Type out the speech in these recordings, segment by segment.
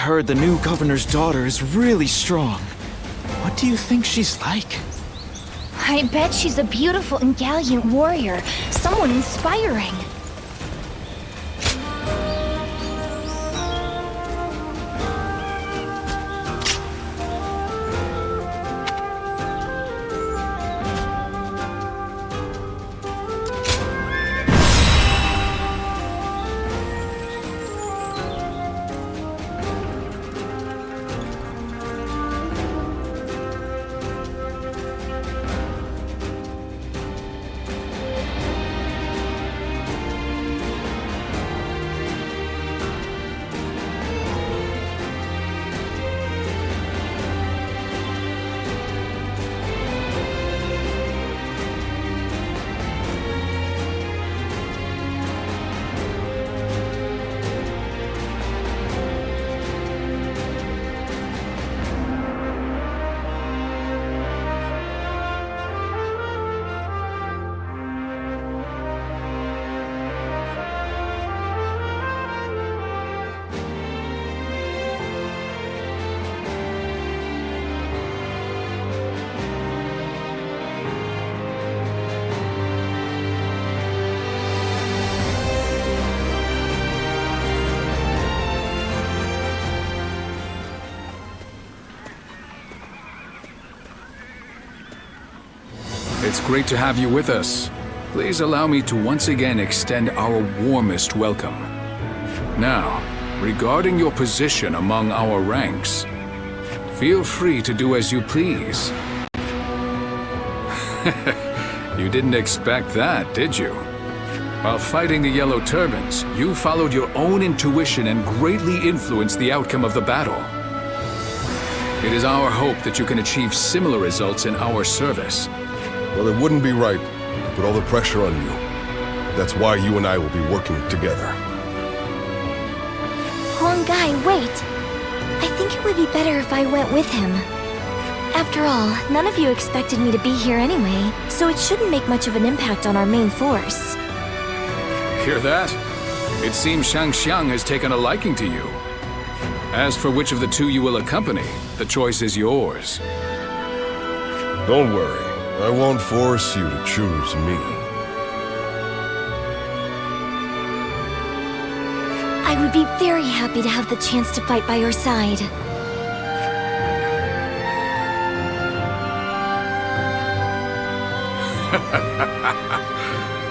heard the new governor's daughter is really strong. What do you think she's like? I bet she's a beautiful and gallant warrior. Someone inspiring. It's great to have you with us. Please allow me to once again extend our warmest welcome. Now, regarding your position among our ranks, feel free to do as you please. You didn't expect that, did you? While fighting the Yellow Turbans, you followed your own intuition and greatly influenced the outcome of the battle. It is our hope that you can achieve similar results in our service. Well, it wouldn't be right to put all the pressure on you. That's why you and I will be working together. Guy, wait. I think it would be better if I went with him. After all, none of you expected me to be here anyway, so it shouldn't make much of an impact on our main force. Hear that? It seems Xiang has taken a liking to you. As for which of the two you will accompany, the choice is yours. Don't worry. I won't force you to choose me. I would be very happy to have the chance to fight by your side.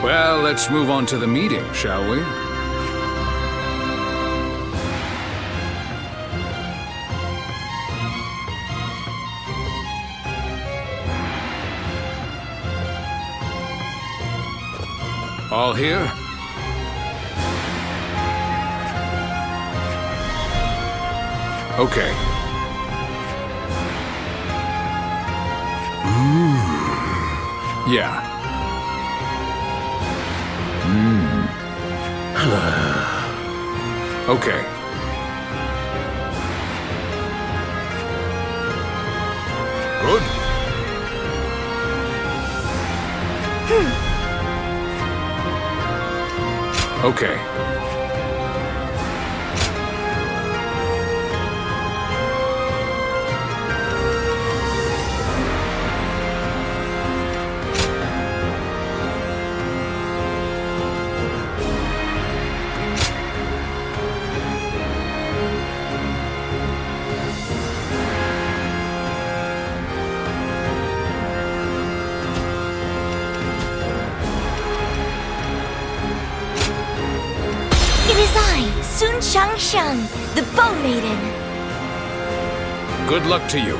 Well, let's move on to the meeting, shall we? All here? Okay. Yeah. Okay. Good. Okay. It is I, Sun Shang, the Bow Maiden. Good luck to you.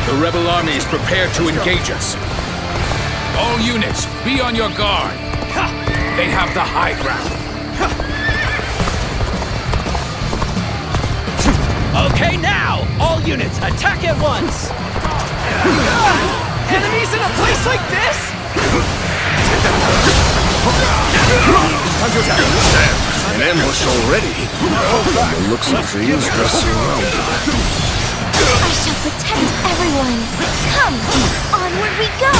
The rebel army is prepared to engage us. All units, be on your guard. They have the high ground. Okay, now! All units, attack at once! Enemies in a place like this? An ambush already. The looks of things, we're surrounded. I shall protect everyone. Come, on Onward we go!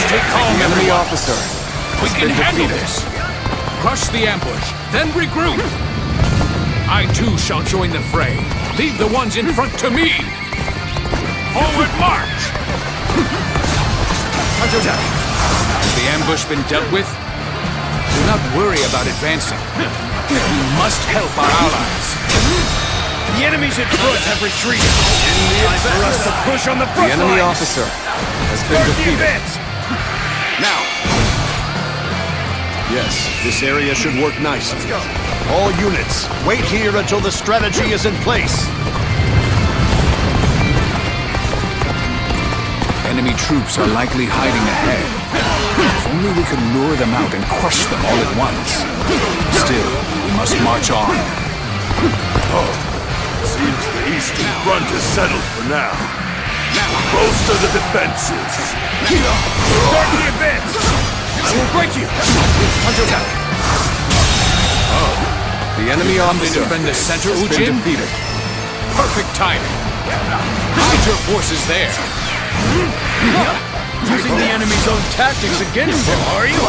Stay calm, Enemy everyone. officer. We can been handle defeated. this. Crush the ambush, then regroup. I too shall join the fray. Leave the ones in front to me. Forward march! Has the ambush been dealt with? Do not worry about advancing. We must help our allies. The enemies in front have retreated. Time for us to push on the The front enemy lines. officer has been Start the defeated. advance. Now! Yes, this area should work nicely. Let's go. All units, wait here until the strategy is in place. Enemy troops are likely hiding ahead. If only we could lure them out and crush them all at once. Still, we must march on. Seems the eastern front is settled for now. Bolster the defenses. Start the advance. I will break you. The enemy They officer defend the center, has been Ujin? defeated. Perfect timing. Hide your forces there. Using the enemy's own tactics against him, are you?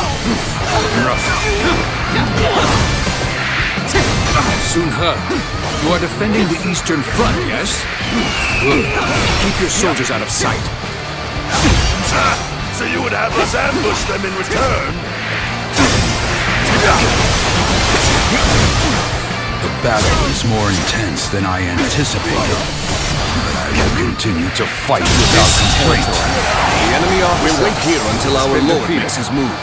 Sun-He, you are defending the eastern front, yes? Good. Keep your soldiers out of sight. So you would have us ambush them in return? The battle is more intense than I anticipated. But I will continue to fight without complaint. The enemy officer We'll wait here until our been lord defeated. makes his move.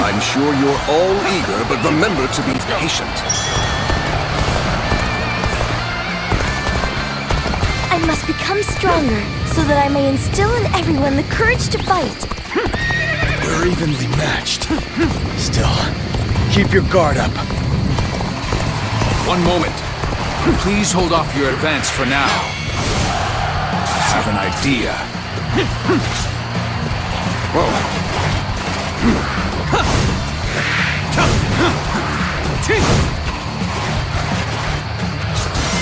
I'm sure you're all eager, but remember to be patient. I must become stronger so that I may instill in everyone the courage to fight. We're evenly matched. Still, keep your guard up. One moment. Please hold off your advance for now. I have an idea.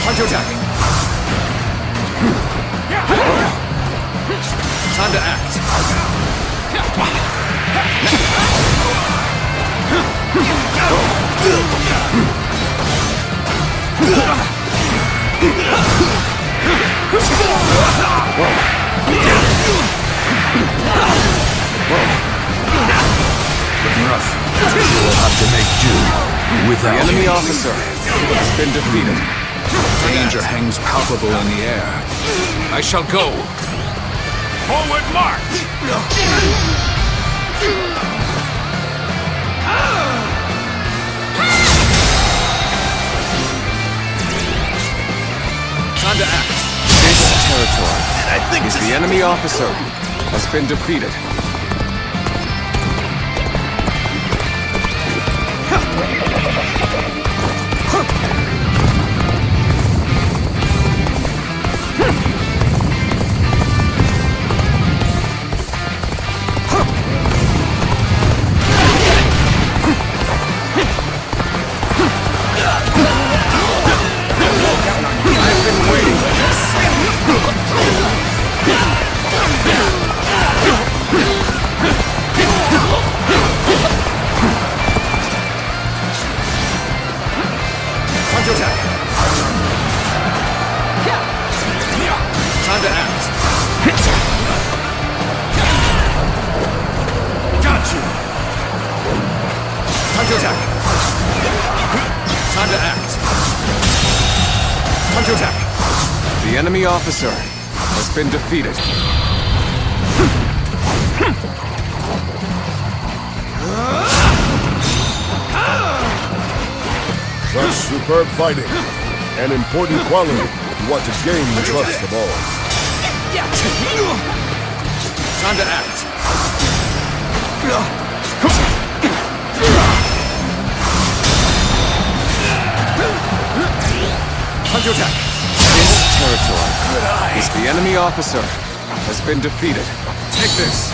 Counterattack. Time to act. We'll have to make do without The enemy you. officer has been defeated. Danger hangs palpable in the air. I shall go. Forward march! Time to act. This territory I think is the enemy officer has been defeated. Counterattack. Time to act. Got you. Counterattack. Time to act. Counterattack. The enemy officer has been defeated. Such superb fighting. An important quality you want to gain the trust of all. Time to act. Counterattack. This territory is the enemy officer has been defeated. Take this.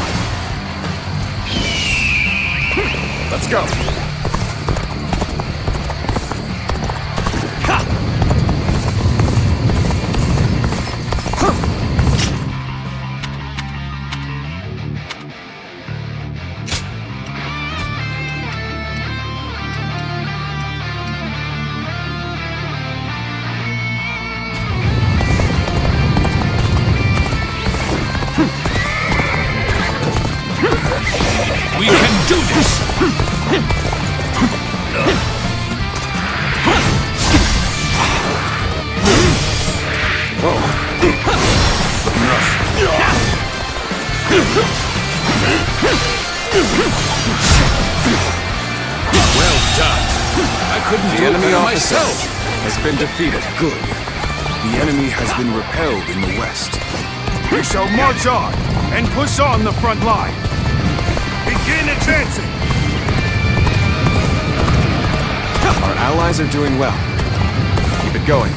Let's go. Well done. I couldn't do it better myself. has been defeated. Good. The enemy has been repelled in the west. We shall march on and push on the front line. Begin advancing. Our allies are doing well. Keep it going.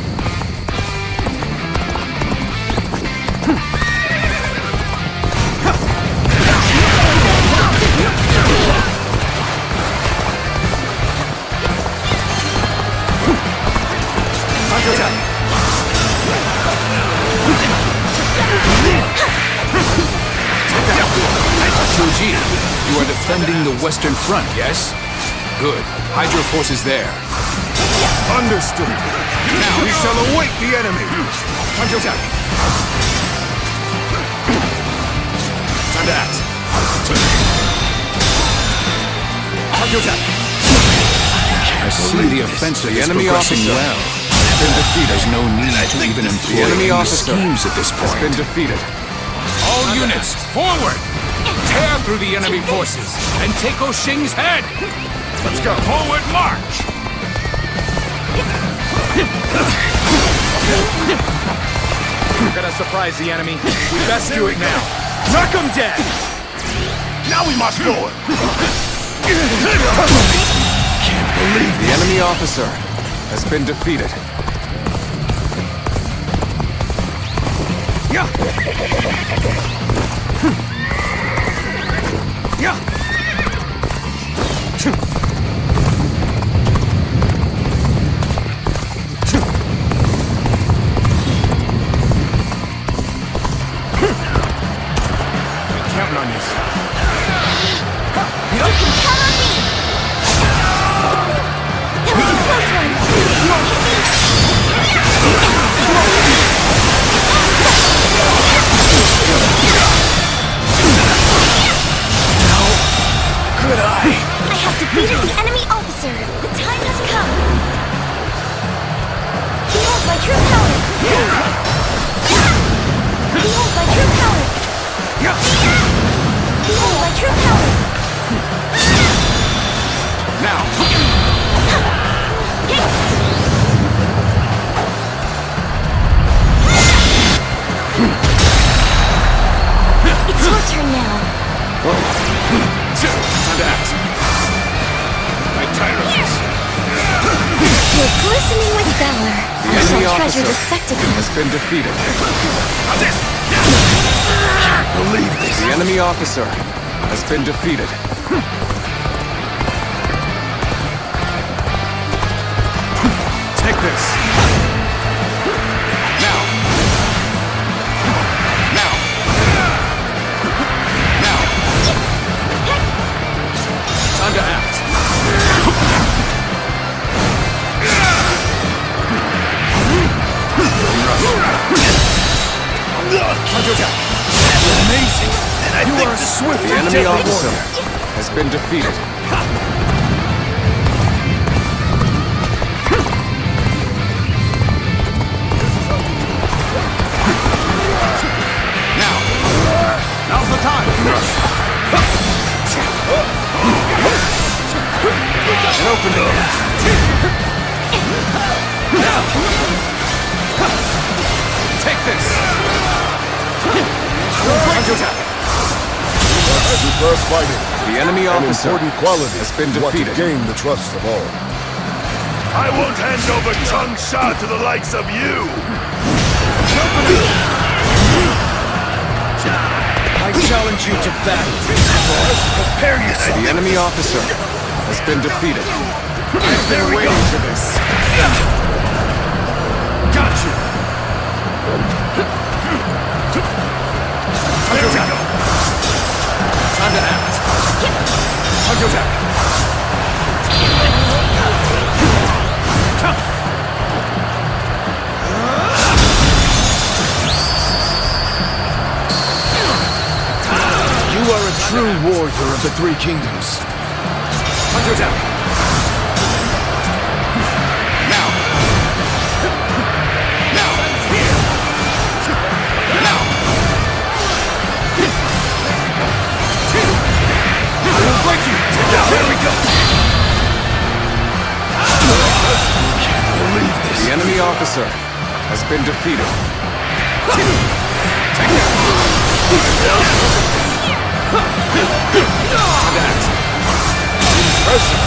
Shuji, you are defending the Western Front, yes? Good. Hide your forces there. Understood. Now we shall await the enemy. Time to attack. Time to act. Time to attack. I see the offensive is enemy progressing officer well. has been defeated. There's no need to even employ enemy any officer schemes at this has point. been defeated. All units, forward! Tear through the enemy forces and take Oshing's head! Let's go. Forward march! We're gonna surprise the enemy. We best do it now. Knock him dead. Now we must forward. The enemy officer has been defeated. Yeah. Yeah. Counting on you. You can count on me! That was a close one! Good eye. I have defeated the enemy officer! The time has come! Behold my true power! Behold my true power! Behold my true power! Now! It's your turn now! Time to act. My tyrants! You're glistening with valor. I shall enemy treasure officer the spectacle. has been defeated. How's this? Believe this. The enemy officer has been defeated. Take this. Now! Now! Now! Time to act. Time to attack. Amazing. And I think the swift The enemy officer has been defeated. Now! Now's the time! An opening. Take this! Time to attack. Superb fighting. The enemy An officer important quality has been you want to defeated. gain the trust of all. I won't hand over Changsha to the likes of you. I challenge you to battle. Prepare yourself. The enemy officer has been defeated. I've been waiting for this. Got you. Time to attack. Time to act. Time to attack. You are a true warrior of the Three Kingdoms. Time to attack. Now! Now! Here! Now! officer has been defeated. Impressive.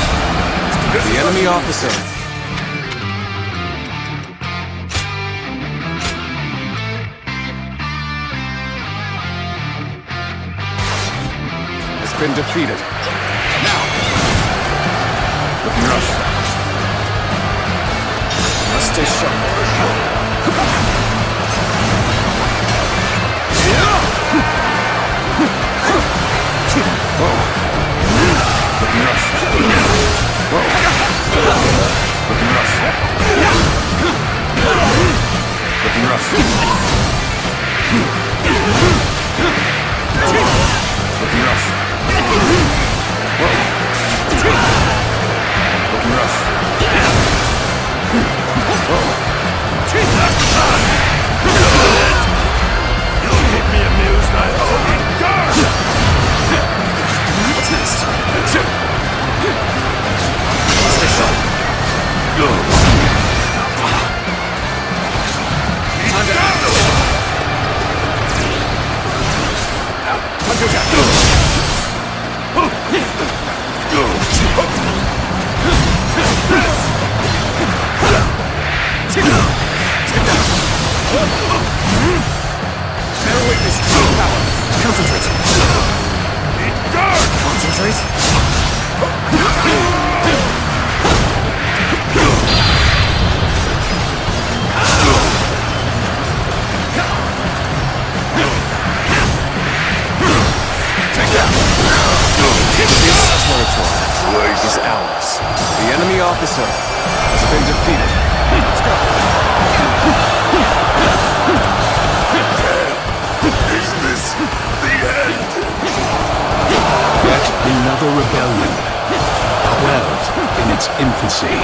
The enemy officer has been defeated. Now, looking rough. Must stay sharp. Whoa. Looking rough. Whoa. Looking rough. Looking rough. Looking rough. Whoa. Looking rough. Whoa. Last time! You'll keep me amused, I hope. Guard! What's next? Stay sharp. Go. Time to act. Time to attack. Go. Bear witness to your power. Concentrate. Concentrate. Take that. This territory is ours. The enemy officer has been defeated. Let's go. Is this the end? Yet another rebellion, quelled in its infancy.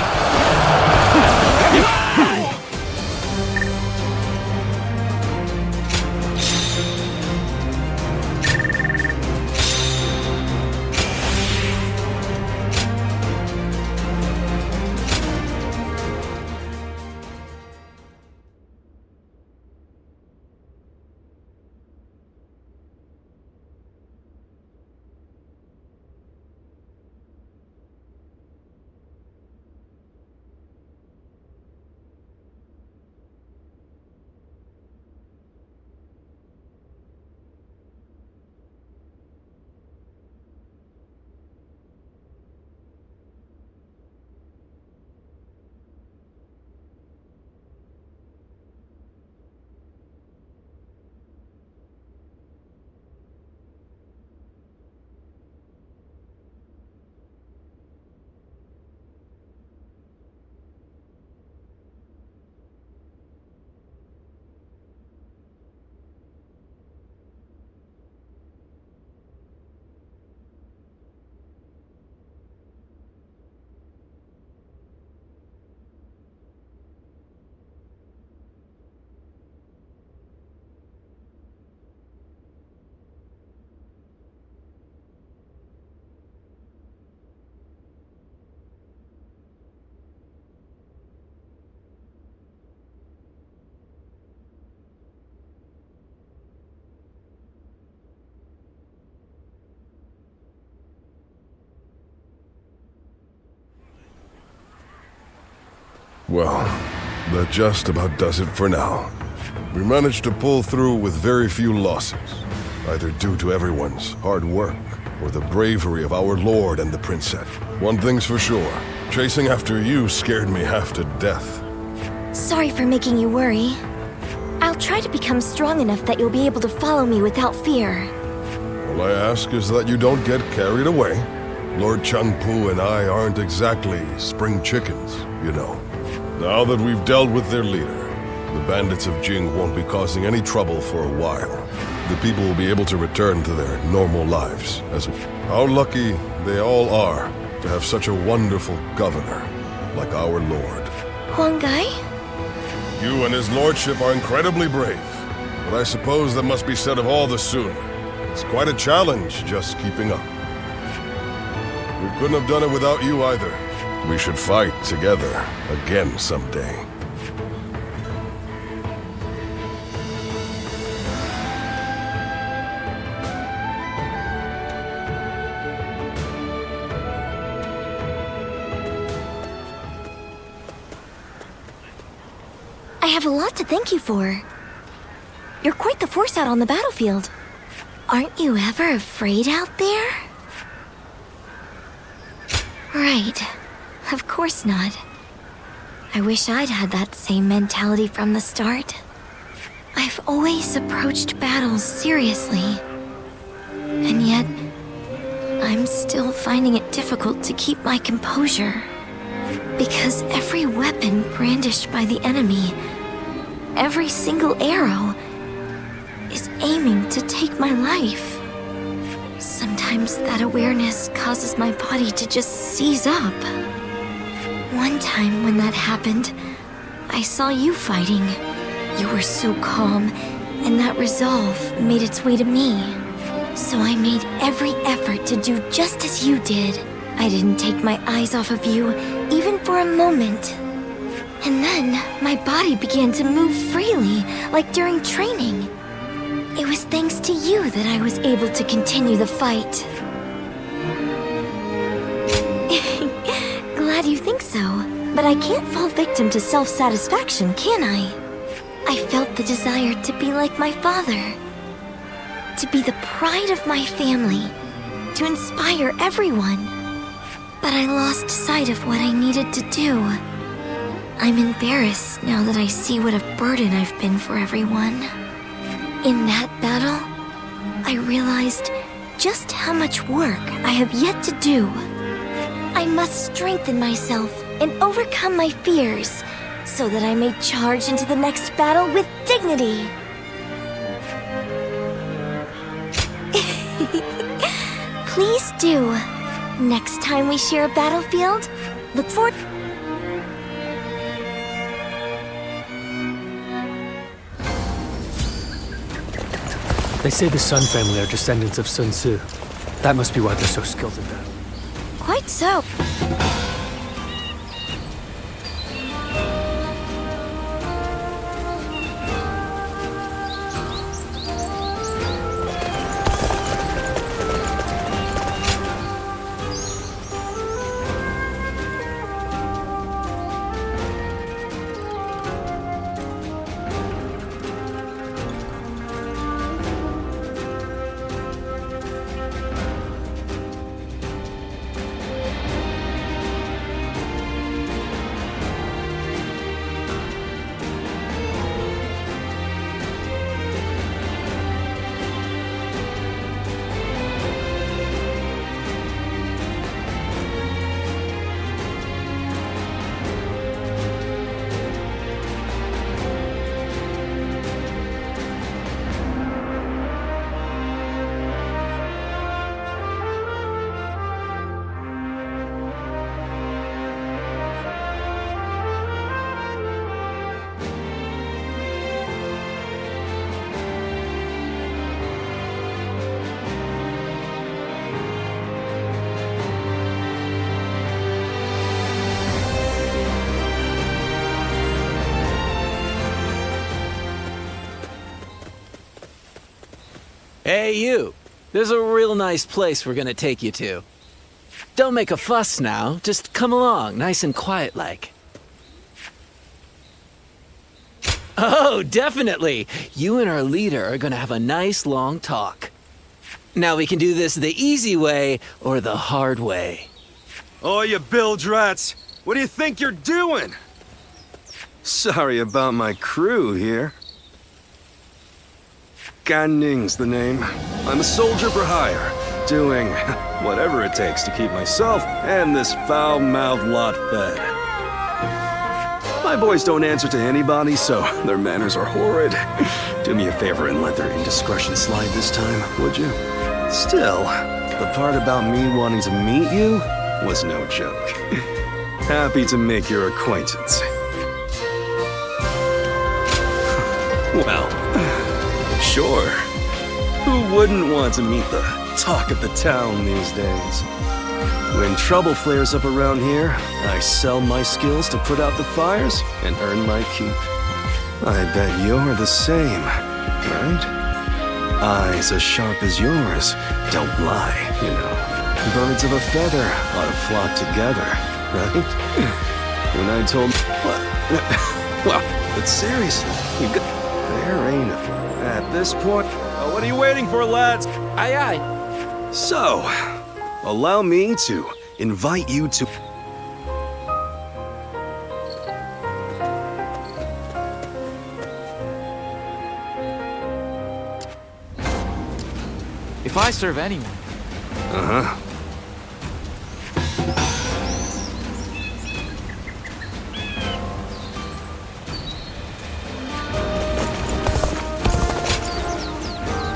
Well, that just about does it for now. We managed to pull through with very few losses, either due to everyone's hard work or the bravery of our lord and the princess. One thing's for sure, chasing after you scared me half to death. Sorry for making you worry. I'll try to become strong enough that you'll be able to follow me without fear. All I ask is that you don't get carried away. Lord Changpu and I aren't exactly spring chickens, you know. Now that we've dealt with their leader, the bandits of Jing won't be causing any trouble for a while. The people will be able to return to their normal lives as well. How lucky they all are to have such a wonderful governor like our lord. Huang Gai? You and his lordship are incredibly brave, but I suppose that must be said of all the Sun. It's quite a challenge just keeping up. We couldn't have done it without you either. We should fight together again someday. have a lot to thank you for. You're quite the force out on the battlefield. Aren't you ever afraid out there? Right. Of course not. I wish I'd had that same mentality from the start. I've always approached battles seriously. And yet, I'm still finding it difficult to keep my composure. Because every weapon brandished by the enemy, every single arrow, is aiming to take my life. Sometimes that awareness causes my body to just seize up. One time when that happened, I saw you fighting. You were so calm, and that resolve made its way to me. So I made every effort to do just as you did. I didn't take my eyes off of you, even for a moment. And then, my body began to move freely, like during training. It was thanks to you that I was able to continue the fight. Glad you think so, but I can't fall victim to self-satisfaction, can I? I felt the desire to be like my father. To be the pride of my family. To inspire everyone. But I lost sight of what I needed to do. I'm embarrassed now that I see what a burden I've been for everyone. In that battle, I realized just how much work I have yet to do. I must strengthen myself and overcome my fears so that I may charge into the next battle with dignity. Please do. Next time we share a battlefield, look forward. They say the Sun family are descendants of Sun Tzu. That must be why they're so skilled at that. Quite so. Hey, you! There's a real nice place we're gonna take you to. Don't make a fuss now, just come along, nice and quiet-like. Oh, definitely! You and our leader are gonna have a nice long talk. Now we can do this the easy way or the hard way. Oh, you bilge rats! What do you think you're doing? Sorry about my crew here. Gan Ning's the name. I'm a soldier for hire, doing whatever it takes to keep myself and this foul-mouthed lot fed. My boys don't answer to anybody, so their manners are horrid. Do me a favor and let their indiscretion slide this time, would you? Still, the part about me wanting to meet you was no joke. Happy to make your acquaintance. Well, sure. Who wouldn't want to meet the talk of the town these days? When trouble flares up around here, I sell my skills to put out the fires and earn my keep. I bet you're the same, right? Eyes as sharp as yours don't lie, you know. Birds of a feather ought to flock together, right? When I told... What? Well, but seriously, you got... There ain't a... At this point... Oh, what are you waiting for, lads? Aye, aye. So, allow me to invite you to... If I serve anyone, Uh-huh.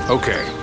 Okay.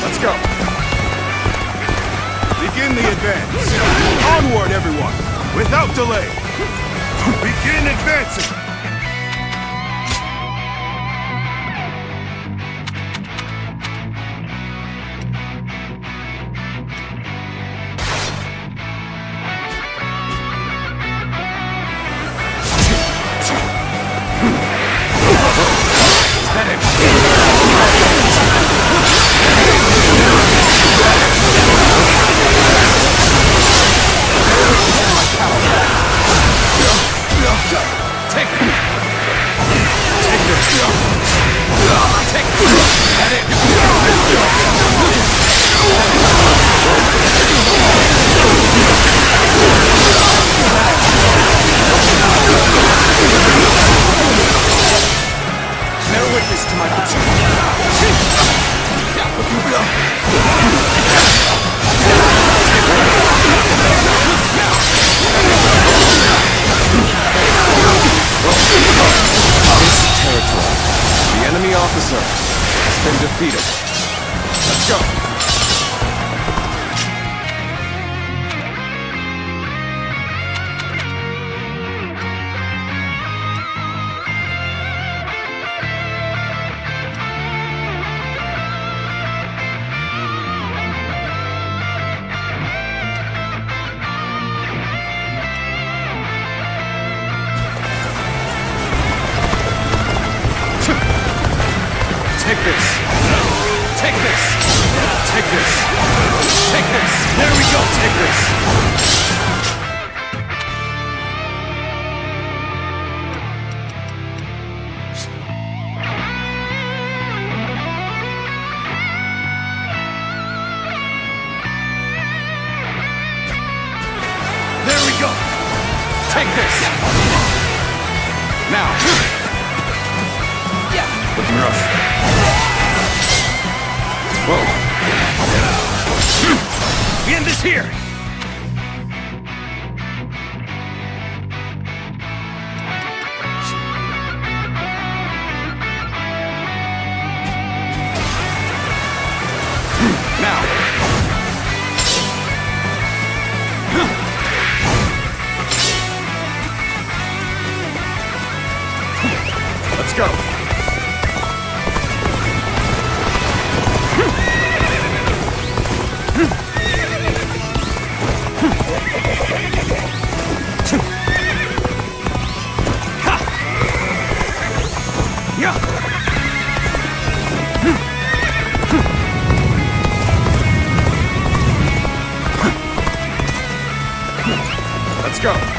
Let's go. Begin the advance. Onward, everyone, without delay. Begin advancing. officer has been defeated. Let's go. Take this! Take this! Take this! Take this! There we go! Take this! There we go! Take this! Now! Yeah! Looking rough. Whoa. We end this here! Now! Let's go! Let's go.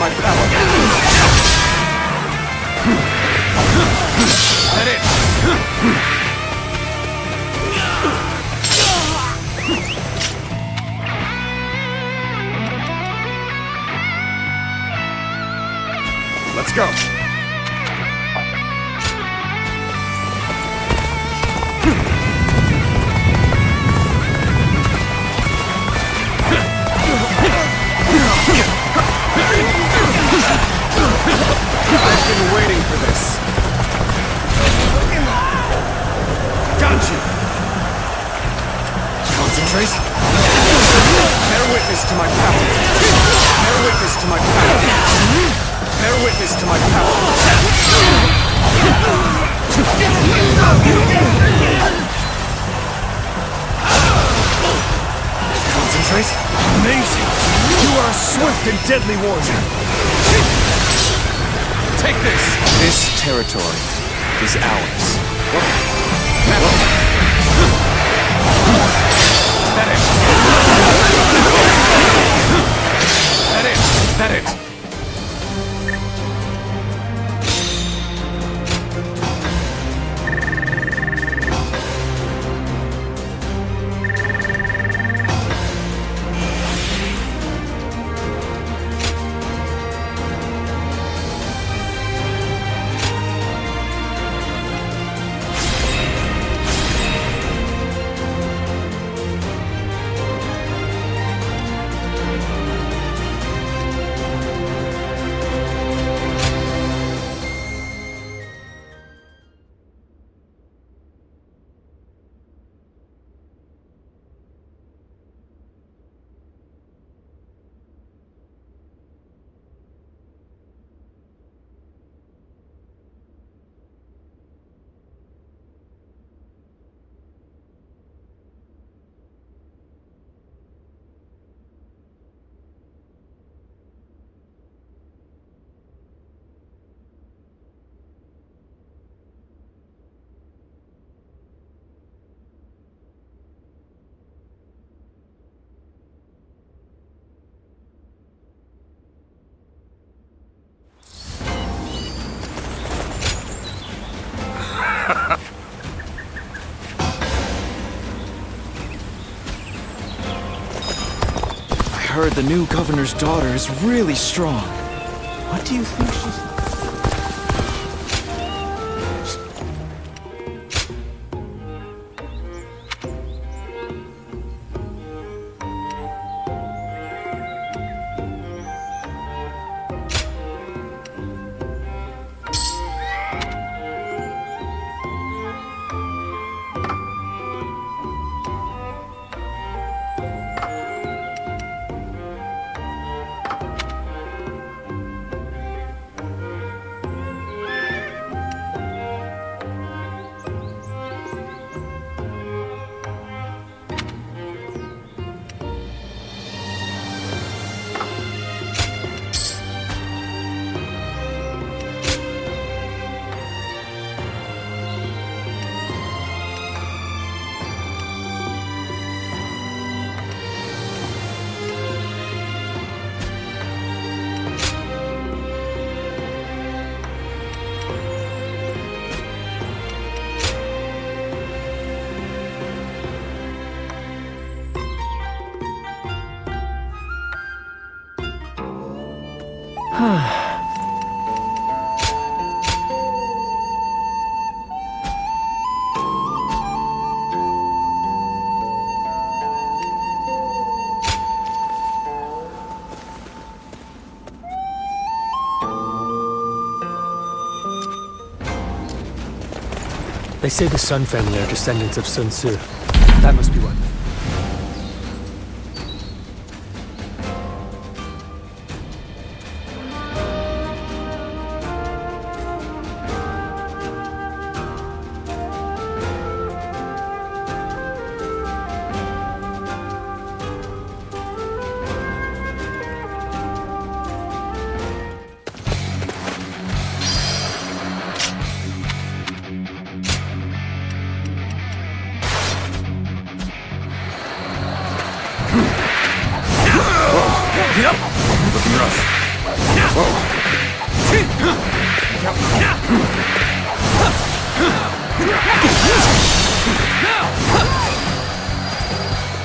my power. That it? Let's go. I've been waiting for this. Got you. Concentrate. Bear witness to my power. Bear witness to my power. Bear witness to my power. Concentrate. Amazing. You are a swift and deadly warrior. Take this. This territory is ours. That it. That it. That it. I heard the new governor's daughter is really strong. What do you think she's... They say the Sun family are descendants of Sun Tzu. That must be what. Get up! Looking rough.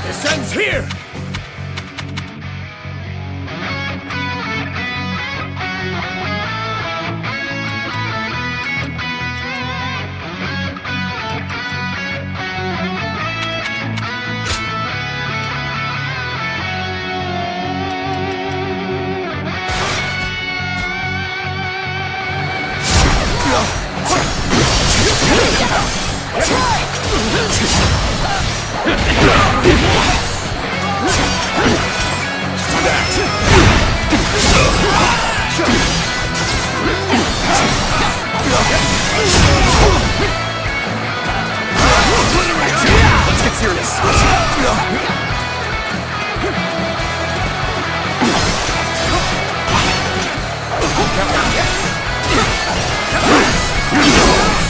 This ends here! Let's get serious.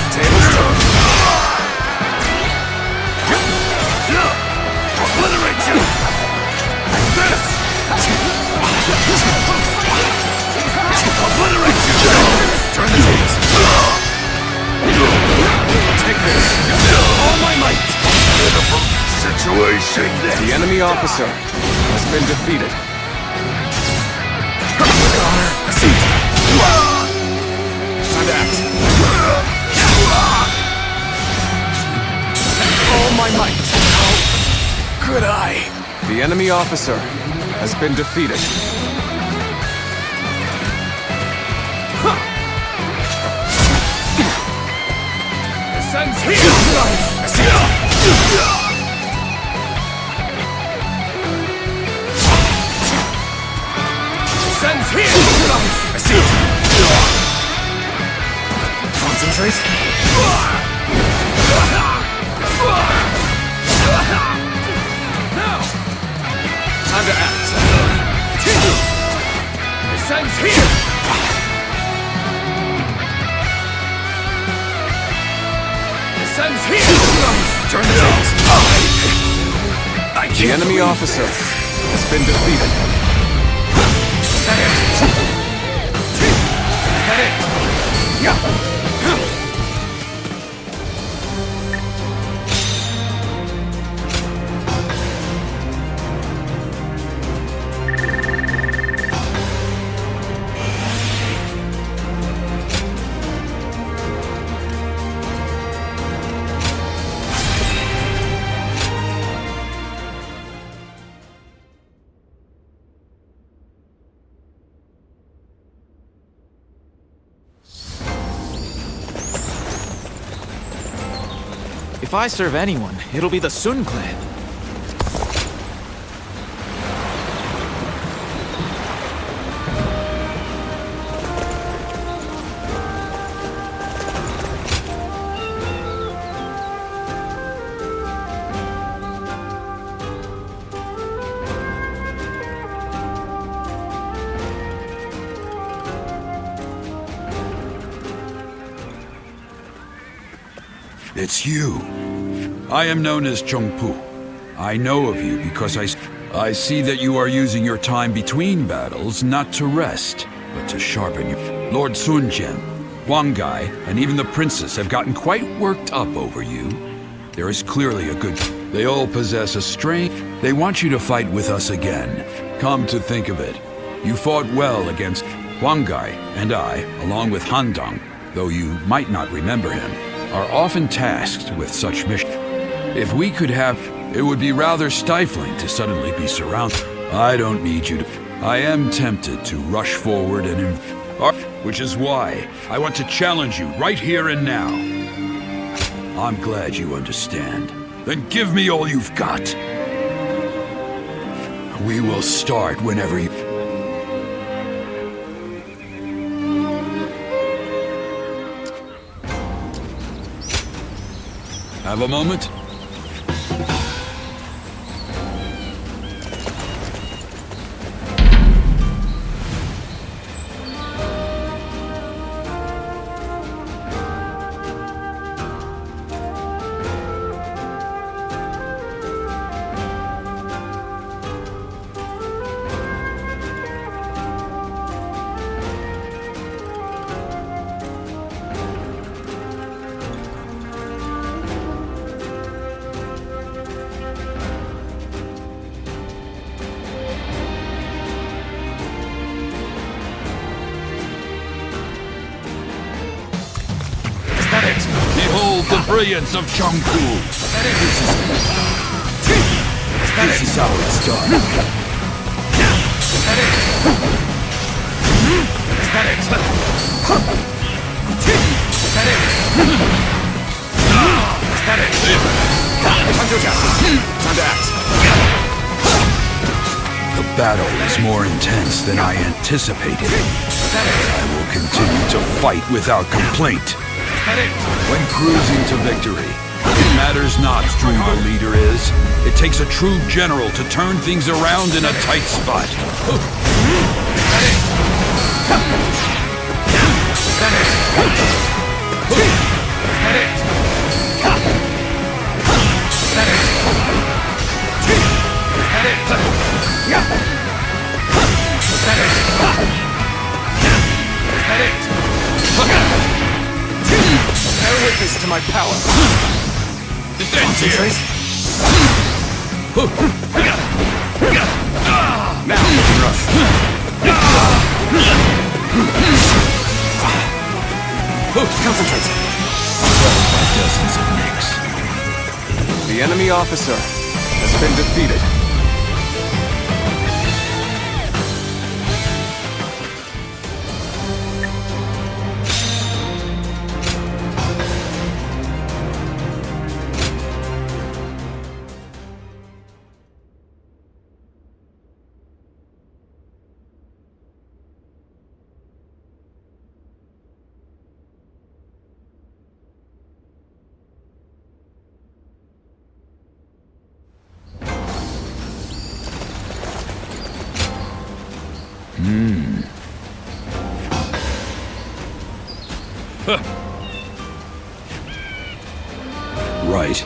Tables turn. Obliterate you! This! Obliterate you! Turn the tables. Take this. All my might! Pitiful situation. The enemy officer has been defeated. A seat. Time to act. All my might. How could I? The enemy officer has been defeated. This ends here! A seat. This ends here! A seat. Concentrate. Time to act. This ends here! This ends here! Turn the tables. The enemy officer has been defeated. Is that it? Yeah. If I serve anyone, it'll be the Sun clan. It's you. I am known as Chongpu. I know of you because I see that you are using your time between battles not to rest, but to sharpen your... Lord Sun Jian, Wang Gai, and even the princess have gotten quite worked up over you. There is clearly a good... They all possess a strength. They want you to fight with us again. Come to think of it, you fought well against Wang Gai, and I, along with Han Dong, though you might not remember him, are often tasked with such missions. If we could have, it would be rather stifling to suddenly be surrounded. I don't need you to. I am tempted to rush forward and which is why I want to challenge you right here and now. I'm glad you understand. Then give me all you've got. We will start whenever you... Have a moment? Behold the brilliance of Chengpu. This is how it's done. Time to act. The battle is more intense than I anticipated. I will continue to fight without complaint. When cruising to victory, it matters not who the leader is. It takes a true general to turn things around in a tight spot. Bear witness to my power. Concentrate. Now, rough. Concentrate. 12 by dozens of nicks. The enemy officer has been defeated. Right.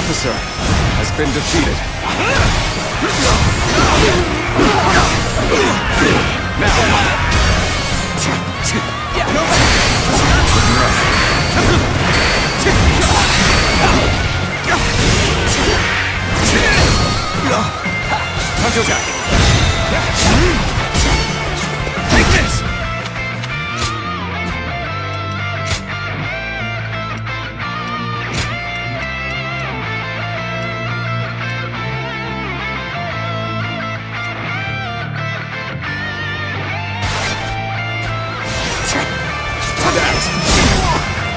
officer has been defeated. Take this!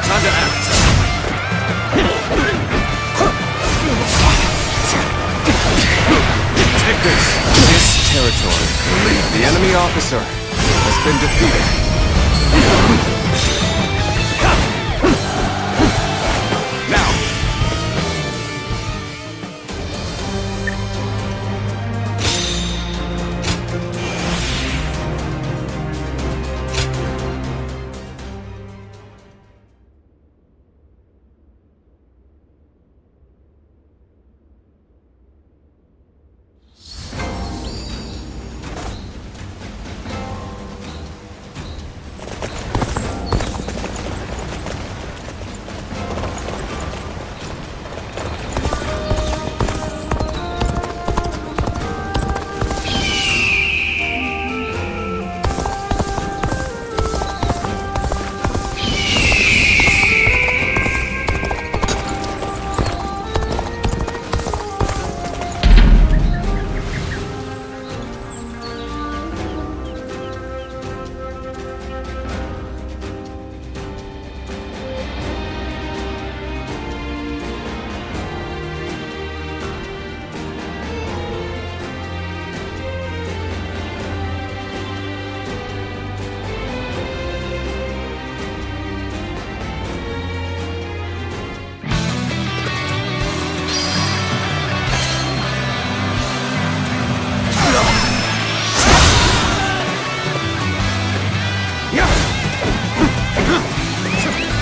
Time to act. Take this. This territory. The enemy officer has been defeated. Now.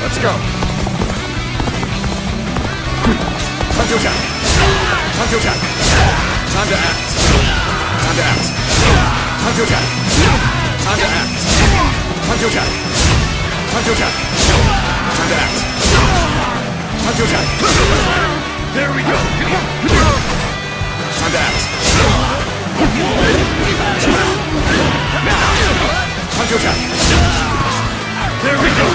Let's go. Time to attack. Time to attack. Time to act. Time to act. Time to attack. Time to act. Time to attack. Time to attack. Time to act. Time to attack. There we go. Time to act. Now. Time to attack. There we go.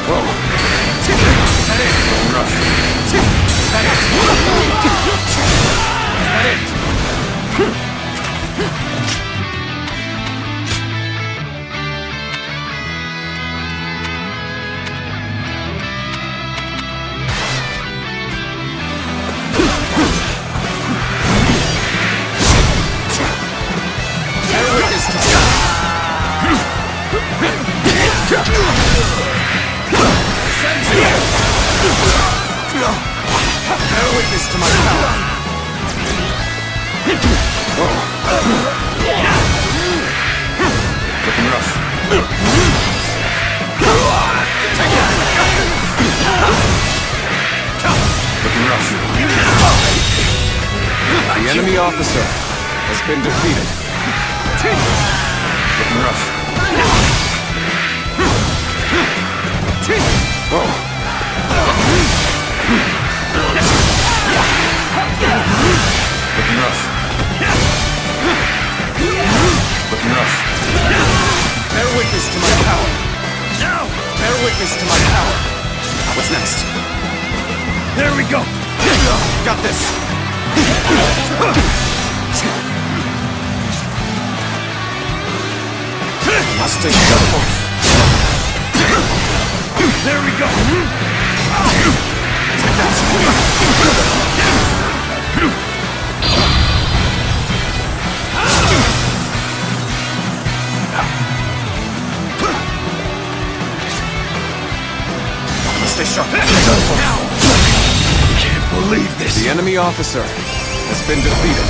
Whoa. That it. Rough. That it. That it. Bear witness to Bear witness to my power. Looking rough. Looking rough. The enemy officer has been defeated. Looking rough. Whoa. Looking rough. Looking rough. Bear witness to my power. Bear witness to my power. What's next? There we go. Got this. Must stay careful. There we go. Take that. Stay sharp. Can't believe this. The enemy officer has been defeated.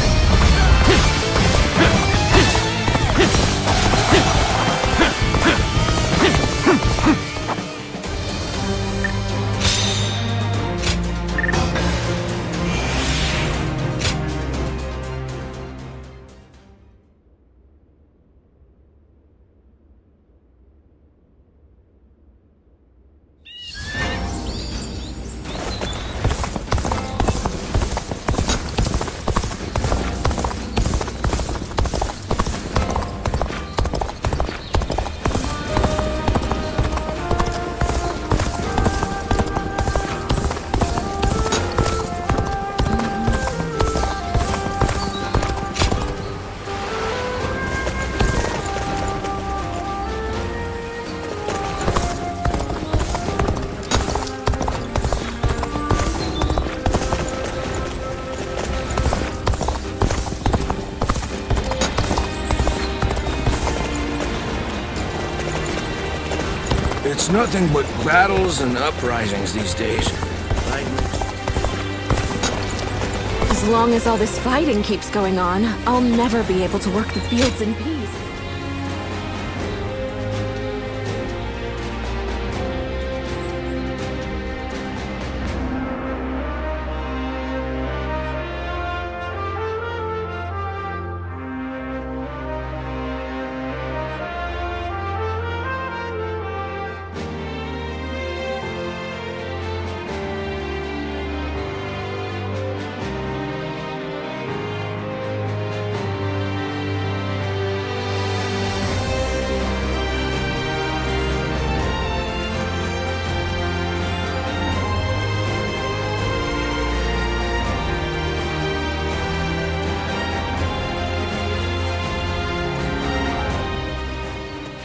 It's nothing but battles and uprisings these days. As long as all this fighting keeps going on, I'll never be able to work the fields in peace.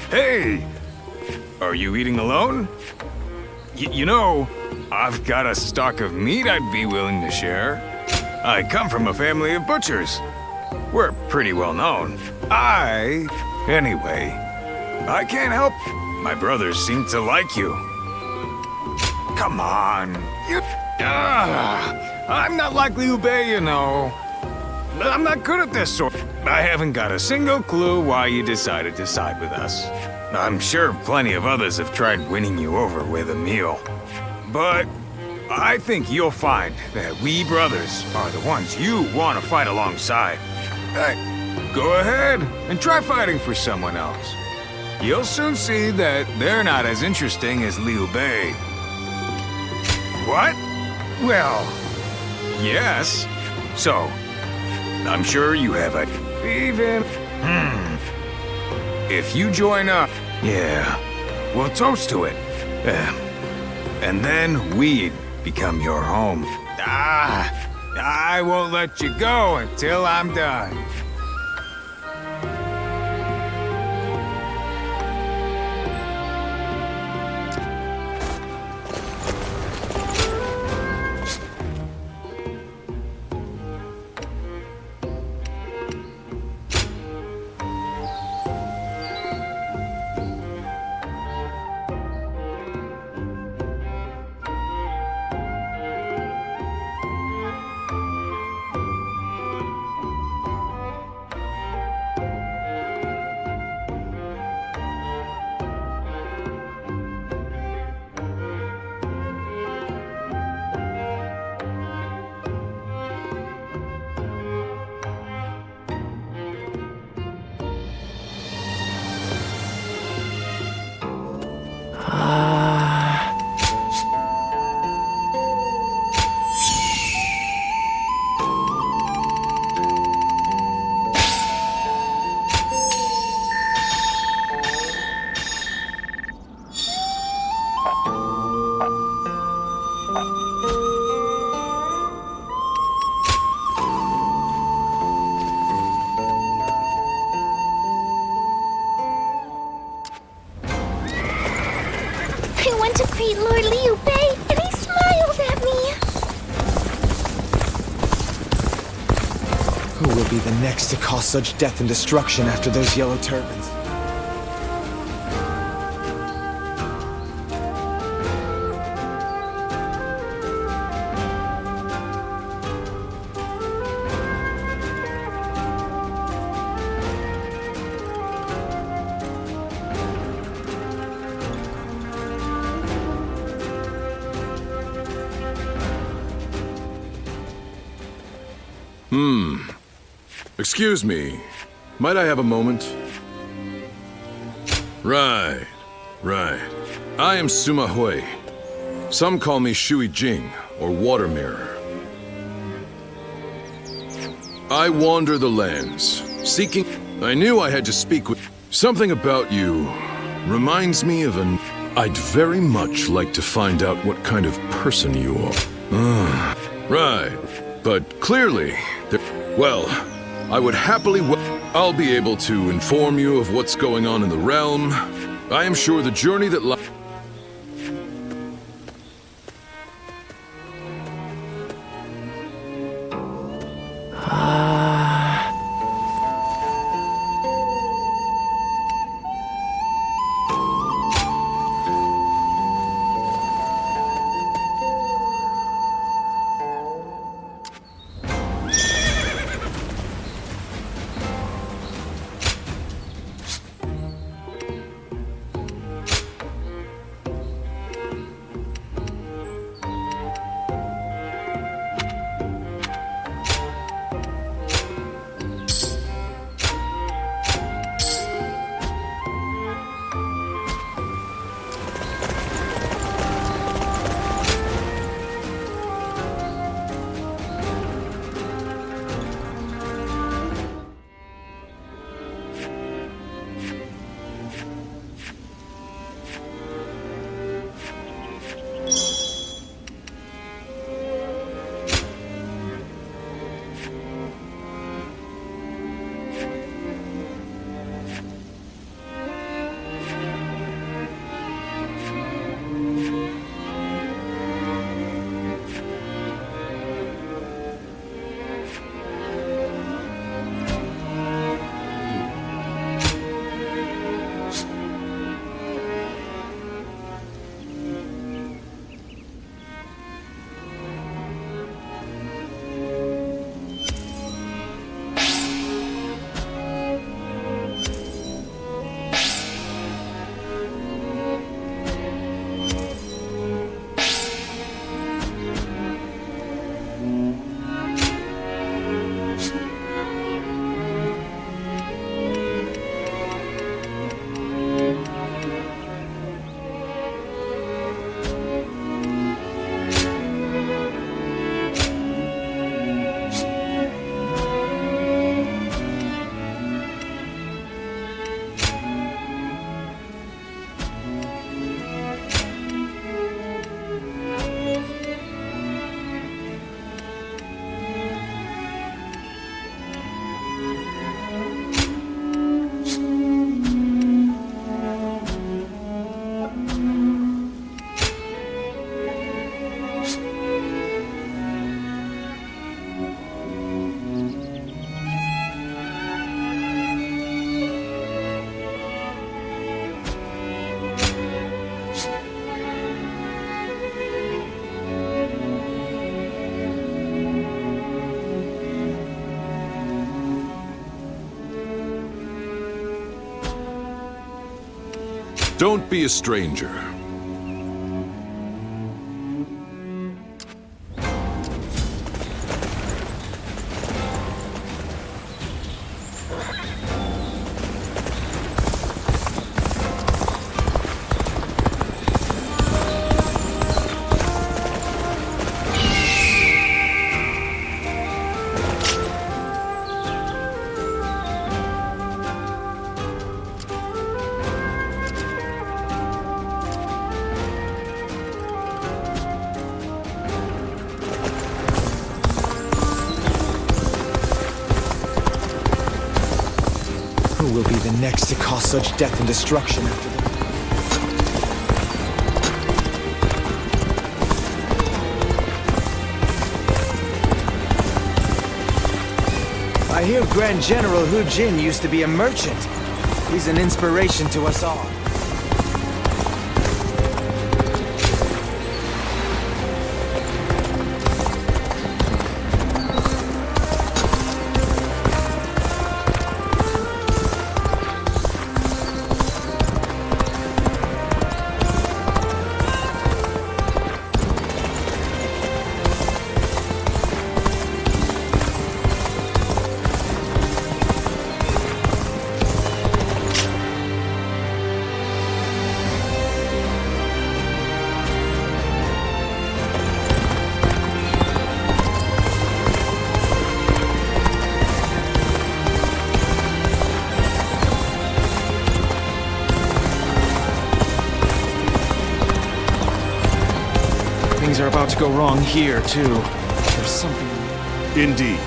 Hey! Are you eating alone? You know, I've got a stock of meat I'd be willing to share. I come from a family of butchers. We're pretty well known. Anyway, I can't help. My brothers seem to like you. Come on. I'm not like Liu Bei, you know. I'm not good at this sort. I haven't got a single clue why you decided to side with us. I'm sure plenty of others have tried winning you over with a meal. But I think you'll find that we brothers are the ones you want to fight alongside. Go ahead and try fighting for someone else. You'll soon see that they're not as interesting as Liu Bei. What? Well, yes. So, I'm sure you have a... even... If you join up, yeah, we'll toast to it. And then we'd become your home. I won't let you go until I'm done. I went to greet Lord Liu Bei, and he smiled at me. Who will be the next to cause such death and destruction after those yellow turbans? Excuse me. Might I have a moment? Right. I am Sima Hui. Some call me Shui Jing, or Water Mirror. I wander the lands, seeking... I knew I had to speak with... Something about you reminds me of an... I'd very much like to find out what kind of person you are. Right. But clearly... Well, I would happily... I'll be able to inform you of what's going on in the realm. I am sure the journey that lies... Don't be a stranger. Who will be the next to cause such death and destruction after them? I hear Grand General Hu Jin used to be a merchant. He's an inspiration to us all. Things are about to go wrong here, too. There's something... Indeed.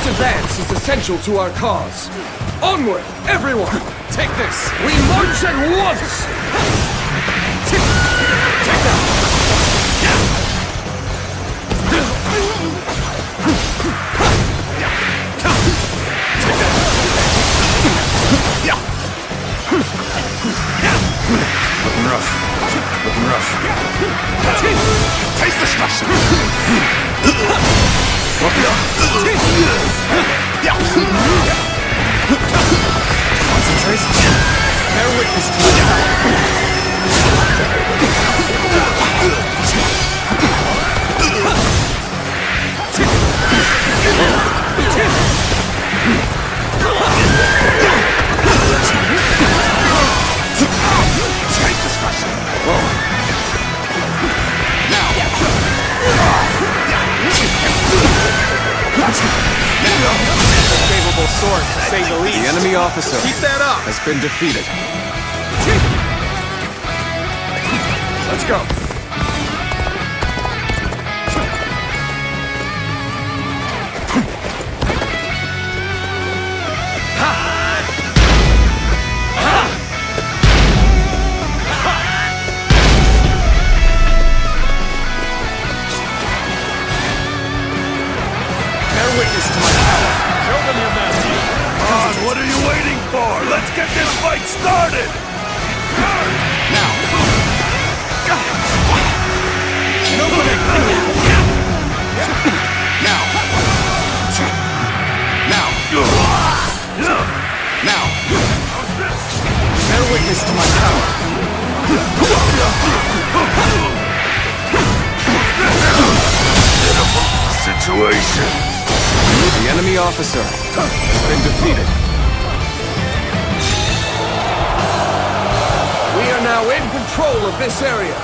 Advance is essential to our cause. Onward, everyone! Take this! We march at once! Take that! Looking rough. Looking rough. Taste destruction! Concentrate. Bear witness to the Take destruction! Whoa. Now! Capable sword, to say the least. The enemy officer Keep that up. has been defeated. Let's go. on! What are you waiting for? Let's get this fight started! Now! No connect! Now! Now! Bear witness to my power! Situation! The enemy officer has been defeated. We are now in control of this area.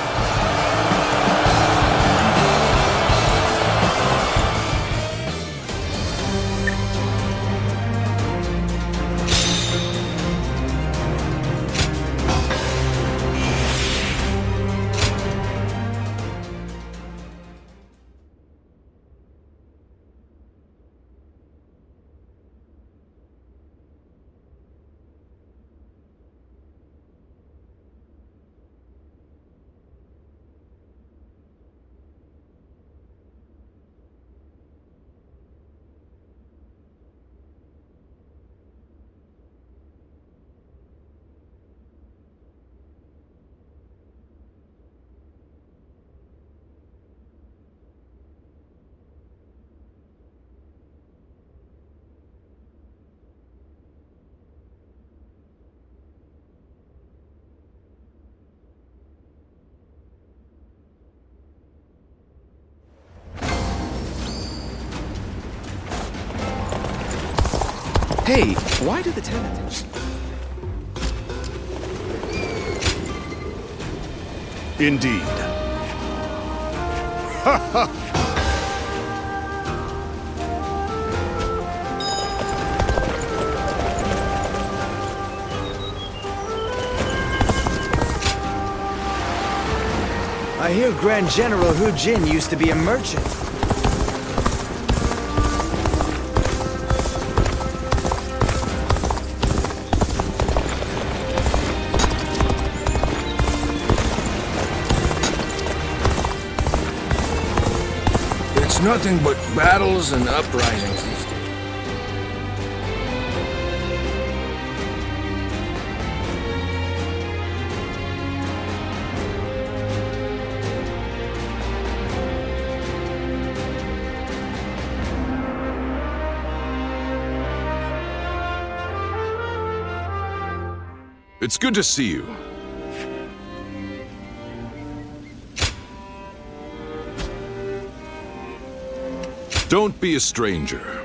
Hey, why do the tenants... Indeed. Ha ha! I hear Grand General Hu Jin used to be a merchant. It's nothing but battles and uprisings these days. It's good to see you. Don't be a stranger.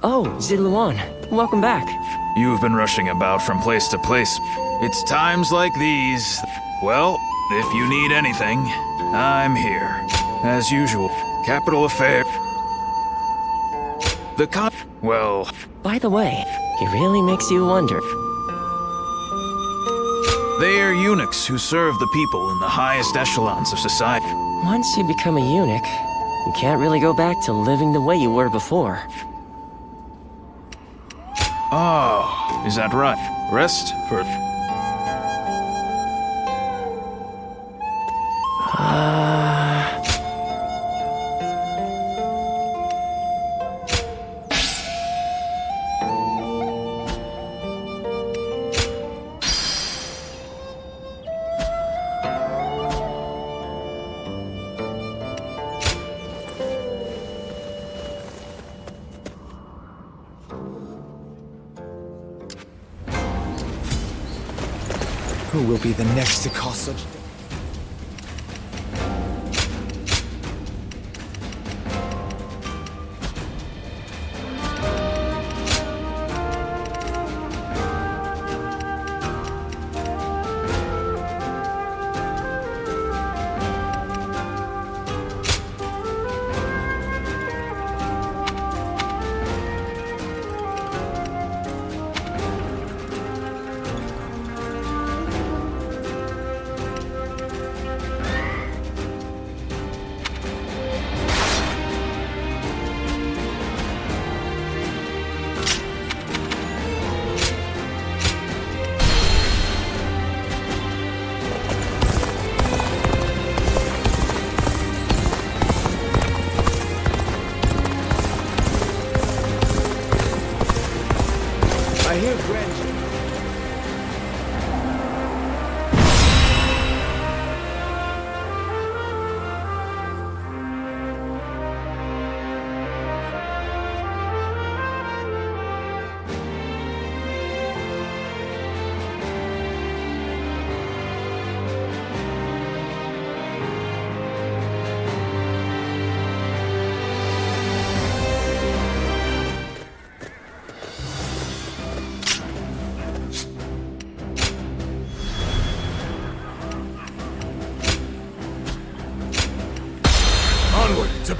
Oh, Zidluan, welcome back. You've been rushing about from place to place. It's times like these. Well, if you need anything, I'm here. As usual, capital affair. Well... By the way, he really makes you wonder. They are eunuchs who serve the people in the highest echelons of society. Once you become a eunuch, you can't really go back to living the way you were before. Oh, is that right? Rest for... Who will be the next to cause such... Onward to...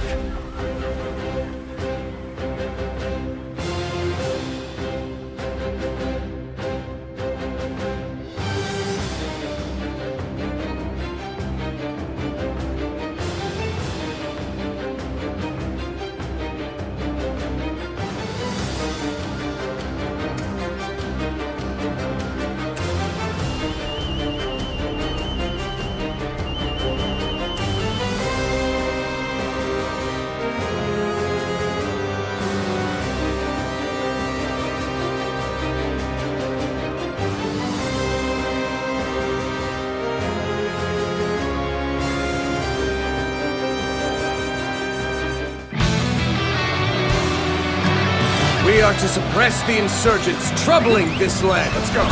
We are to suppress the insurgents troubling this land. Let's go.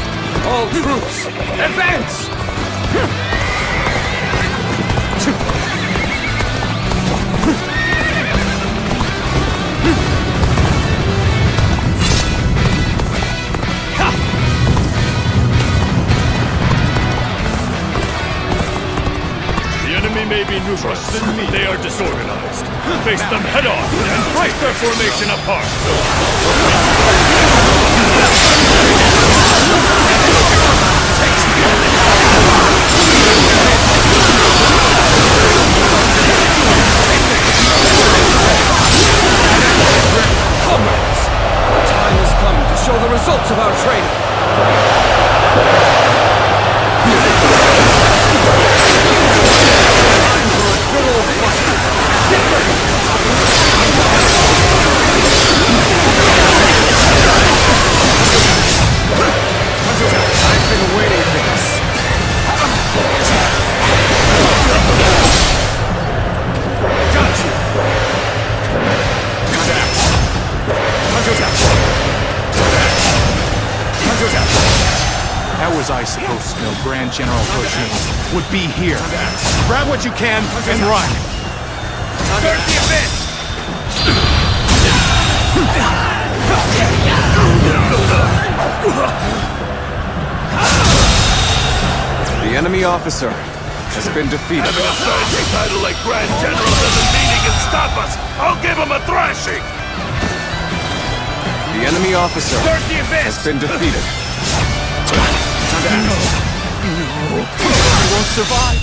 All troops, advance! The enemy may be numerous, but they are disorganized. Face them head on and break their formation apart. Comrades, the time has come to show the results of our training. I've been waiting for this. Got you! How was I supposed to know Grand General Hojin would be here? Grab what you can and run! Start the event! The enemy officer has been defeated. Having a fancy title like Grand General doesn't mean he can stop us. I'll give him a thrashing. The enemy officer has been defeated. No. I won't survive.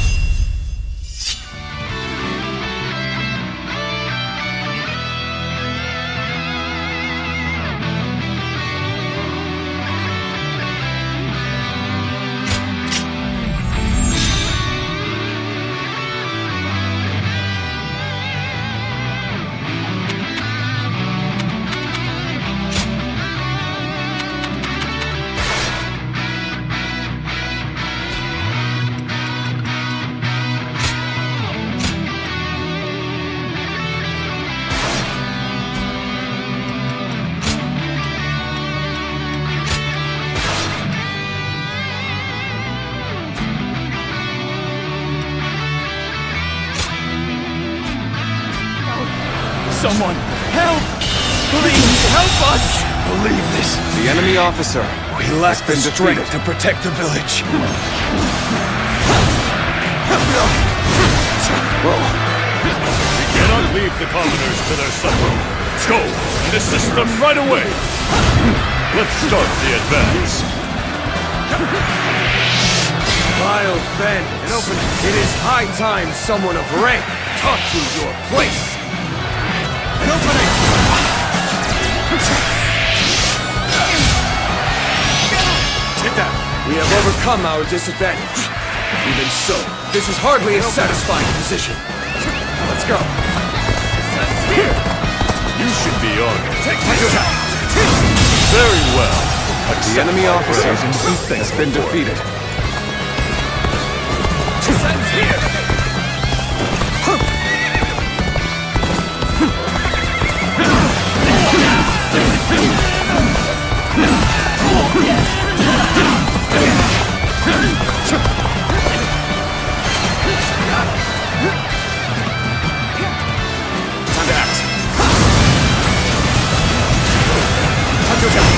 Someone, help! Please help us! Believe this. The enemy officer We lack the strength to protect the village. Whoa. We cannot leave the commoners to their supper. Go and assist them right away. Let's start the advance. Vile bandits. An opening. It is high time someone of rank taught you your place. An opening. Take that. We have overcome our disadvantage. Even so, this is hardly a satisfying position. Let's go. Here. You should be honored. Take your time. Very well. The enemy officer has been defeated. Sends here. Time to act. Time to attack.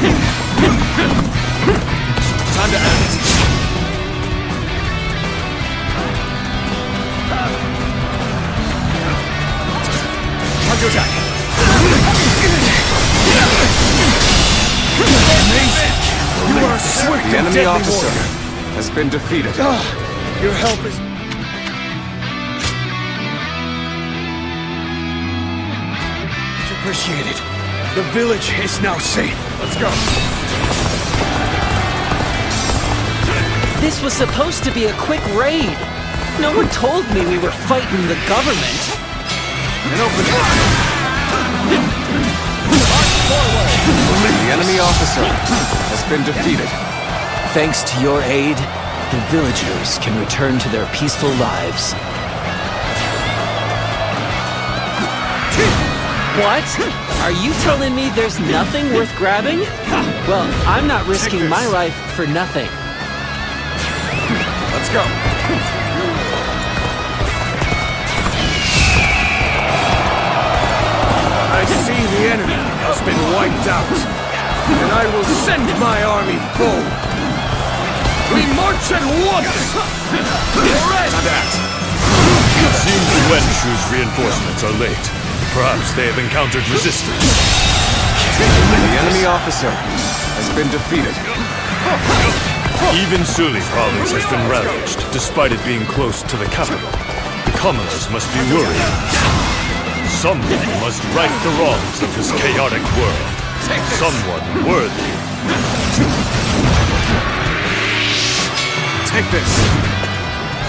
Time to act. Time to attack. Amazing! You are swift The and enemy deadly officer warrior. has been defeated. Your help is... Much appreciated. The village is now safe. Let's go. This was supposed to be a quick raid. No one told me we were fighting the government. An open The enemy officer has been defeated. Thanks to your aid, the villagers can return to their peaceful lives. What? Are you telling me there's nothing worth grabbing? Well, I'm not risking my life for nothing. Let's go. I see the enemy has been wiped out, and I will send my army forward. We march at once! Time to act. It seems Wenshu's reinforcements are late. Perhaps they have encountered resistance. The enemy officer has been defeated. Even Suli province has been ravaged, despite it being close to the capital. The commoners must be worried. Someone must right the wrongs of this chaotic world. Someone worthy. Take this.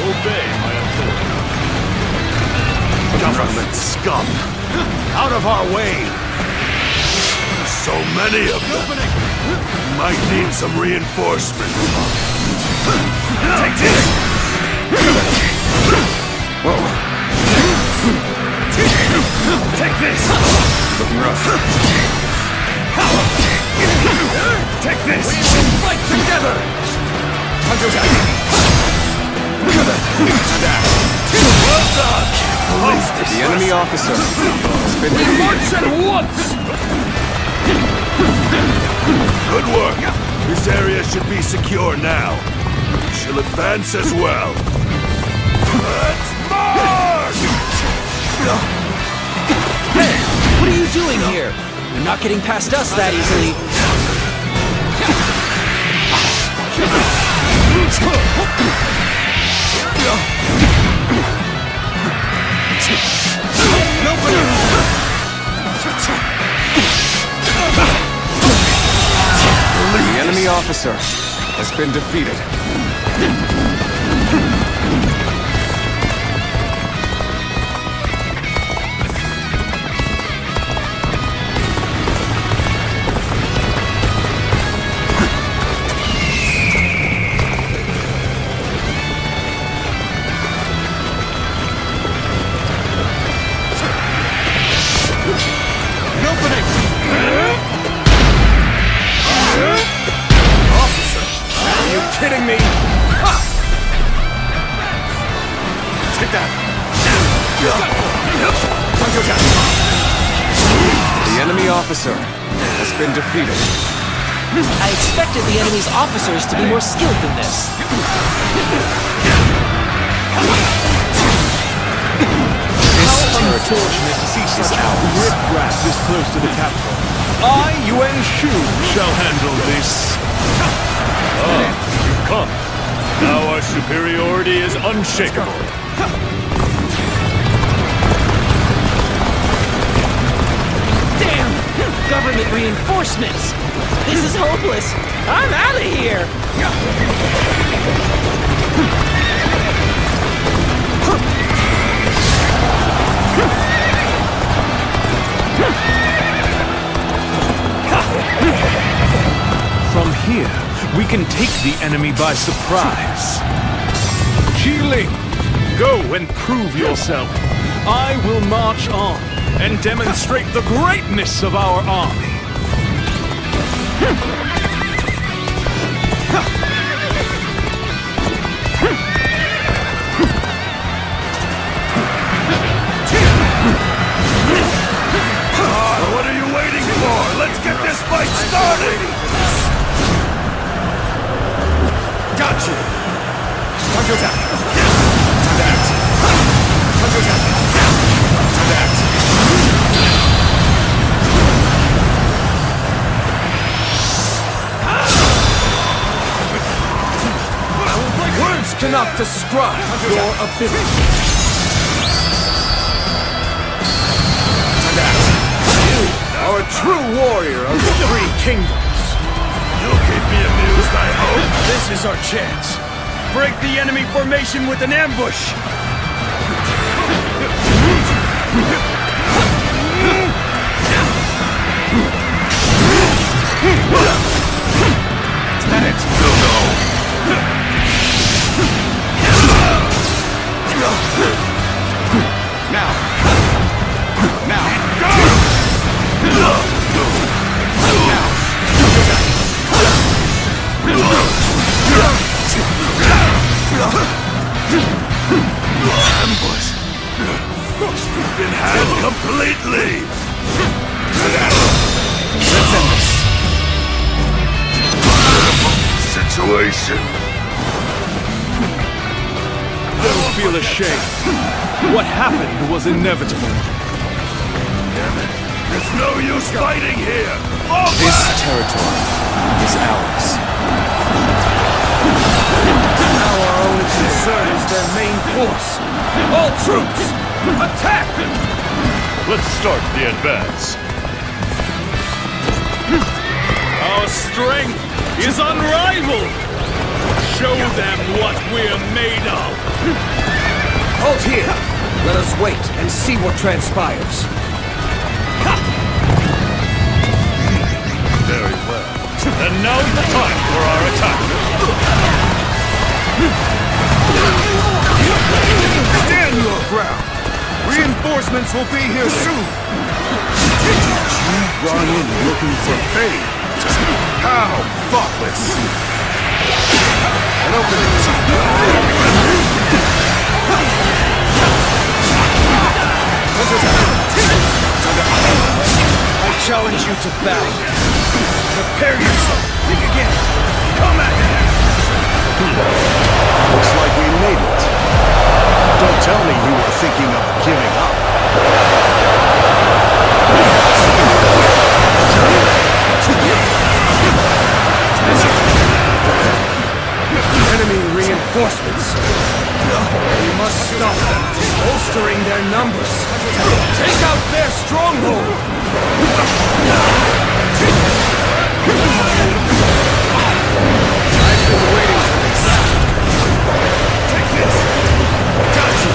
Obey my authority. Government scum! Out of our way! So many of them. Might need some reinforcements. Take this! Whoa. Take this! Looking rough. Take this! We will fight together! Time to attack. Time to act. Well done! The enemy officer has been We defeated. march at once! Good work. This area should be secure now. We shall advance as well. Let's march! Hey, what are you doing here? You're not getting past us that easily. The enemy officer has been defeated. Kidding me? Ha! Take that. Time to attack. The enemy officer has been defeated. I expected the enemy's officers to be more skilled than this. This unfortunate to see such riffraff this close to the capital. I, Yuan Shu, shall handle this. You've come. Now our superiority is unshakable. Damn! Government reinforcements! This is hopeless! I'm out of here! From here, we can take the enemy by surprise. Jiling, go and prove yourself. I will march on and demonstrate the greatness of our army. What are you waiting for? Let's get this fight started! cannot describe your ability. You are a true warrior of the Three Kingdoms. You'll keep me amused, I hope. This is our chance. Break the enemy formation with an ambush. Is that it? Now. Ambush. You've been had completely. Let's end this. Situation. Don't feel ashamed. What happened was inevitable. Damn it. There's no use fighting here. Fall This back! territory is ours. Now our only concern is their main force. All troops, attack! Let's start the advance. Our strength is unrivaled. Show them what we're made of. Halt here. Let us wait and see what transpires. Very well. And now's the time for our attack. Stand your ground. Reinforcements will be here soon. You run in looking for Hey, how thoughtless. an opening. I challenge you to battle. Prepare yourself. Think again. Come at me. Looks like we made it. Don't tell me you were thinking of giving up. Enemy reinforcements. We must stop them from bolstering their numbers. Take out their stronghold. I've been waiting for this. Take this. Got you.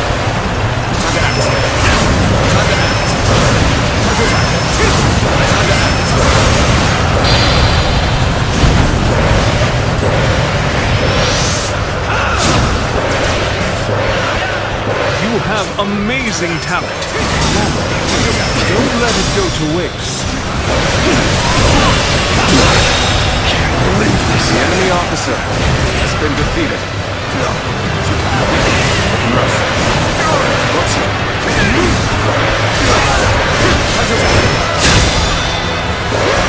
Time to act. Time to act. Time to act. Time to act. You have amazing talent. Don't let it go to waste. The enemy officer has been defeated.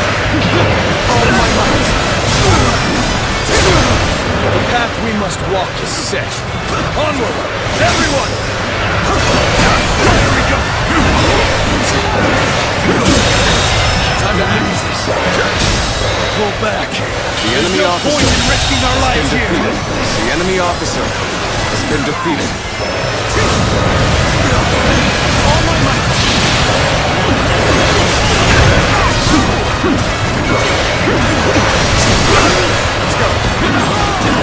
All my might. The path we must walk is set. Onward, everyone! Here we go! Time to act. Pull back. The enemy officer Point in risking our has lives been here. defeated. The enemy officer has been defeated. All my might. Let's go.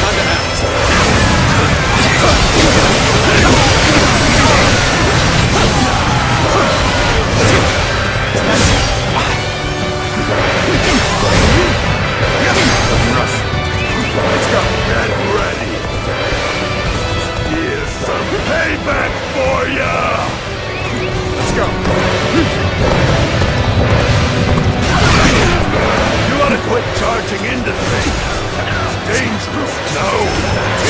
Time to act. Let's go. Get ready. Here's some payback for ya! Let's go. You ought to quit charging into things. It's dangerous,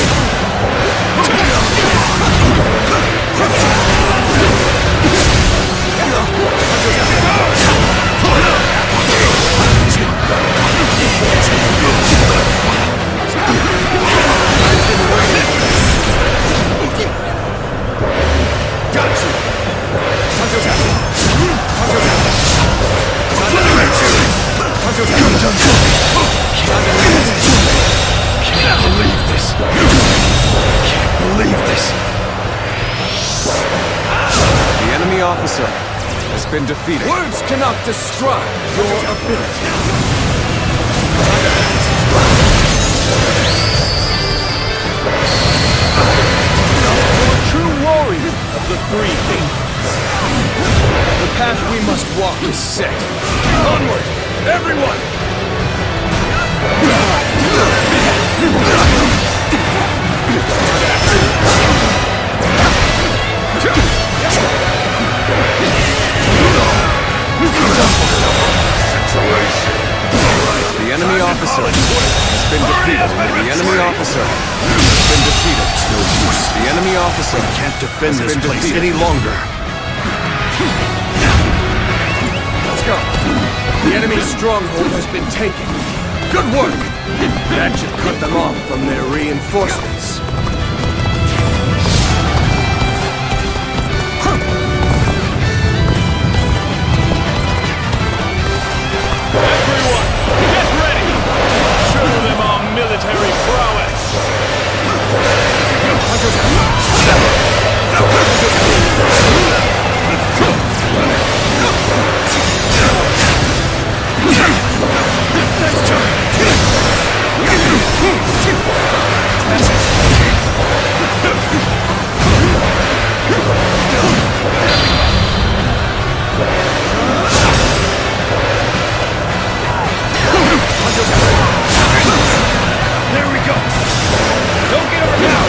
Got you. Time to attack. Time to attack. enemy officer has been defeated. Words cannot describe your ability. You're a true warrior of the three kingdoms. The path we must walk is set. Onward, everyone! The enemy officer has been defeated. The enemy officer has been defeated. No use. The enemy officer Can't defend has this been place defeated. any longer. Let's go. The enemy's stronghold has been taken. Good work! That should cut them off from their reinforcements. Everyone, get ready! Show them our military prowess! There we go! Don't get her down!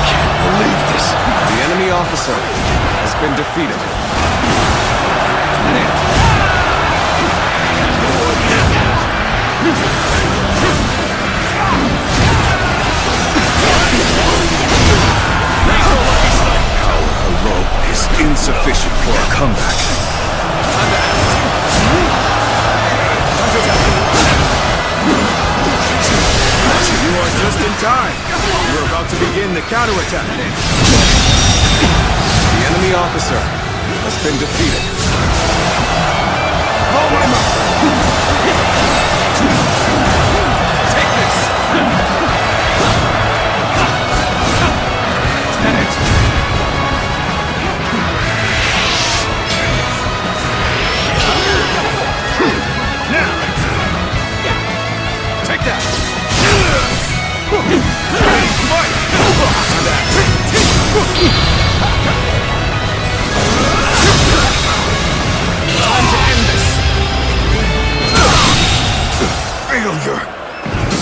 Can't believe this. The enemy officer has been defeated. Hello is insufficient for a comeback. You are just in time. We're about to begin the counterattack. The enemy officer has been defeated. Oh my God! Take this! Is that it? Now! Take that! Fight! Time to end this! Failure!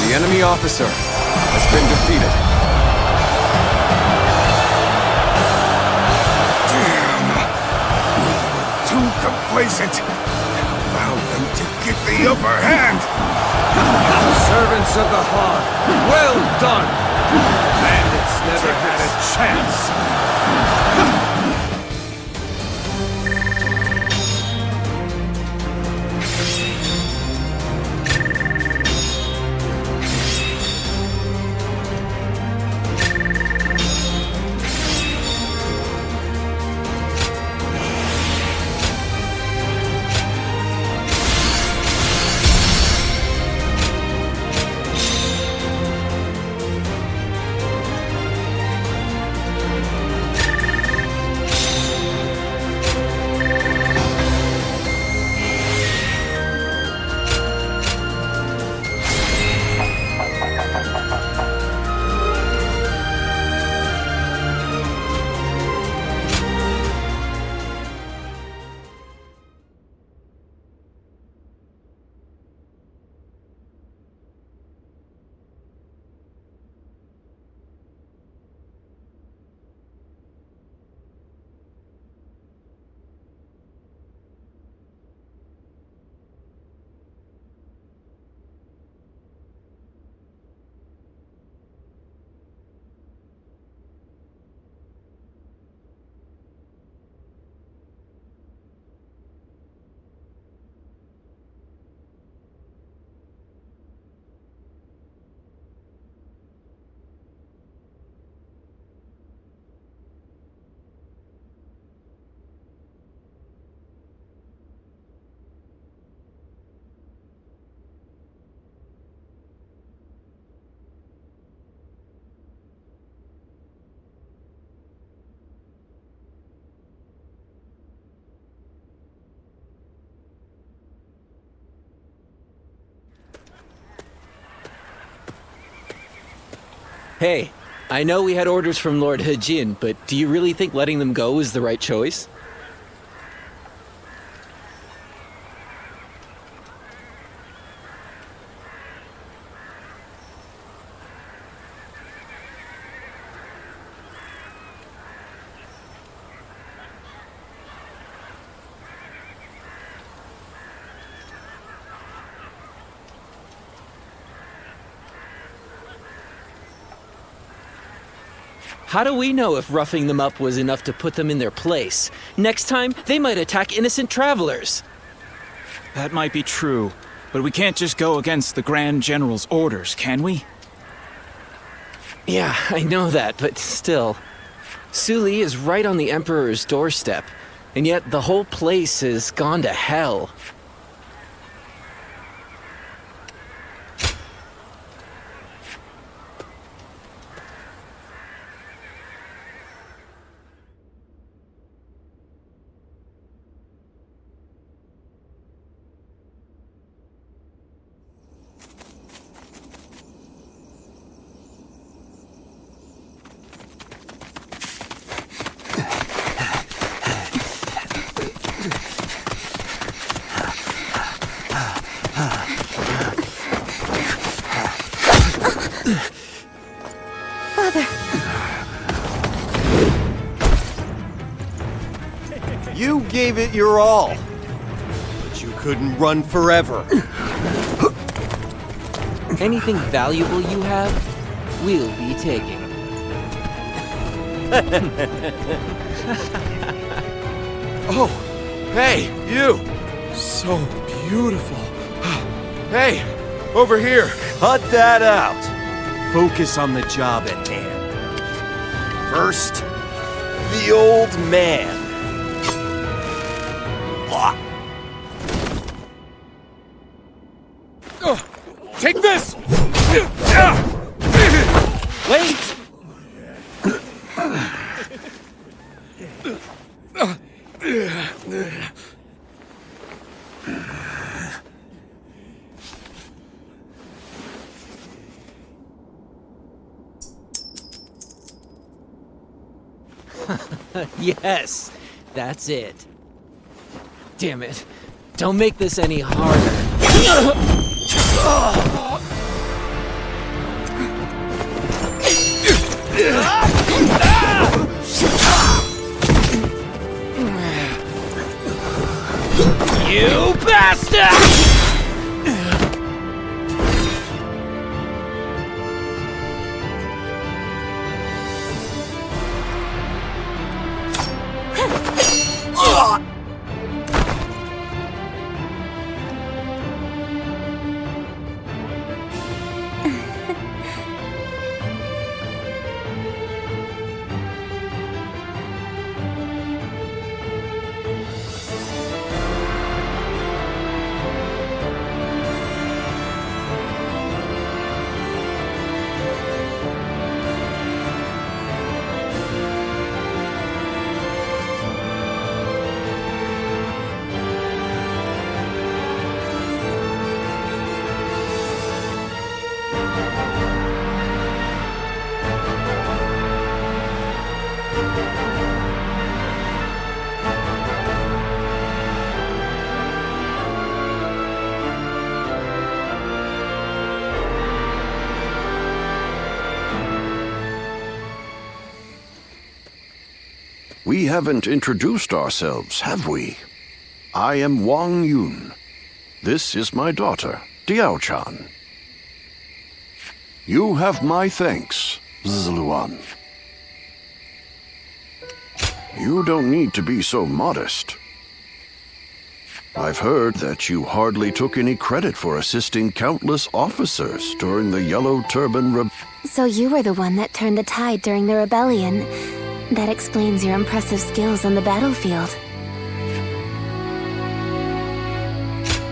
The enemy officer has been defeated. Too complacent. Allow them to get the upper hand. Servants of the Hard, well done! Bandits never had a chance. Hey, I know we had orders from Lord Hejin, but do you really think letting them go is the right choice? How do we know if roughing them up was enough to put them in their place? Next time, they might attack innocent travelers. That might be true, but we can't just go against the Grand General's orders, can we? Yeah, I know that, but still. Suli is right on the Emperor's doorstep, and yet the whole place has gone to hell. You gave it your all, but you couldn't run forever. Anything valuable you have, we'll be taking. Oh, hey, you! So beautiful. Hey, over here. Cut that out. Focus on the job at hand. First, the old man. Take this! Wait! Yes, that's it. Damn it. Don't make this any harder. You bastard! We haven't introduced ourselves, have we? I am Wang Yun. This is my daughter, Diao-chan. You have my thanks, Zluan. You don't need to be so modest. I've heard that you hardly took any credit for assisting countless officers during the Yellow Turban So you were the one that turned the tide during the rebellion. That explains your impressive skills on the battlefield.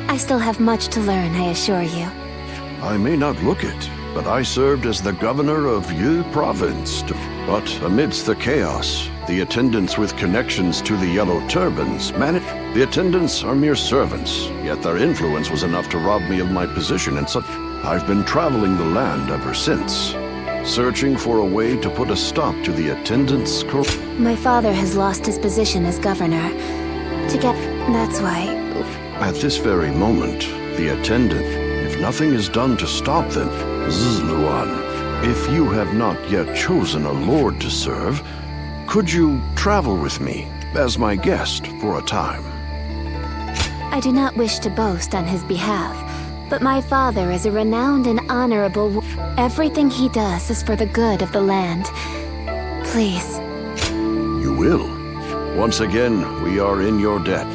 I still have much to learn, I assure you. I may not look it, but I served as the governor of Yu Province. But amidst the chaos, the attendants with connections to the Yellow Turbans managed. The attendants are mere servants, yet their influence was enough to rob me of my position and such. I've been traveling the land ever since. searching for a way to put a stop to the attendants' My father has lost his position as governor. That's why... At this very moment, the attendant, if nothing is done to stop them, Zluan, if you have not yet chosen a lord to serve, could you travel with me as my guest for a time? I do not wish to boast on his behalf, but my father is a renowned and honorable... Everything he does is for the good of the land. Please. You will. Once again, we are in your debt.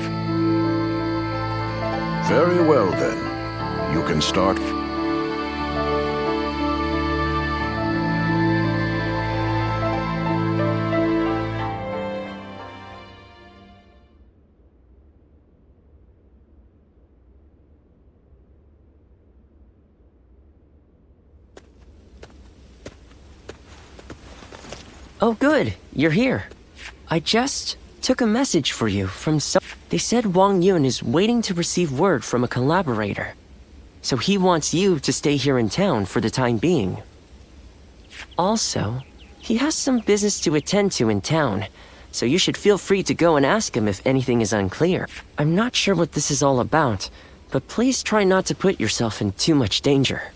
Very well, then. You can start. Oh, good. You're here. I just took a message for you from some... They said Wang Yun is waiting to receive word from a collaborator. So he wants you to stay here in town for the time being. Also, he has some business to attend to in town, so you should feel free to go and ask him if anything is unclear. I'm not sure what this is all about, but please try not to put yourself in too much danger.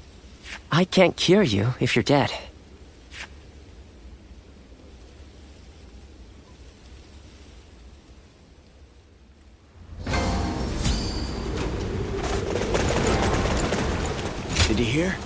I can't cure you if you're dead. Did you hear?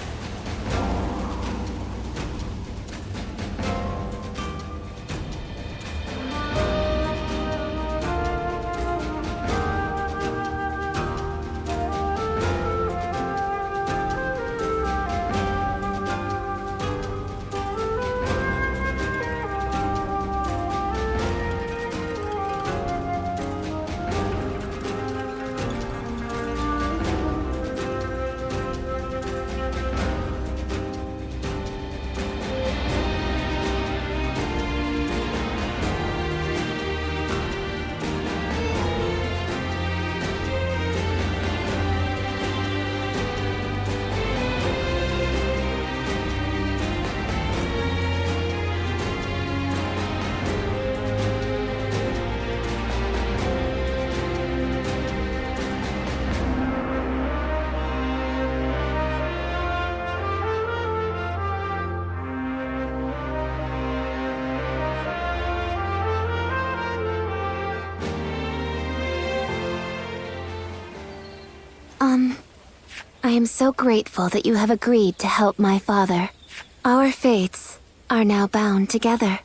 I am so grateful that you have agreed to help my father. Our fates are now bound together.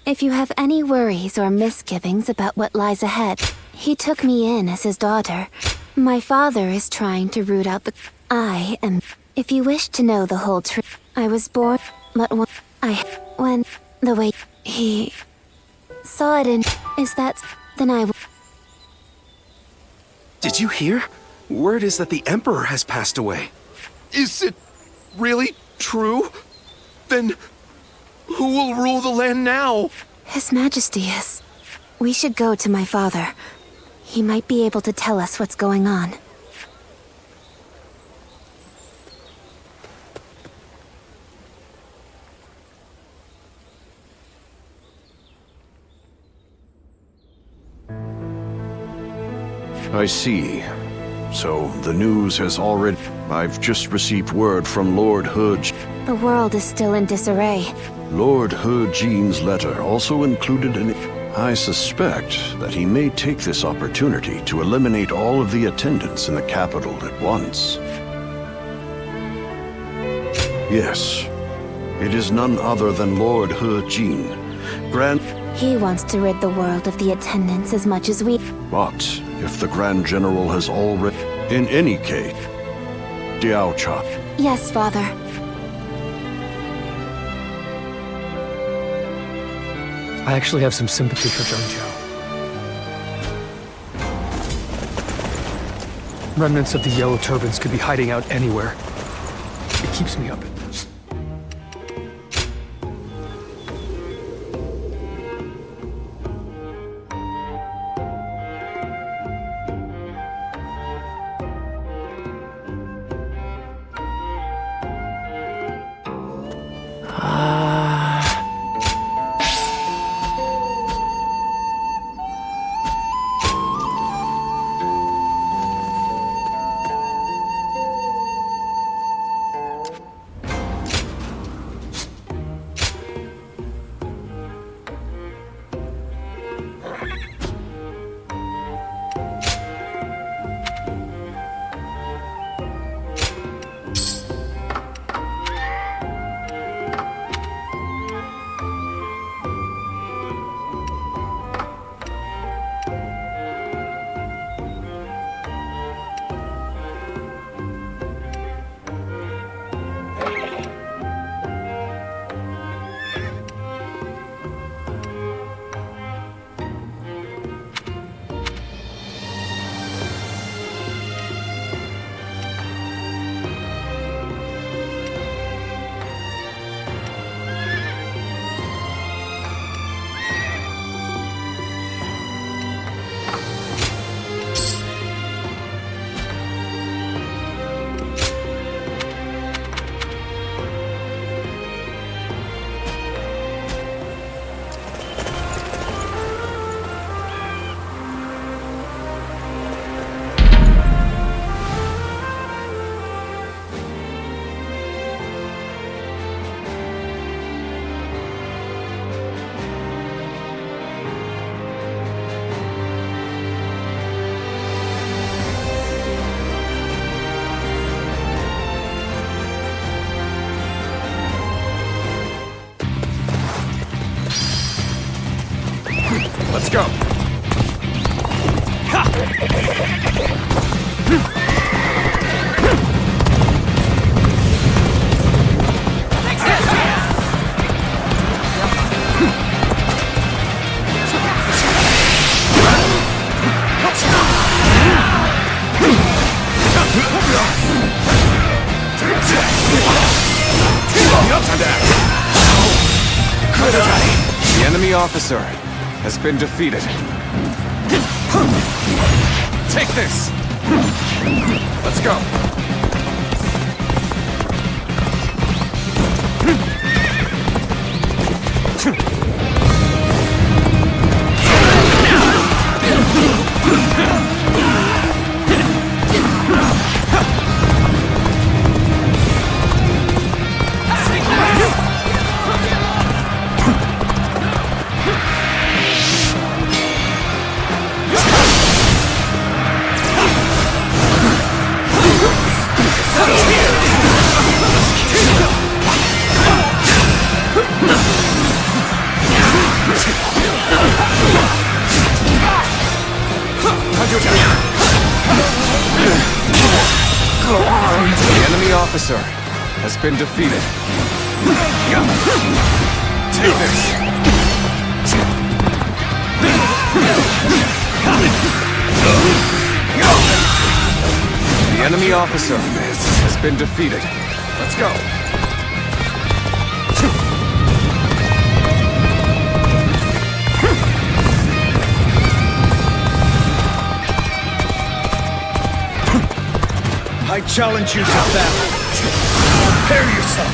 If you have any worries or misgivings about what lies ahead, he took me in as his daughter. My father is trying to root out the... I am... If you wish to know the whole truth, I was born, but when the way he saw it in... Is that... Then I... Did you hear? Word is that the Emperor has passed away. Is it really true? Then who will rule the land now? His Majesty is... We should go to my father. He might be able to tell us what's going on. I see. So, the news has already... I've just received word from Lord He. The world is still in disarray. Lord He Jin's letter also included an... I suspect that he may take this opportunity to eliminate all of the attendants in the capital at once. Yes, it is none other than Lord He Jin. He wants to rid the world of the attendants as much as we... But if the Grand General has already... In any case... Diao-cha. Yes, Father. I actually have some sympathy for Zheng Zhao. Remnants of the Yellow Turbans could be hiding out anywhere. It keeps me up at night. Let's go. The enemy officer has been defeated. Take this. Let's go. The enemy officer has been defeated. Take this. The enemy officer has been defeated. Let's go. I challenge you to battle. Prepare yourself.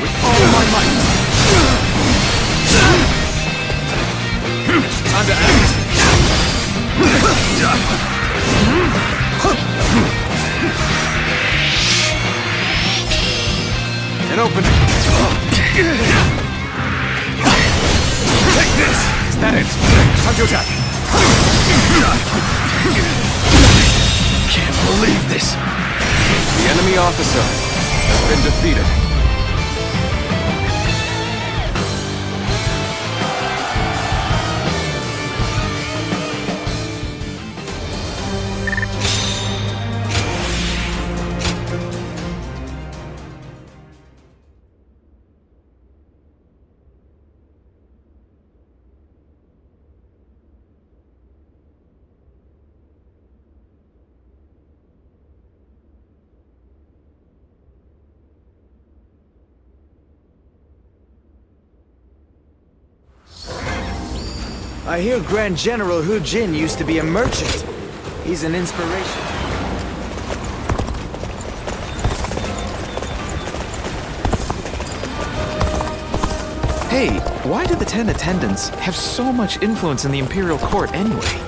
With all my might. Time to act. An opening. Take this! Is that it? Time to attack! Can't believe this. The enemy officer has been defeated. I hear Grand General Hu Jin used to be a merchant. He's an inspiration. Hey, why do the 10 attendants have so much influence in the Imperial Court anyway?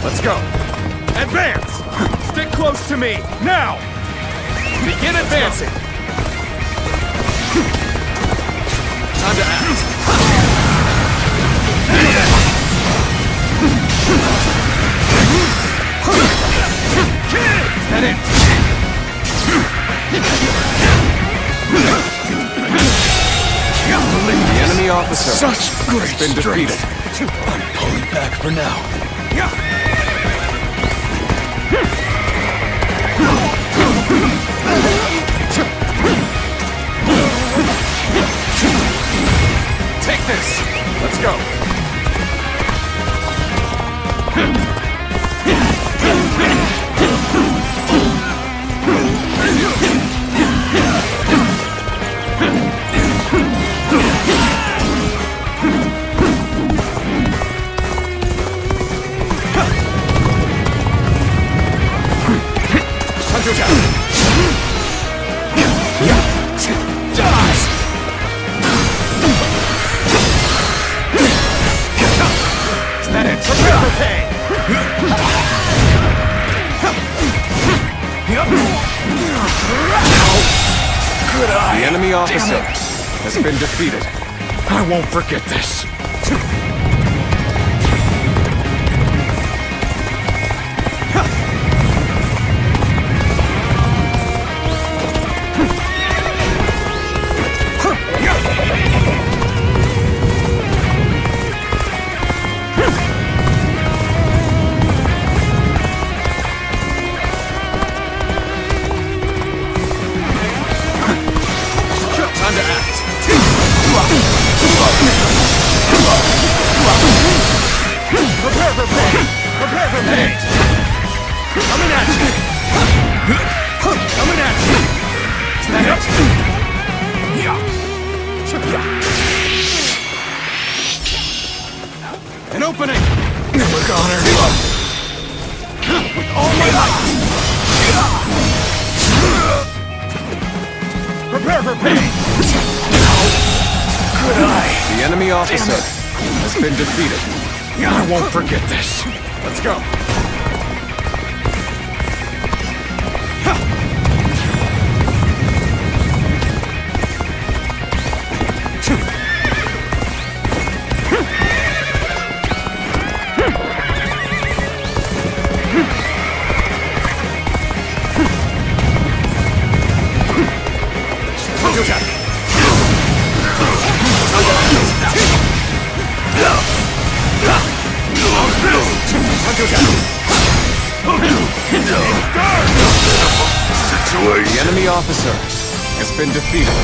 Let's go. Advance! Stick close to me, now! Begin advancing! Time to act. Is that it? The enemy officer Such great has been defeated. I'm pulling back for now. this! Let's go! The enemy officer has been defeated. I won't forget this. Time to act. Prepare for pain! Prepare for pain! Coming at you! Coming at you! Is that it? An opening! With honor! With all my might! Prepare for pain! Good eye! The enemy officer has been defeated. I won't forget this. Let's go. The enemy officer has been defeated.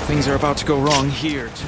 Things are about to go wrong here, too.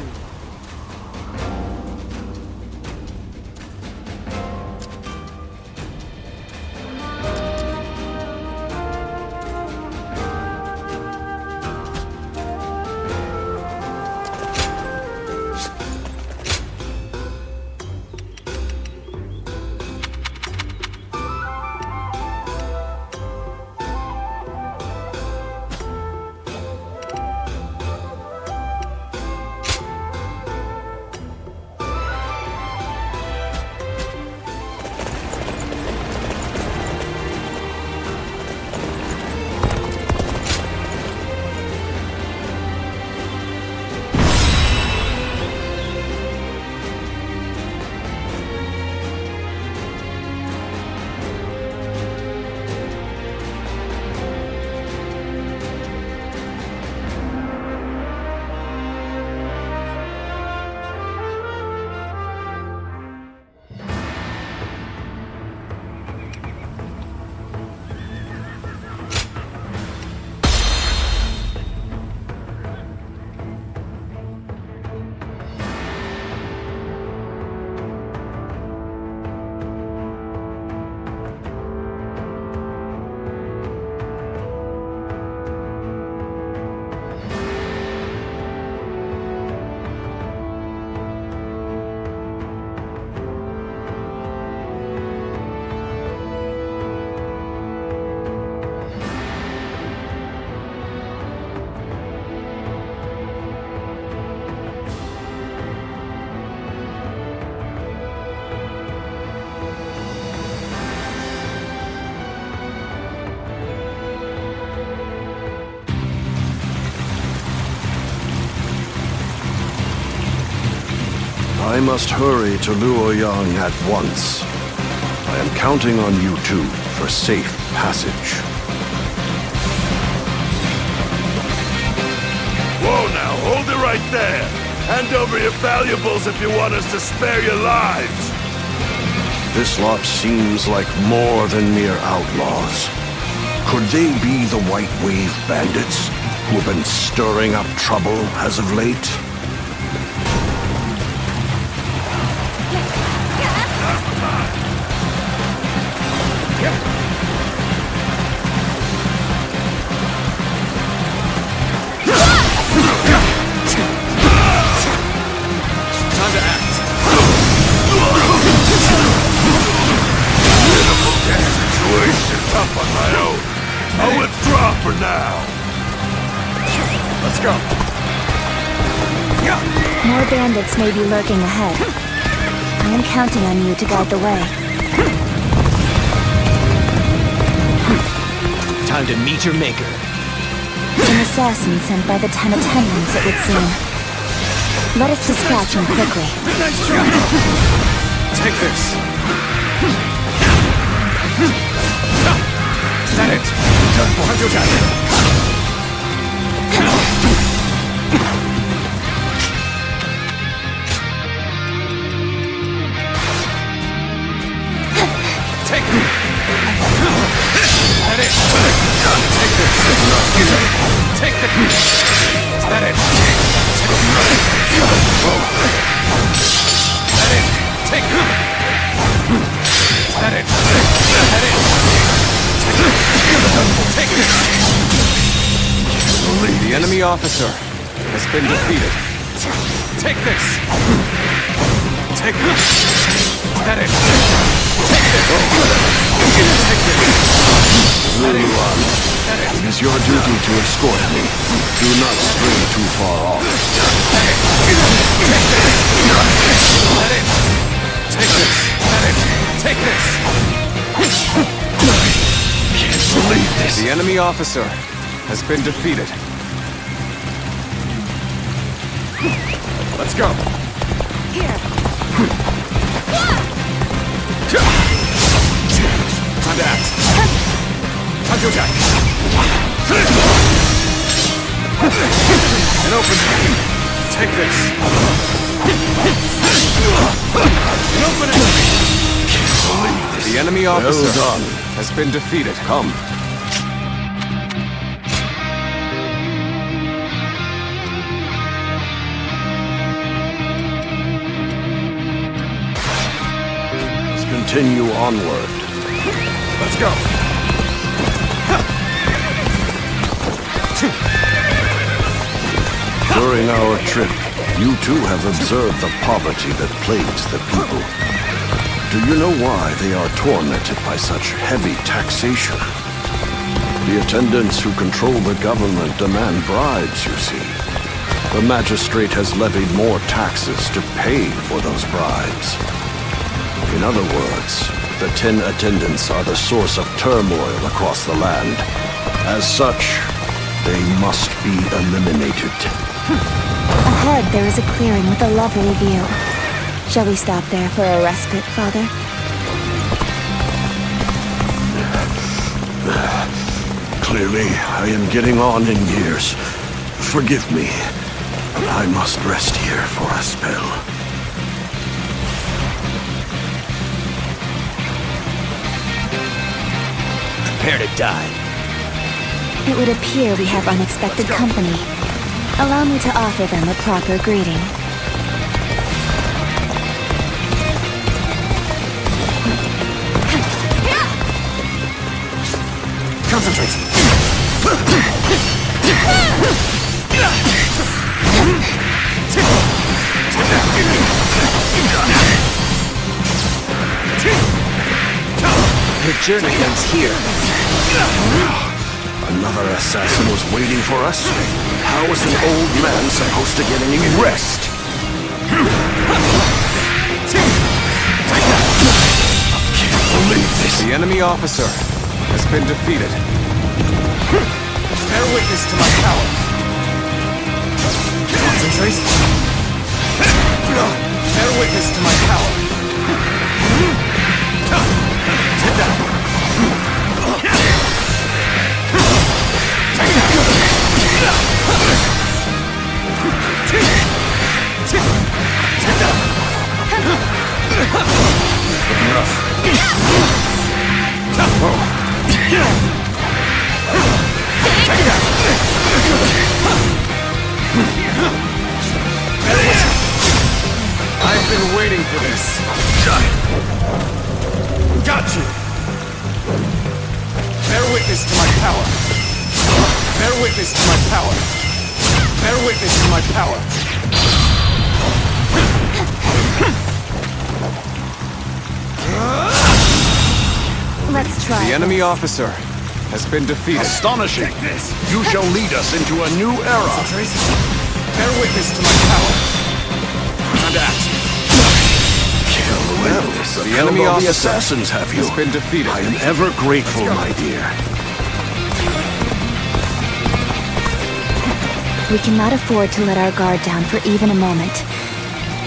I must hurry to Luoyang at once. I am counting on you two for safe passage. Whoa now, hold it right there! Hand over your valuables if you want us to spare your lives! This lot seems like more than mere outlaws. Could they be the White Wave bandits who have been stirring up trouble as of late? Time to act. Situation tough on my own. I'll withdraw for now. Let's go. More bandits may be lurking ahead. I am counting on you to guide the way. Time to meet your maker. An assassin sent by the 10 attendants, it would seem. Let us dispatch him quickly. Nice try. Take this. Is that it? Time to attack. Take it. Is that it? Take this. Take the. Is that it? Is that it? Take it. Is that it? Is that it? Take it. The enemy officer has been defeated. Take this. Take this. Is that it? Take this. Take this. Luoyang, it is your duty to escort me. Do not stray too far off. Take this. Take this. Can't believe this. The enemy officer has been defeated. Let's go. Here. Time to act. Time to attack. An open. Take this. An open. Can't believe this. The enemy officer has been defeated. Come. Let's continue onward. Let's go. During our trip, you too have observed the poverty that plagues the people. Do you know why they are tormented by such heavy taxation? The attendants who control the government demand bribes, you see. The magistrate has levied more taxes to pay for those bribes. In other words, the 10 attendants are the source of turmoil across the land. As such, they must be eliminated. Ahead, there is a clearing with a lovely view. Shall we stop there for a respite, Father? Clearly, I am getting on in years. Forgive me. I must rest here for a spell. Prepare to die. It would appear we have unexpected company. Allow me to offer them a proper greeting. Concentrate. Your journey ends here. Another assassin was waiting for us? How is an old man supposed to get any rest? Can't believe this. The enemy officer has been defeated. Bear witness to my power. Concentrate. Bear witness to my power. Take that. Take that. Take that. Looking rough. Take that. I've been waiting for this. Got you. Bear witness to my power. Bear witness to my power. Bear witness to my power. Let's try. The enemy officer has been defeated. Astonishing! You shall lead us into a new era. Bear witness to my power. Time to act. Well, The enemy of the officer assassins have you. has been defeated. I am ever grateful, my dear. We cannot afford to let our guard down for even a moment.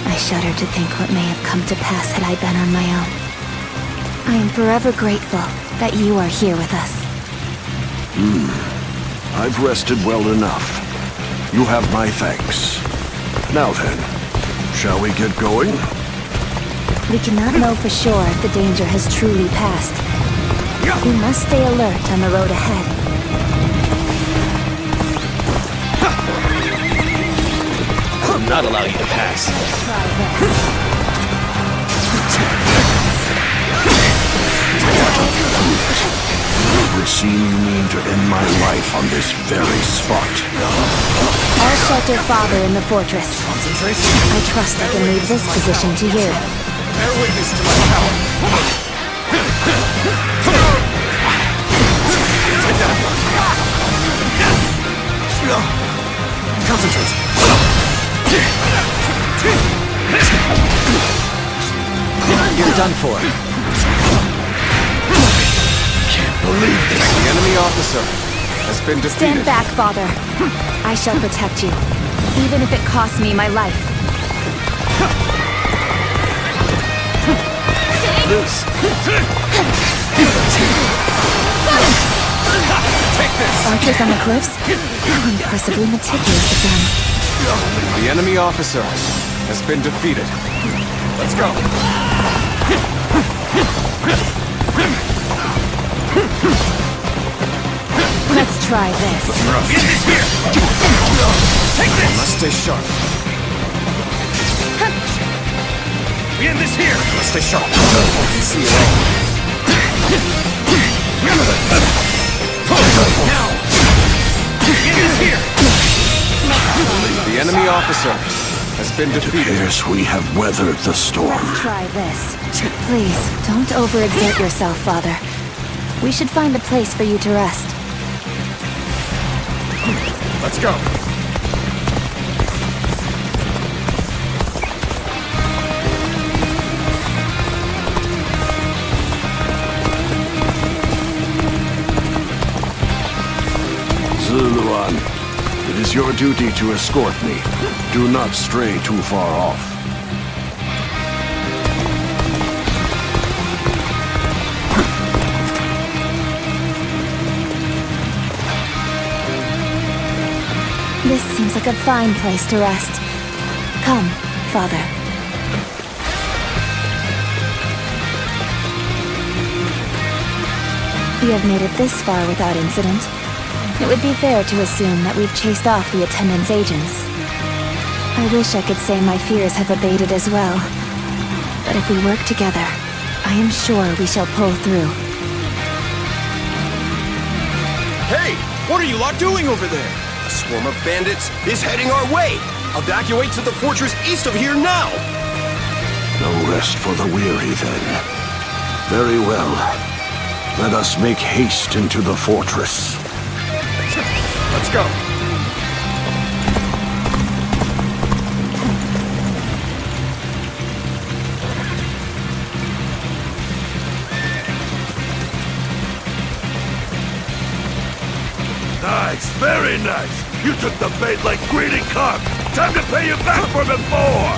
I shudder to think what may have come to pass had I been on my own. I am forever grateful that you are here with us. I've rested well enough. You have my thanks. Now then, shall we get going? We cannot know for sure if the danger has truly passed. We must stay alert on the road ahead. I will not allow you to pass. It would seem you mean to end my life on this very spot. I'll shelter Father in the fortress. I trust I can leave this position to you. Bear witness to my power. Take that. Concentrate. You're done for. Believe this. The enemy officer has been defeated. Stand back, Father. I shall protect you, even if it costs me my life. Loose. Take this. Archers on the cliffs? How impressively meticulous of them. The enemy officer has been defeated. Let's go. Let's try this. Get this here. Take this. Must stay sharp. We end this here. Must stay sharp. See it all. Now. We end this here. The enemy officer has been defeated. Yes, we have weathered the storm. Let's try this. Please, don't overexert yourself, Father. We should find a place for you to rest. Let's go. Zuluan, it is your duty to escort me. Do not stray too far off. This seems like a fine place to rest. Come, Father. We have made it this far without incident. It would be fair to assume that we've chased off the attendant's agents. I wish I could say my fears have abated as well. But if we work together, I am sure we shall pull through. Hey! What are you lot doing over there? A swarm of bandits is heading our way! Evacuate to the fortress east of here now! No rest for the weary, then. Very well. Let us make haste into the fortress. Let's go. Nice, very nice. You took the bait like greedy carp. Time to pay you back for before.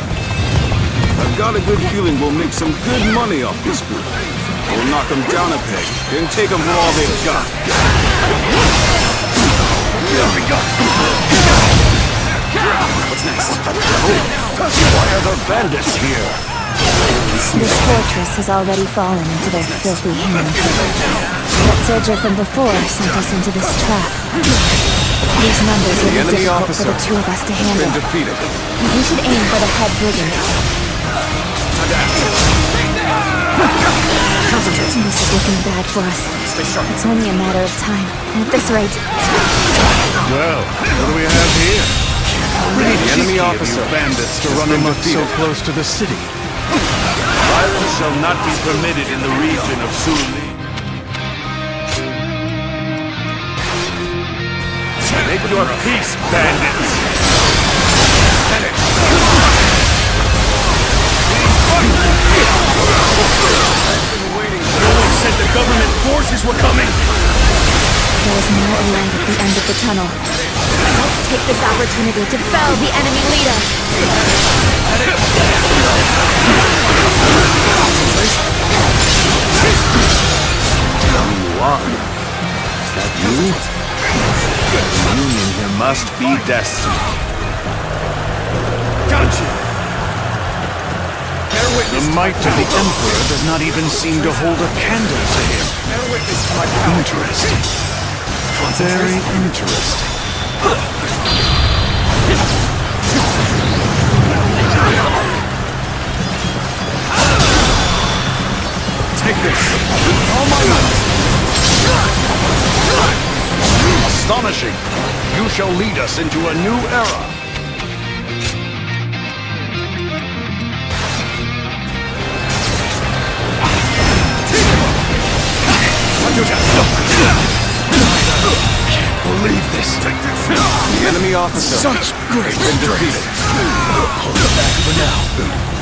I've got a good feeling we'll make some good money off this group. We'll knock them down a peg, then take them for all they've got. What's next? Why are the bandits here? This fortress has already fallen into their filthy hands. That soldier from before sent us into this trap. These numbers will be difficult for the two of us to handle. Defeated. We should aim for the head brigand. This is looking bad for us. It's only a matter of time. At this rate... Well, what do we have here? The enemy officer. Bandits to run amok so close to the city. Violence shall not be permitted in the region of Suli. Make your peace, bandits! No one said the government forces were coming! There is more light at the end of the tunnel. Let's take this opportunity to fell the enemy leader. Yuan, is that you? The union here must be Destiny. Gotcha! The might of the Emperor does not even seem to hold a candle to him. Interesting. Very interesting. Take this! All my might! Astonishing! You shall lead us into a new era! Can't believe this. The enemy officer. Such great defeated. Hold it back for now.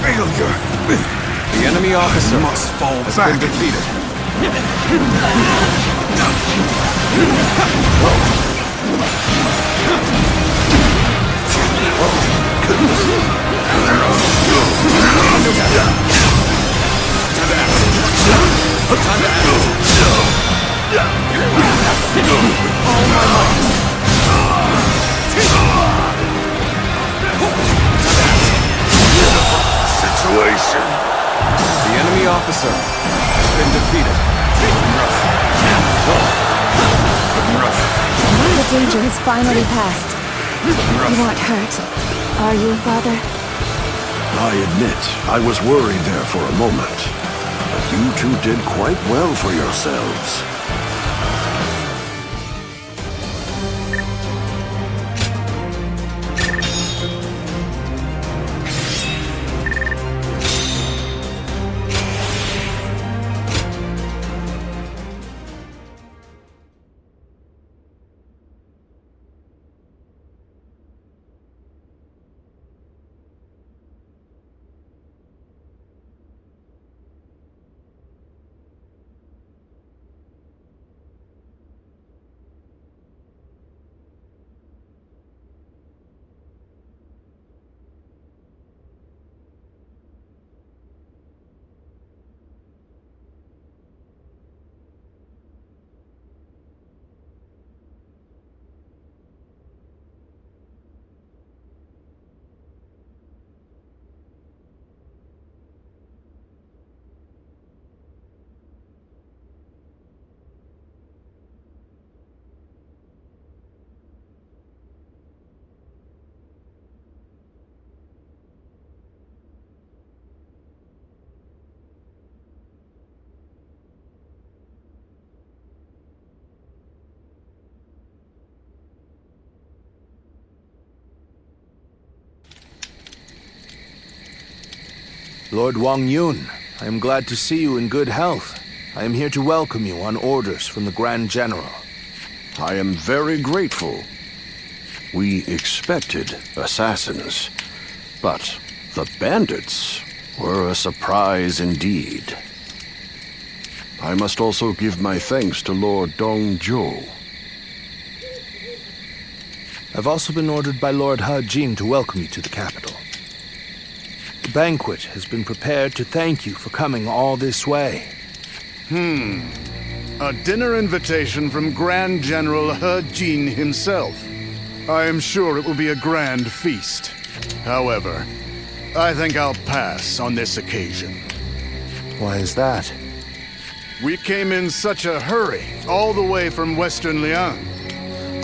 Failure. The enemy officer must fall has back. been defeated. Situation. The enemy officer has been defeated. The danger has finally passed. You aren't hurt, are you, Father? I admit, I was worried there for a moment. But you two did quite well for yourselves. Lord Wang Yun, I am glad to see you in good health. I am here to welcome you on orders from the Grand General. I am very grateful. We expected assassins, but the bandits were a surprise indeed. I must also give my thanks to Lord Dongzhou. I've also been ordered by Lord He Jin to welcome you to the capital. banquet has been prepared to thank you for coming all this way. A dinner invitation from Grand General He Jin himself. I am sure it will be a grand feast. However, I think I'll pass on this occasion. Why is that? We came in such a hurry, all the way from Western Liang.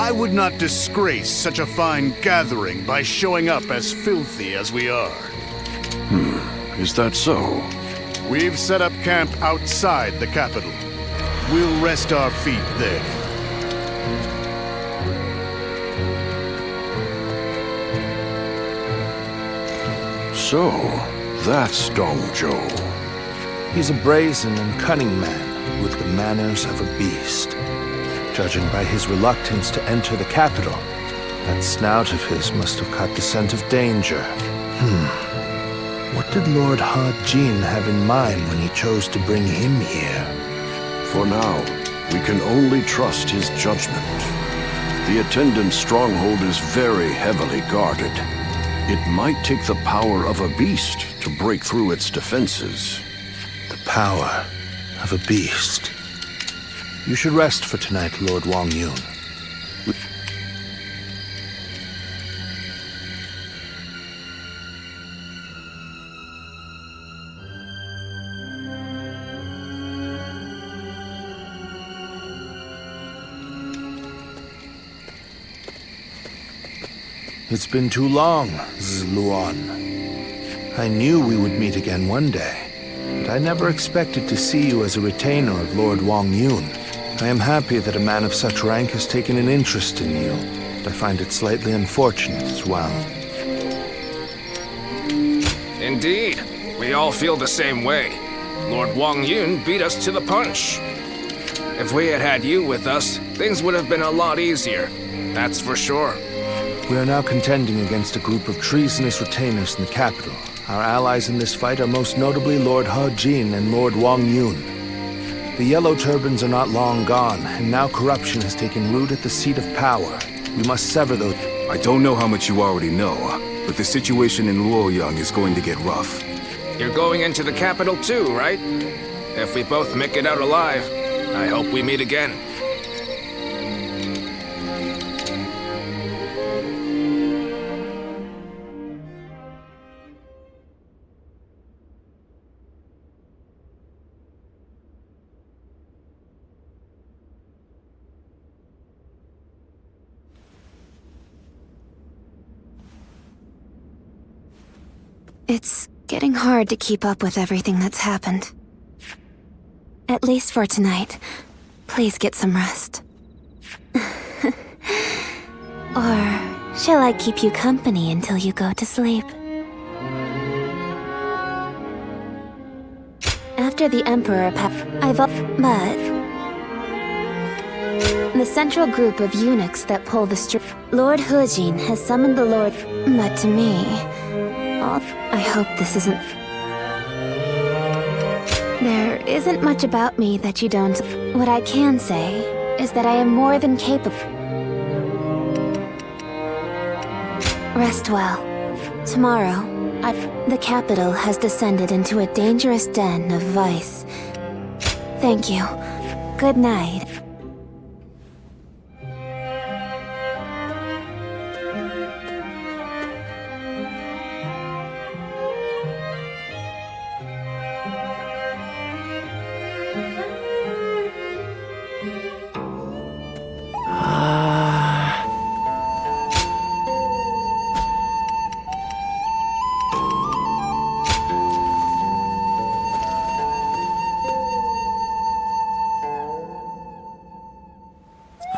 I would not disgrace such a fine gathering by showing up as filthy as we are. Is that so? We've set up camp outside the capital. We'll rest our feet there. So, that's Dong Zhou. He's a brazen and cunning man with the manners of a beast. Judging by his reluctance to enter the capital, that snout of his must have caught the scent of danger. What did Lord He Jin have in mind when he chose to bring him here? For now, we can only trust his judgment. The attendant stronghold is very heavily guarded. It might take the power of a beast to break through its defenses. The power of a beast. You should rest for tonight, Lord Wang Yun. It's been too long, Zluan. I knew we would meet again one day, but I never expected to see you as a retainer of Lord Wang Yun. I am happy that a man of such rank has taken an interest in you, but I find it slightly unfortunate as well. Indeed. We all feel the same way. Lord Wang Yun beat us to the punch. If we had had you with us, things would have been a lot easier. That's for sure. We are now contending against a group of treasonous retainers in the capital. Our allies in this fight are most notably Lord He Jin and Lord Wang Yun. The Yellow Turbans are not long gone, and now corruption has taken root at the seat of power. We must sever those... I don't know how much you already know, but the situation in Luoyang is going to get rough. You're going into the capital too, right? If we both make it out alive, I hope we meet again. It's getting hard to keep up with everything that's happened. At least for tonight. Please get some rest. Or shall I keep you company until you go to sleep? After the Emperor but the central group of eunuchs that pull the string. Lord He Jin has summoned the Lord, but to me, I hope this isn't... There isn't much about me that you don't... What I can say is that I am more than capable. Rest well. Tomorrow, the capital has descended into a dangerous den of vice. Thank you. Good night.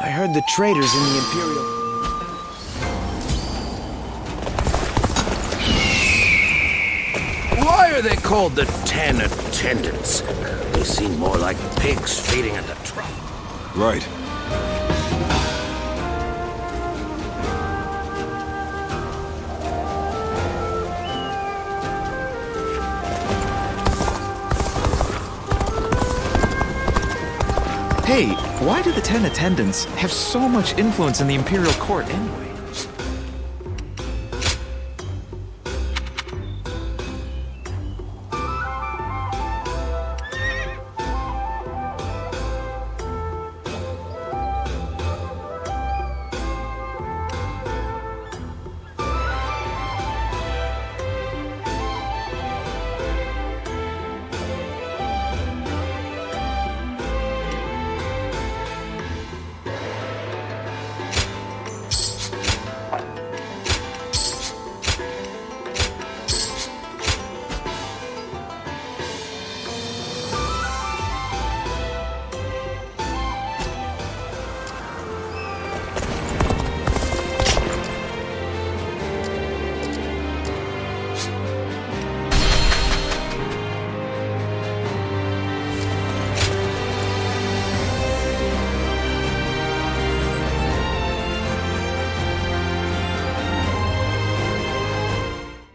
I heard the traitors in the Imperial... Why are they called the 10 Attendants? They seem more like pigs feeding at the trough. Right. Hey, why do the 10 Attendants have so much influence in the Imperial Court anyway?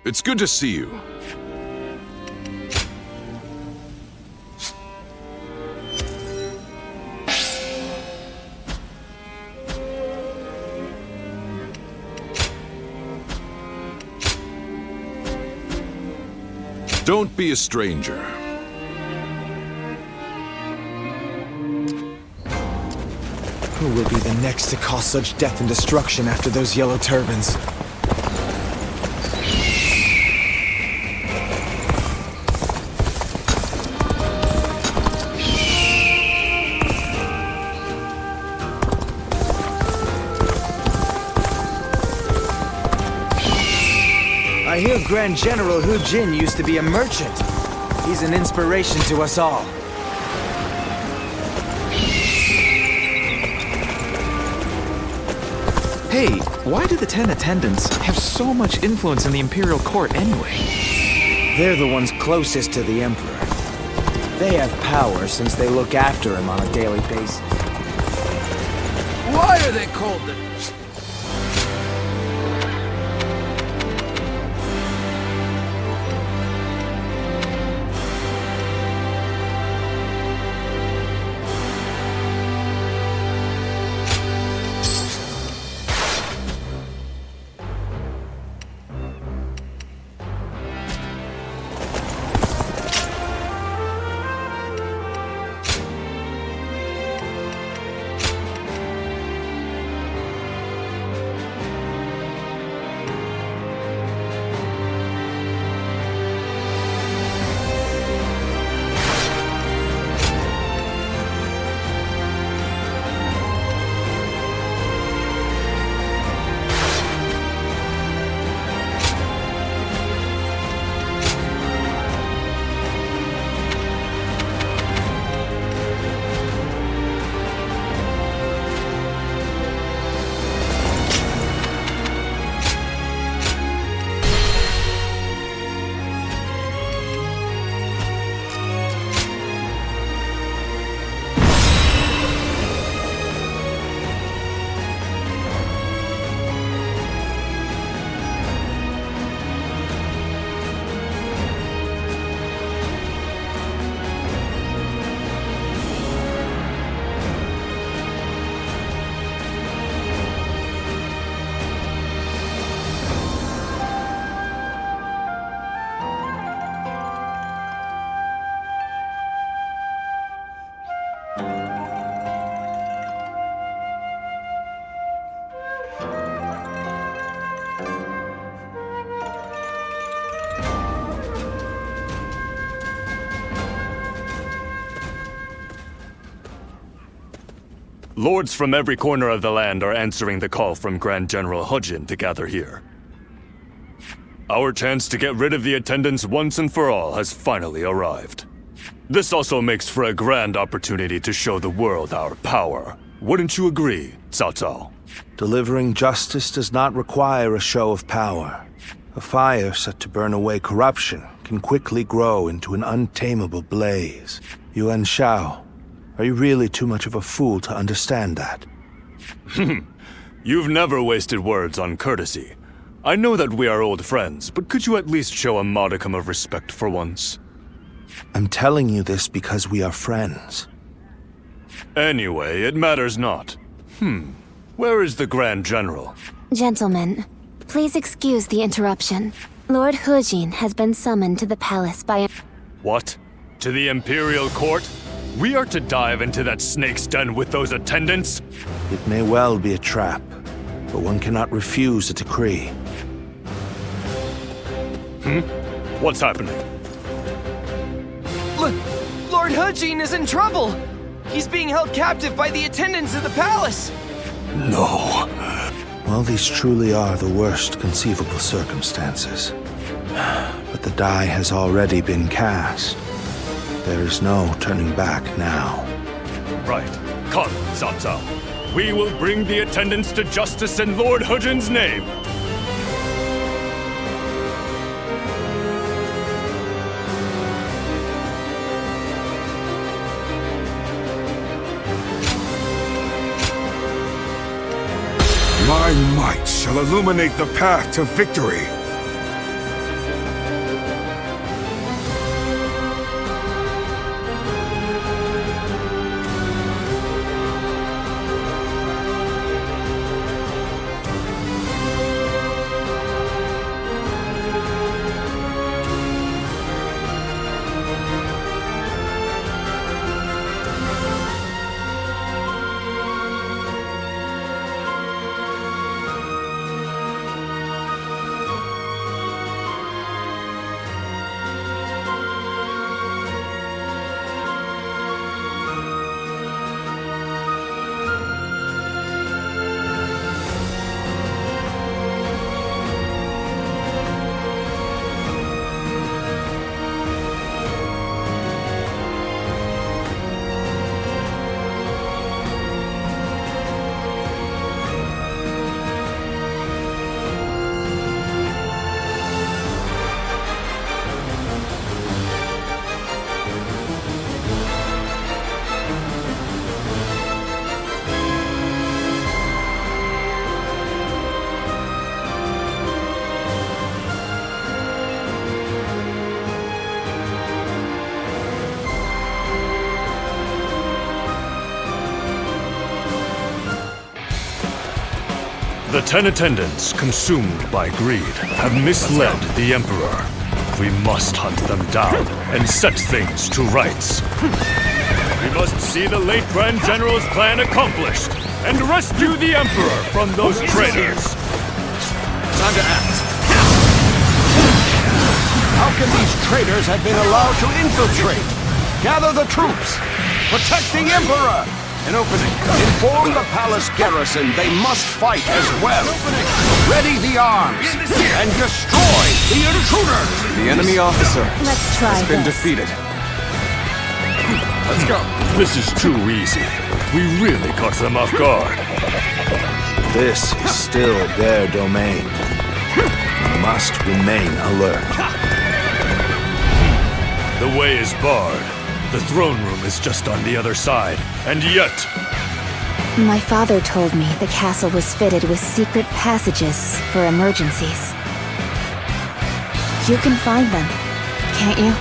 It's good to see you. Don't be a stranger. Who will be the next to cause such death and destruction after those yellow turbans? I hear Grand General Hu Jin used to be a merchant. He's an inspiration to us all. Hey, why do the 10 attendants have so much influence in the Imperial Court anyway? They're the ones closest to the Emperor. They have power since they look after him on a daily basis. Why are they called the... Lords from every corner of the land are answering the call from Grand General Hu Jin to gather here. Our chance to get rid of the attendants once and for all has finally arrived. This also makes for a grand opportunity to show the world our power. Wouldn't you agree, Cao Cao? Delivering justice does not require a show of power. A fire set to burn away corruption can quickly grow into an untamable blaze. Yuan Shao, are you really too much of a fool to understand that? You've never wasted words on courtesy. I know that we are old friends, but could you at least show a modicum of respect for once? I'm telling you this because we are friends. Anyway, it matters not. Where is the Grand General? Gentlemen, please excuse the interruption. Lord Hu Jin has been summoned to the palace by... What? To the Imperial Court? We are to dive into that snake's den with those attendants? It may well be a trap, but one cannot refuse a decree. What's happening? Lord Hu Jin is in trouble! He's being held captive by the attendants of the palace! No. Well, these truly are the worst conceivable circumstances. But the die has already been cast. There is no turning back now. Right. Come, Cao Cao. We will bring the attendants to justice in Lord Hu Jin's name. My might shall illuminate the path to victory. The 10 attendants, consumed by greed, have misled the Emperor. We must hunt them down and set things to rights. We must see the late Grand General's plan accomplished and rescue the Emperor from those traitors. Time to act. How can these traitors have been allowed to infiltrate? Gather the troops! Protect the Emperor! An opening. Inform the palace garrison they must fight as well. Ready the arms and destroy the intruders! The enemy officer Let's try has been this. defeated. Let's go. This is too easy. We really caught them off guard. This is still their domain. You must remain alert. The way is barred. The throne room is just on the other side. And yet, My father told me the castle was fitted with secret passages for emergencies. You can find them, can't you?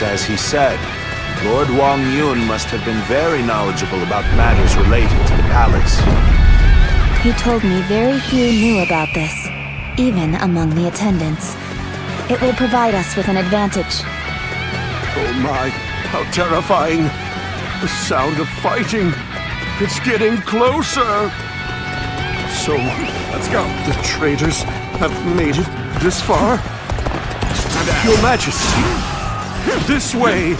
As he said, Lord Wang Yun must have been very knowledgeable about matters related to the palace. He told me very few knew about this, even among the attendants. It will provide us with an advantage. Oh my, how terrifying. The sound of fighting. It's getting closer. So, let's go. The traitors have made it this far? Your Majesty. This way!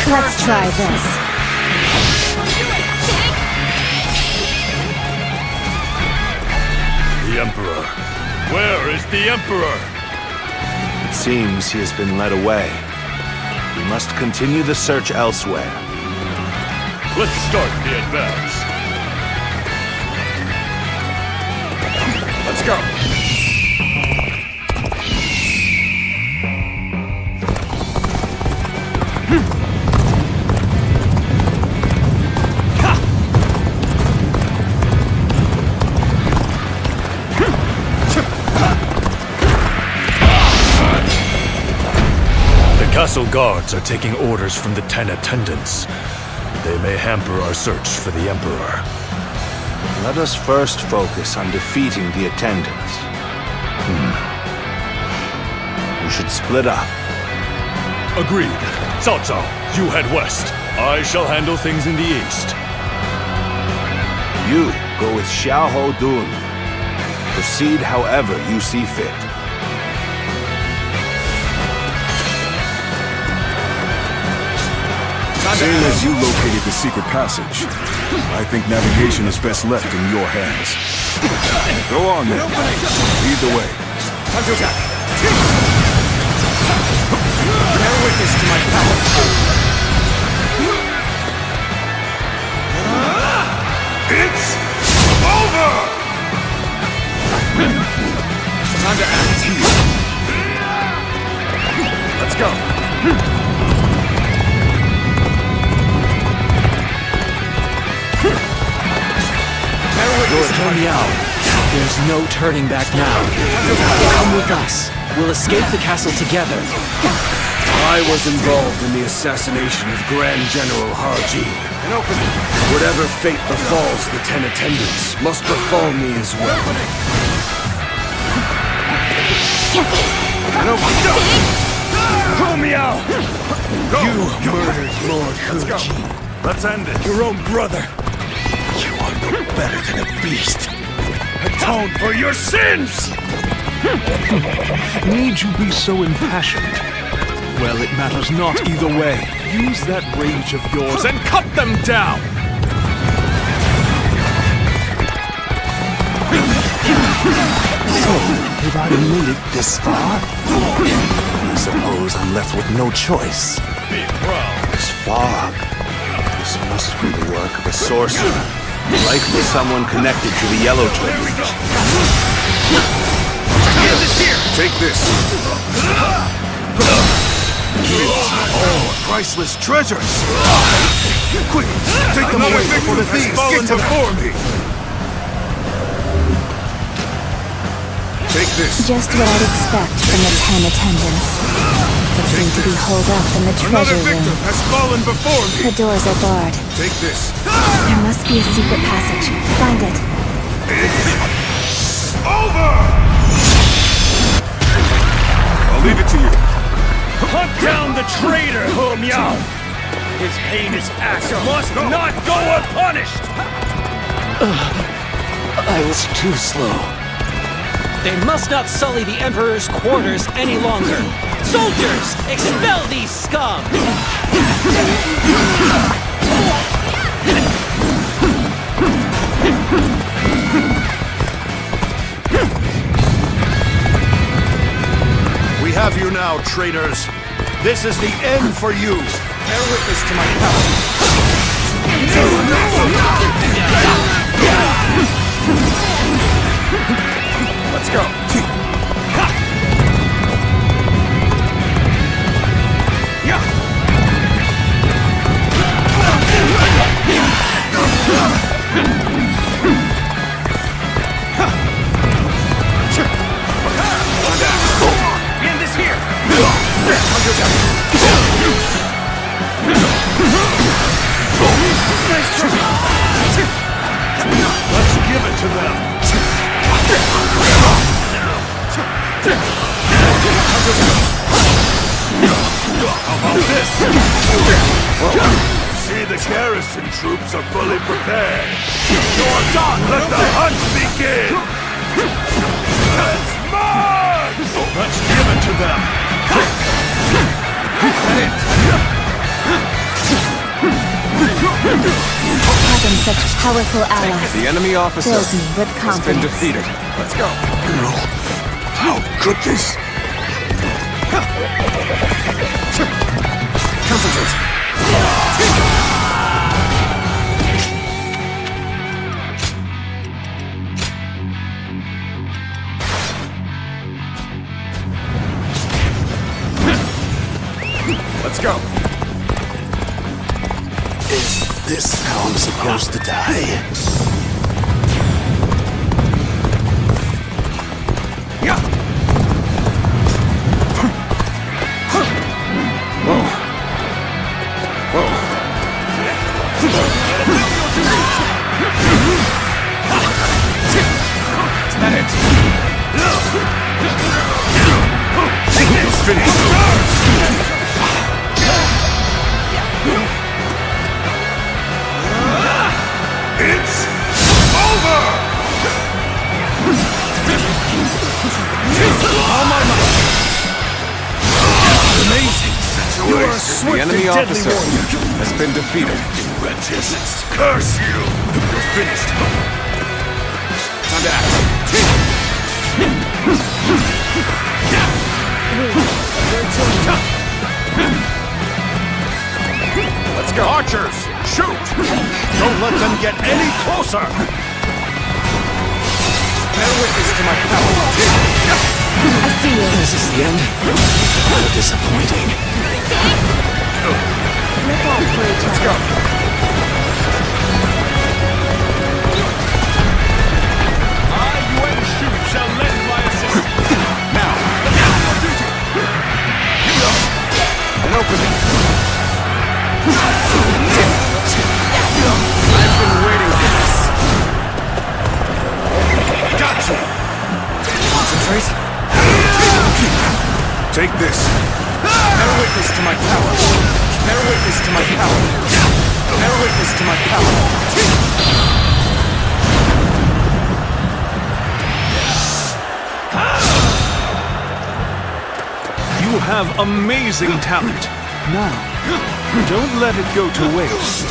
Let's try this. the Emperor. Where is the Emperor? It seems he has been led away. We must continue the search elsewhere. Let's start the advance. Let's go. The castle guards are taking orders from the 10 attendants. They may hamper our search for the Emperor. Let us first focus on defeating the attendants. We should split up. Agreed. Cao Cao, you head west. I shall handle things in the east. You go with Xiahou Dun. Proceed however you see fit. Seeing as you located the secret passage, I think navigation is best left in your hands. Go on then. Lead the way. Time to attack. Bear witness to my power. It's over! Time to act. Let's go. Lord Tonyao, there's no turning back now. Come with us. We'll escape the castle together. I was involved in the assassination of Grand General Haji. Whatever fate befalls the 10 attendants must befall me as well. Romeo! You murdered Lord Haji. Let's end it. Your own brother. You are no better than a beast. Atone for your sins! Need you be so impassioned? Well, it matters not either way. Use that rage of yours and cut them down! So, have I made it this far? I suppose I'm left with no choice. Be proud. This fog. This must be the work of a sorcerer. Likely someone connected to the Yellow Turbans. Take this! Oh, priceless treasures! Quick, take them away before the thieves get to before me! Take this. Just what I'd expect from the 10 attendants. They seem to be holed up in the treasure room. Has fallen before me. The doors are barred. Take this. There must be a secret passage. Find it. It's over! I'll leave it to you. Hunt down the traitor, Ho Miao! His heinous acts must not go unpunished! I was too slow. They must not sully the Emperor's quarters any longer. Soldiers, expel these scum! We have you now, traitors. This is the end for you. Bear witness to my power. Let's go. End this here! Let's give it to them. How about this? See, the garrison troops are fully prepared. You're done. Let the hunt begin. Let's march! Let's give it to them. Having such powerful allies The enemy officer fills me with has been confidence. defeated. Let's go. How could this? Concentrate. Let's go. Is this how I'm supposed to die? It's over! Amazing! You are a swift The enemy and deadly officer warrior. has been defeated. Wretches, curse you! You're finished. Time to act. Let's go. Archers, shoot! Don't let them get any closer! Bear witness to my power. I see you. Is this the end? How disappointing. Look out for each Let's other. go. Yuan Shu shall lend my assistance. Now. An opening. I've been waiting for this. Gotcha! Concentrate. Take this. Bear witness to my power. Bear witness to my power. Bear witness to my power. You have amazing talent. Now, don't let it go to waste.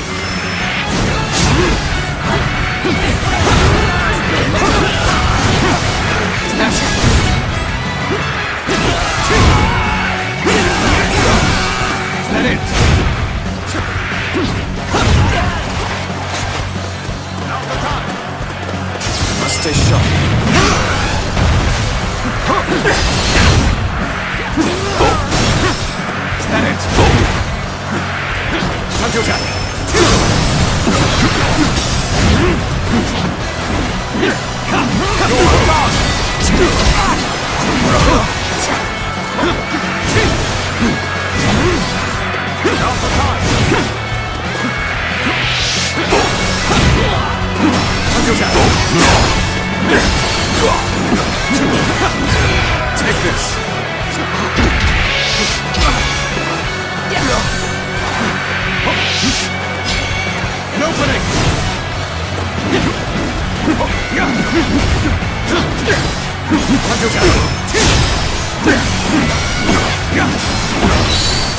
Is that it? Must stay sharp. Is that it? Shokan. Take this. An opening. Shokan.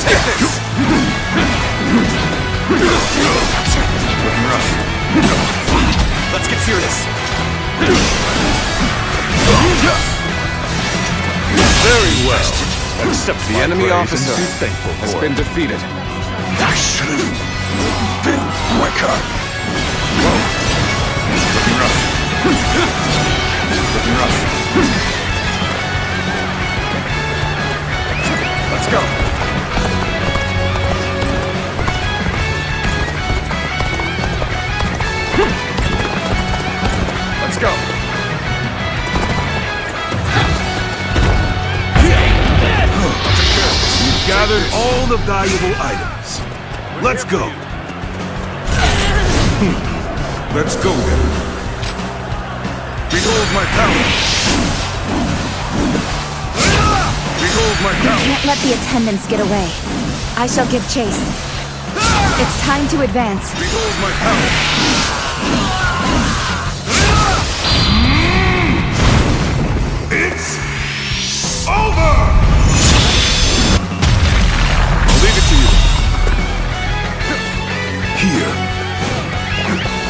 Take this. Looking rough. Let's get serious. Very well. Accept The my enemy praise officer and be thankful has for been it. defeated. I should have been quicker. Whoa. Looking rough. Looking rough. Let's go. Let's go. You've gathered all the valuable items. Let's go. Let's go then. Behold my power. Behold my power. Can't let the attendants get away. I shall give chase. It's time to advance. Behold my power. It's over! I'll leave it to you. Here.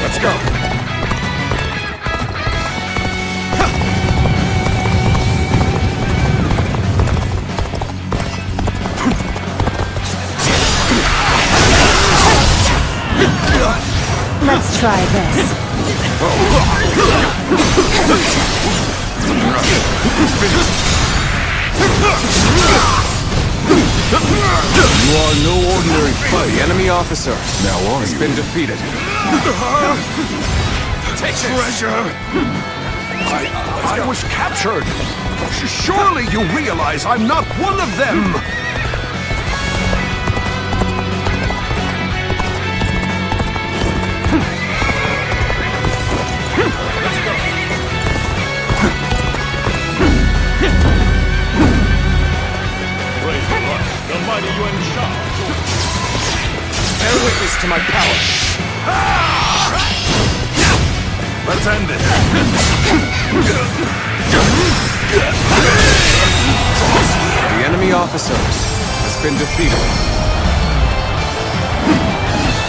Let's go. Let's try this. You are no ordinary fight. The enemy officer has been defeated. Treasure! I was captured! Surely you realize I'm not one of them! Praise the Lord, the mighty Yuan Shao. Bear witness to my power. Let's end it. The enemy officer has been defeated.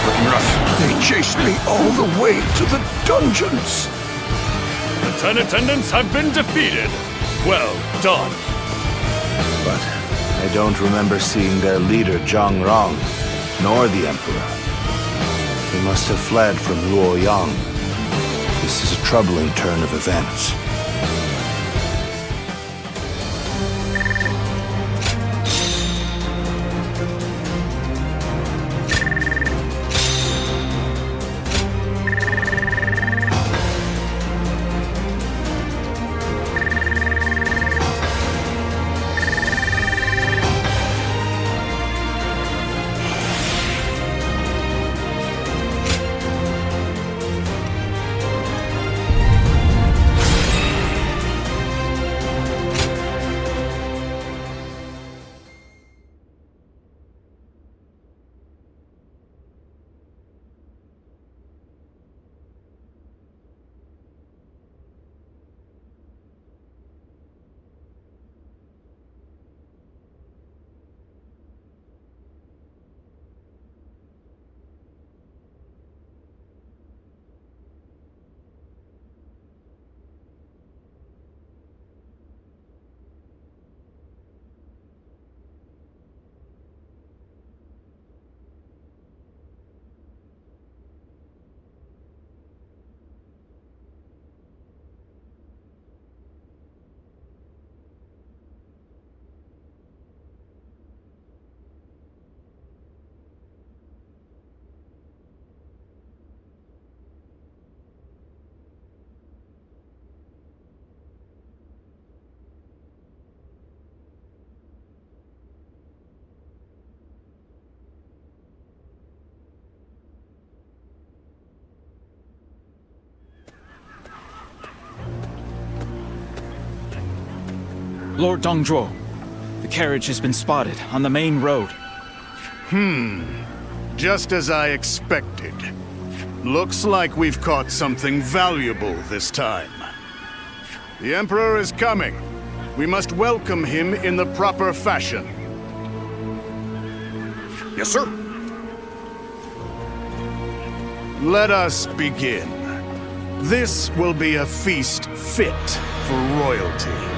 Looking rough. They chased me all the way to the dungeons. The 10 attendants have been defeated. Well done. But I don't remember seeing their leader Zhang Rong, nor the Emperor. They must have fled from Luoyang. This is a troubling turn of events. Lord Dongzhuo, the carriage has been spotted on the main road. Just as I expected. Looks like we've caught something valuable this time. The Emperor is coming. We must welcome him in the proper fashion. Yes, sir. Let us begin. This will be a feast fit for royalty.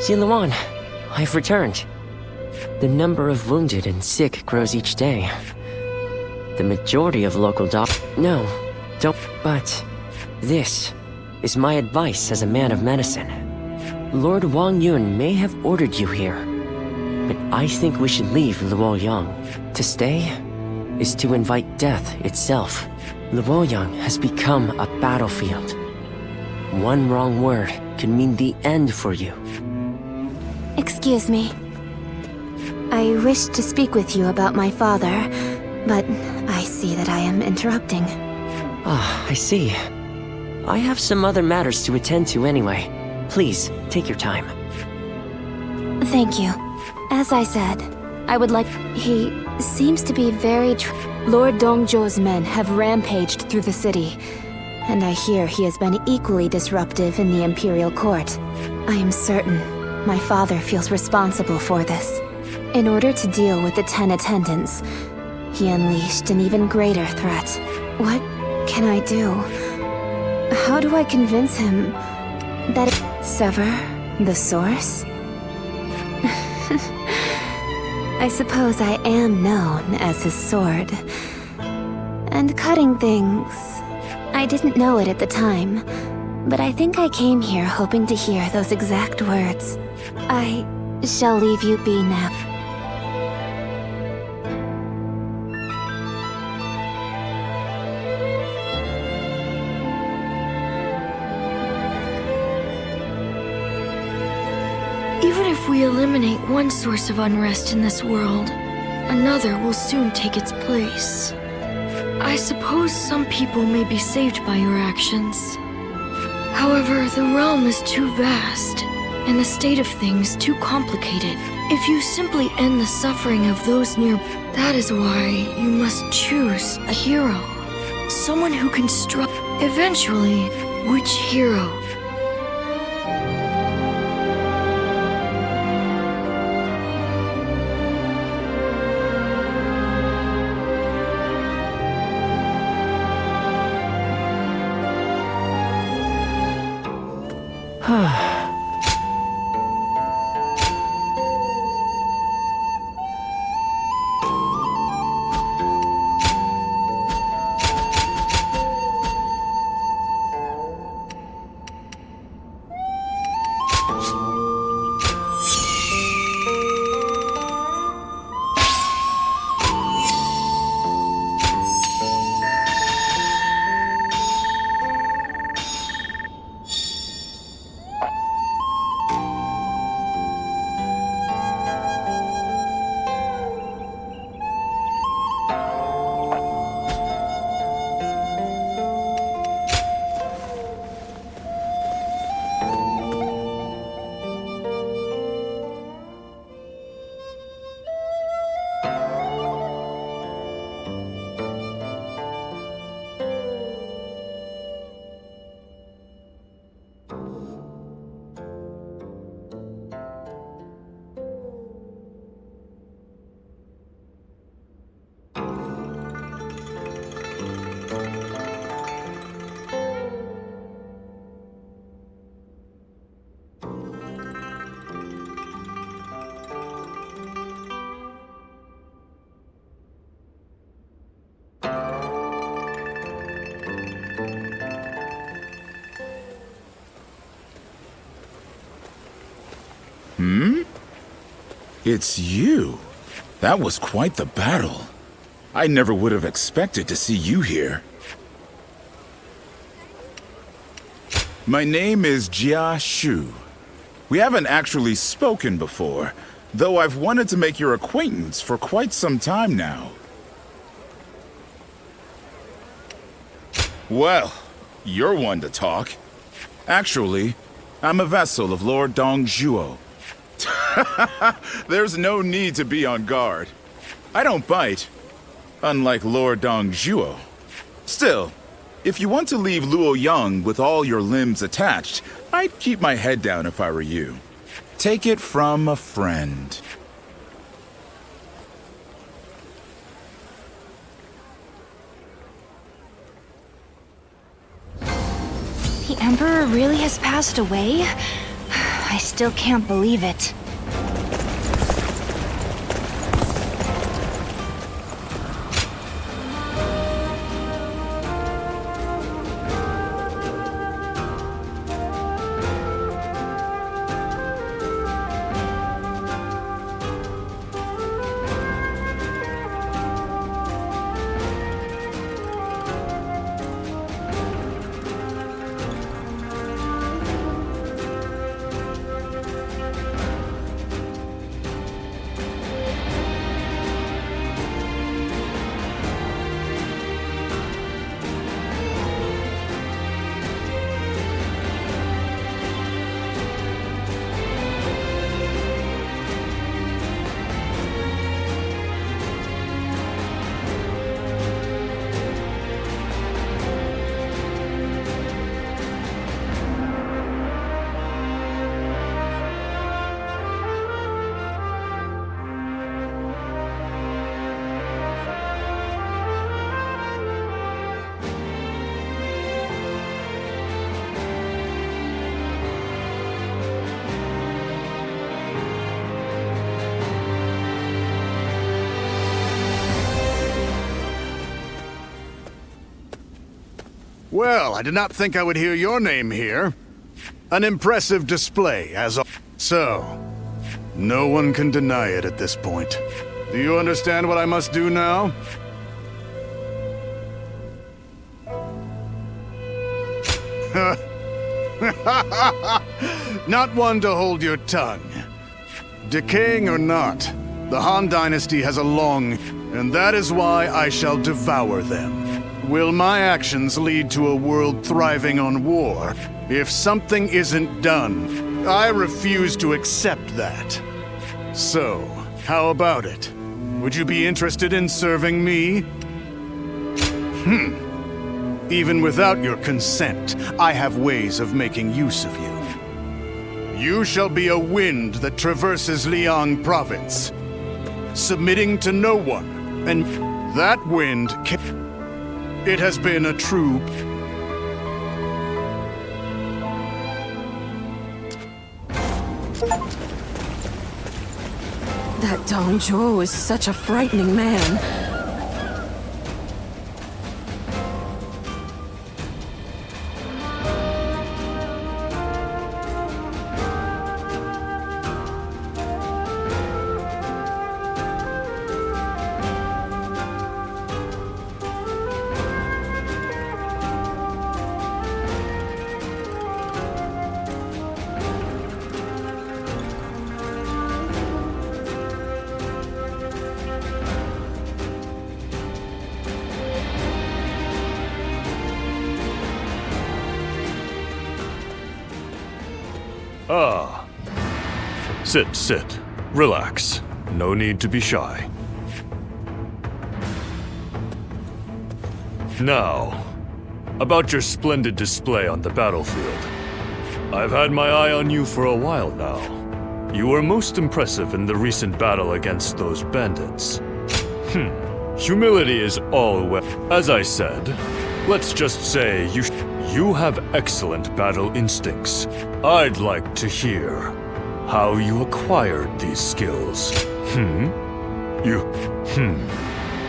Ziluan, I've returned. The number of wounded and sick grows each day. The majority of local No, don't. But this is my advice as a man of medicine. Lord Wang Yun may have ordered you here, but I think we should leave Luoyang. To stay is to invite death itself. Luoyang has become a battlefield. One wrong word could mean the end for you. Excuse me. I wish to speak with you about my father, but I see that I am interrupting. Ah, I see. I have some other matters to attend to anyway. Please, take your time. Thank you. As I said, I would like... He seems to be very... Lord Dongzhuo's men have rampaged through the city, and I hear he has been equally disruptive in the Imperial Court. I am certain my father feels responsible for this. In order to deal with the 10 attendants, he unleashed an even greater threat. What can I do? How do I convince him that sever the source? I suppose I am known as his sword. And cutting things... I didn't know it at the time, but I think I came here hoping to hear those exact words. I shall leave you be now. Even if we eliminate one source of unrest in this world, another will soon take its place. I suppose some people may be saved by your actions. However, the realm is too vast, and the state of things too complicated. If you simply end the suffering of those near, that is why you must choose a hero. Someone who can eventually, which hero? Hmm? It's you. That was quite the battle. I never would have expected to see you here. My name is Jia Shu. We haven't actually spoken before, though I've wanted to make your acquaintance for quite some time now. Well, you're one to talk. Actually, I'm a vessel of Lord Dongzhuo. There's no need to be on guard. I don't bite, unlike Lord Dongzhuo. Still, if you want to leave Luoyang with all your limbs attached, I'd keep my head down if I were you. Take it from a friend. The Emperor really has passed away? I still can't believe it. Well, I did not think I would hear your name here. An impressive display, as so. No one can deny it at this point. Do you understand what I must do now? Not one to hold your tongue. Decaying or not, the Han Dynasty has a long, and that is why I shall devour them. Will my actions lead to a world thriving on war? If something isn't done, I refuse to accept that. So, how about it? Would you be interested in serving me? Even without your consent, I have ways of making use of you. You shall be a wind that traverses Liang Province, submitting to no one, and that wind can... It has been a true... That Dongzhuo is such a frightening man. Ah. Sit. Relax. No need to be shy. Now, about your splendid display on the battlefield. I've had my eye on you for a while now. You were most impressive in the recent battle against those bandits. Humility is all well. As I said, let's just say you have excellent battle instincts. I'd like to hear how you acquired these skills.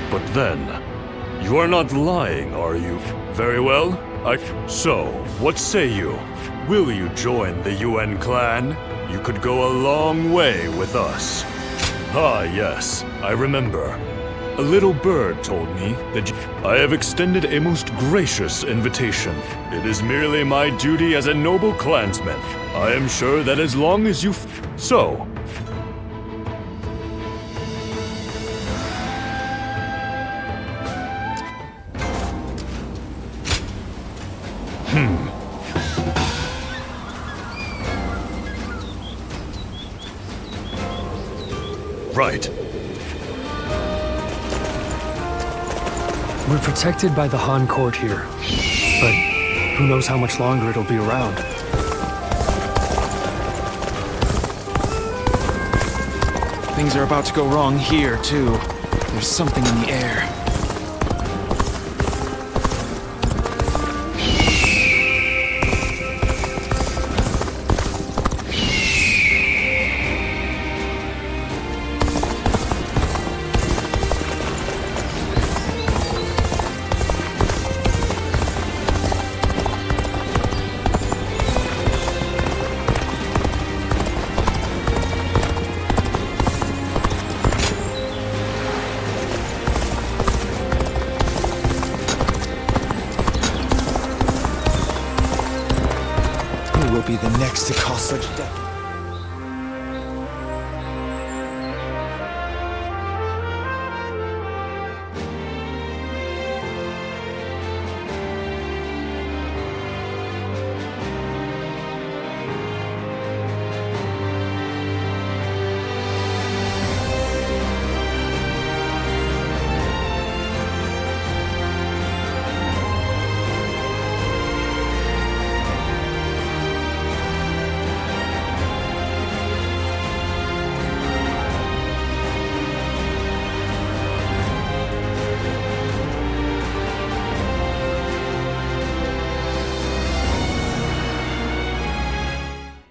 But then, you are not lying, are you? Very well. So, what say you? Will you join the UN clan? You could go a long way with us. Ah, yes, I remember. A little bird told me that I have extended a most gracious invitation. It is merely my duty as a noble clansman. I am sure that as long as you so. Right. We're protected by the Han court here, but who knows how much longer it'll be around. Things are about to go wrong here, too. There's something in the air. Will be the next to cause such death.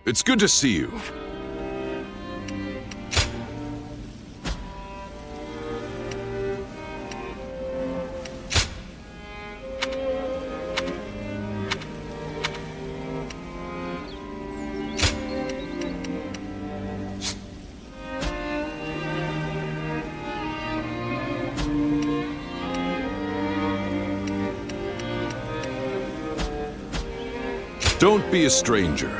It's good to see you. Don't be a stranger.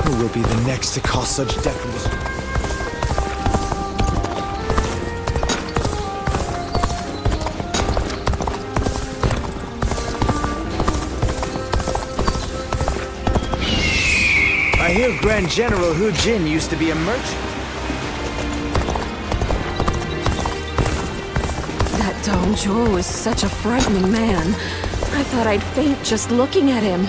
Who will be the next to cause such death and destruction? I hear Grand General Hu Jin used to be a merchant. That Dong Zhuo is such a frightening man. I thought I'd faint just looking at him.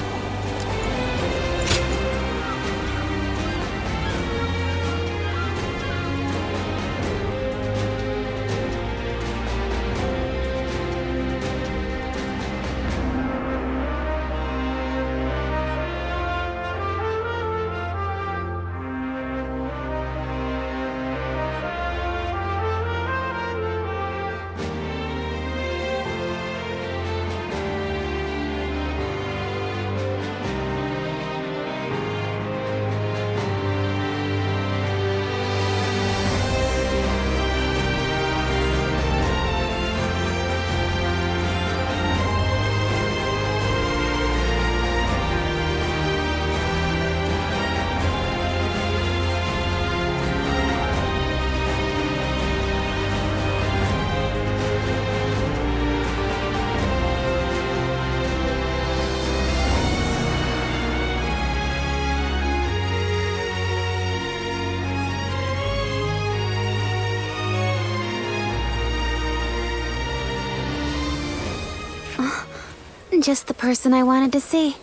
Just the person I wanted to see.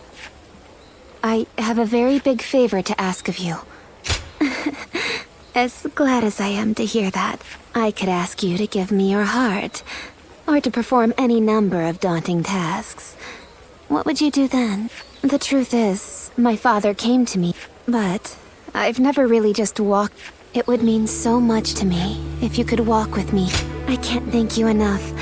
I have a very big favor to ask of you. As glad as I am to hear that, I could ask you to give me your heart, or to perform any number of daunting tasks. What would you do then? The truth is, my father came to me, but I've never really just walked. It would mean so much to me if you could walk with me. I can't thank you enough.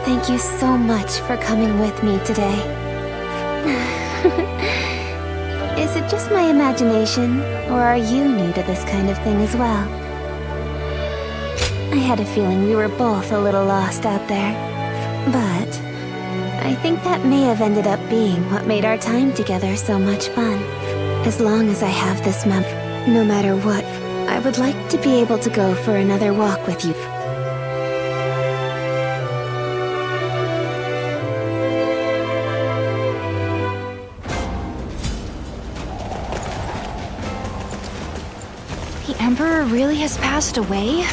Thank you so much for coming with me today. Is it just my imagination, or are you new to this kind of thing as well? I had a feeling we were both a little lost out there. But I think that may have ended up being what made our time together so much fun. As long as I have this map, no matter what, I would like to be able to go for another walk with you. The Emperor really has passed away?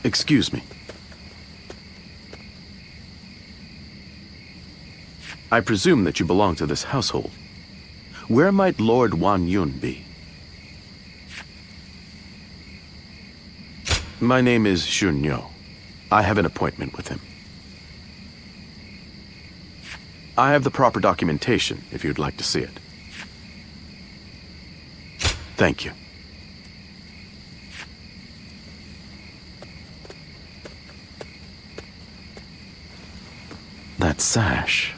Excuse me. I presume that you belong to this household. Where might Lord Wan Yun be? My name is Shun Yo. I have an appointment with him. I have the proper documentation if you'd like to see it. Thank you. That sash.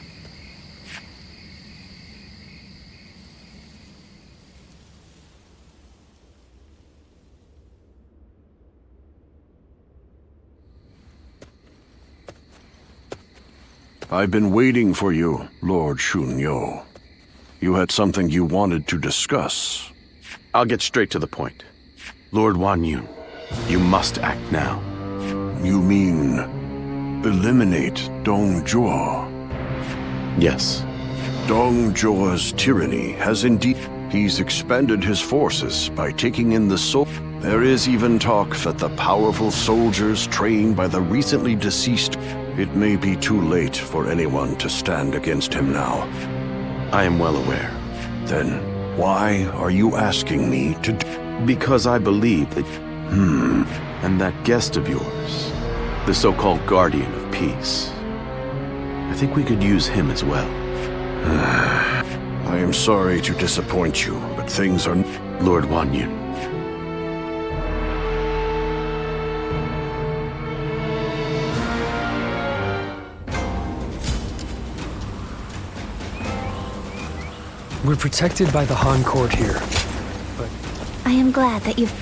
I've been waiting for you, Lord Shun Yo. You had something you wanted to discuss. I'll get straight to the point. Lord Wan Yun, you must act now. You mean eliminate Dong Zhuo? Yes. Dong Zhuo's tyranny has indeed... He's expanded his forces by taking in the soul. There is even talk that the powerful soldiers trained by the recently deceased... It may be too late for anyone to stand against him now. I am well aware. Then why are you asking me to Because I believe that... And that guest of yours, the so-called Guardian of Peace. I think we could use him as well. I am sorry to disappoint you, but things are... Lord Wan Yun. We're protected by the Han court here. I am glad that you've...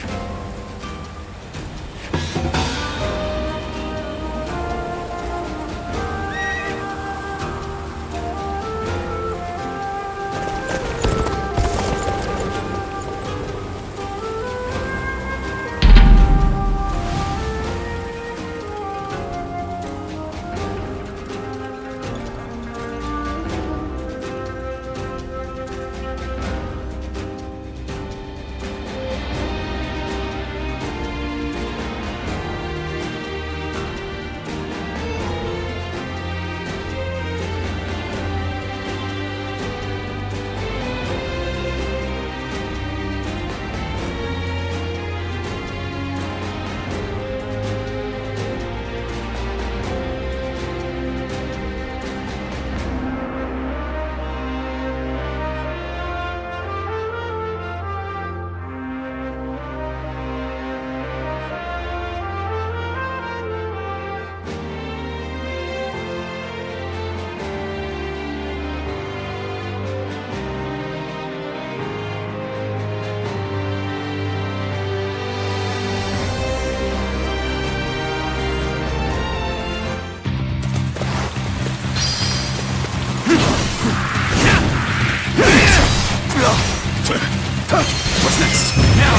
What's next? Now!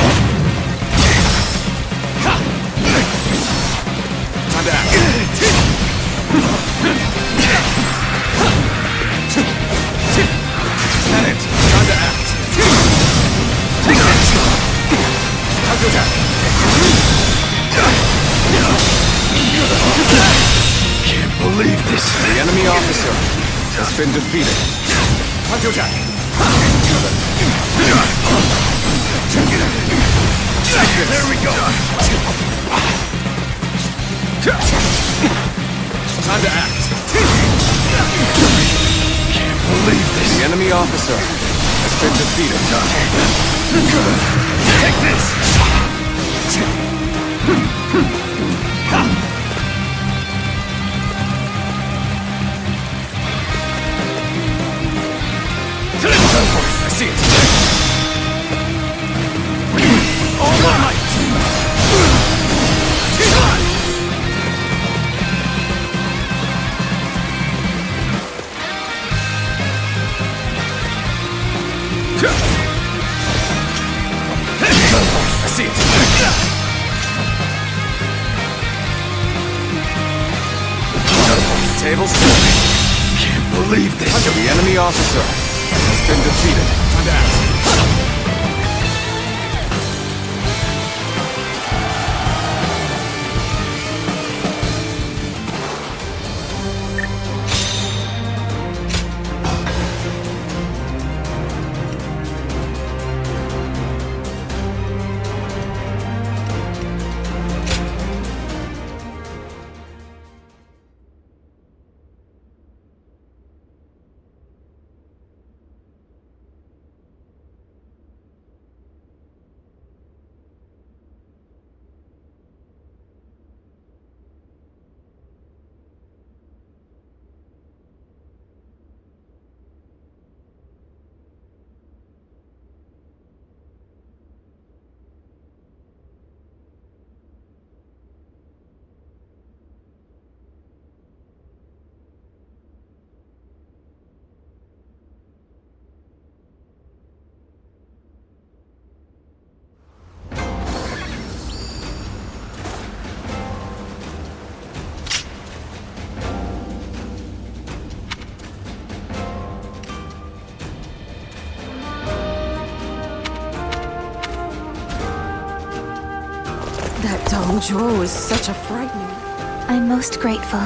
Time to act. That it. Time to act. Take it. Time to attack. Can't believe this. The enemy officer has been defeated. Time to attack. There we go. Time to act. Can't believe this. The enemy officer has been defeated. Take this. I see it. All right. I see it. Tables. Can't believe this. The enemy officer has been defeated. Time to act. That Dongzhuo is such a frightening... I'm most grateful.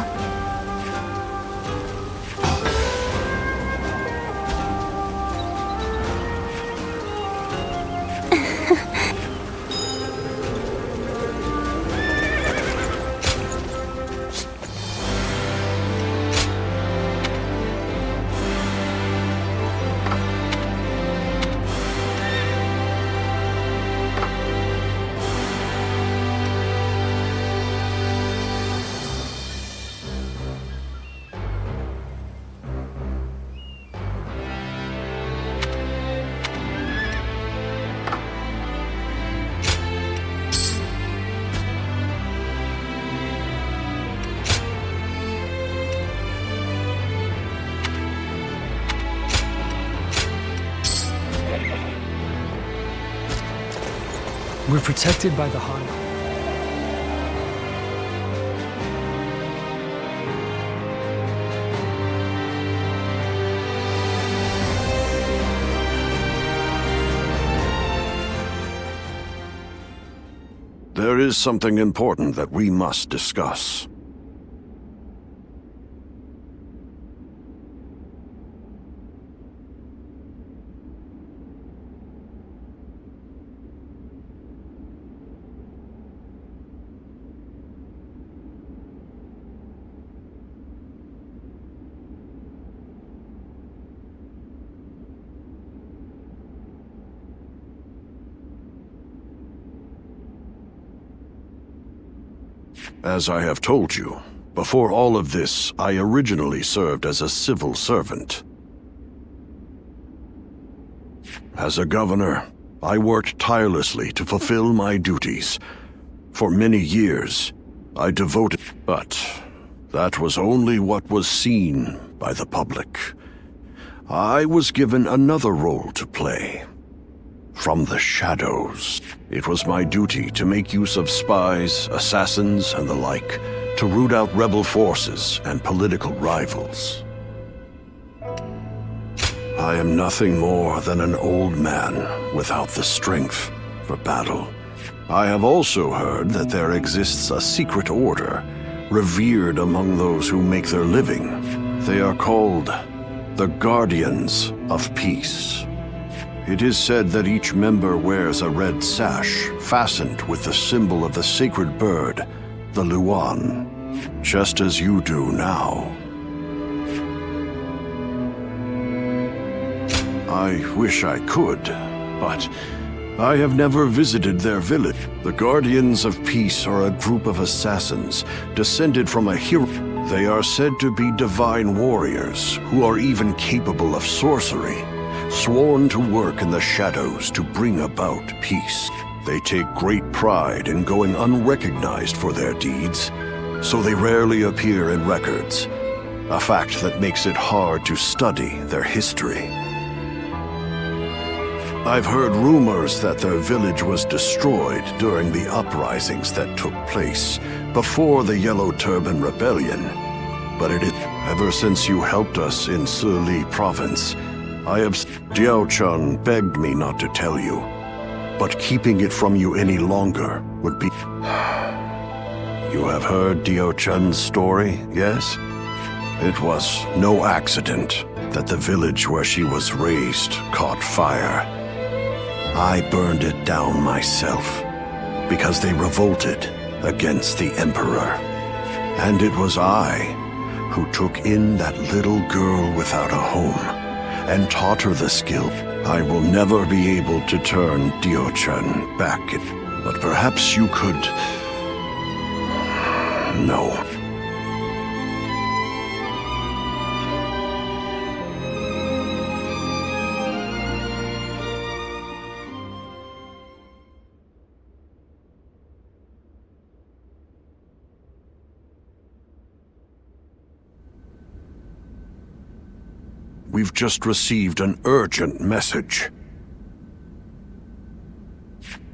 We're protected by the Han. There is something important that we must discuss. As I have told you, before all of this, I originally served as a civil servant. As a governor, I worked tirelessly to fulfill my duties. For many years, I devoted, but that was only what was seen by the public. I was given another role to play. From the shadows, it was my duty to make use of spies, assassins, and the like, to root out rebel forces and political rivals. I am nothing more than an old man without the strength for battle. I have also heard that there exists a secret order, revered among those who make their living. They are called the Guardians of Peace. It is said that each member wears a red sash fastened with the symbol of the sacred bird, the Luan, just as you do now. I wish I could, but I have never visited their village. The Guardians of Peace are a group of assassins descended from a hero. They are said to be divine warriors who are even capable of sorcery, sworn to work in the shadows to bring about peace. They take great pride in going unrecognized for their deeds, so they rarely appear in records, a fact that makes it hard to study their history. I've heard rumors that their village was destroyed during the uprisings that took place before the Yellow Turban Rebellion, but it is ever since you helped us in Suli province. I have... Diao Chun begged me not to tell you, but keeping it from you any longer would be... You have heard Diao Chun's story, yes? It was no accident that the village where she was raised caught fire. I burned it down myself, because they revolted against the Emperor. And it was I who took in that little girl without a home and taught her the skill. I will never be able to turn Diochan back, but perhaps you could... No. We've just received an urgent message.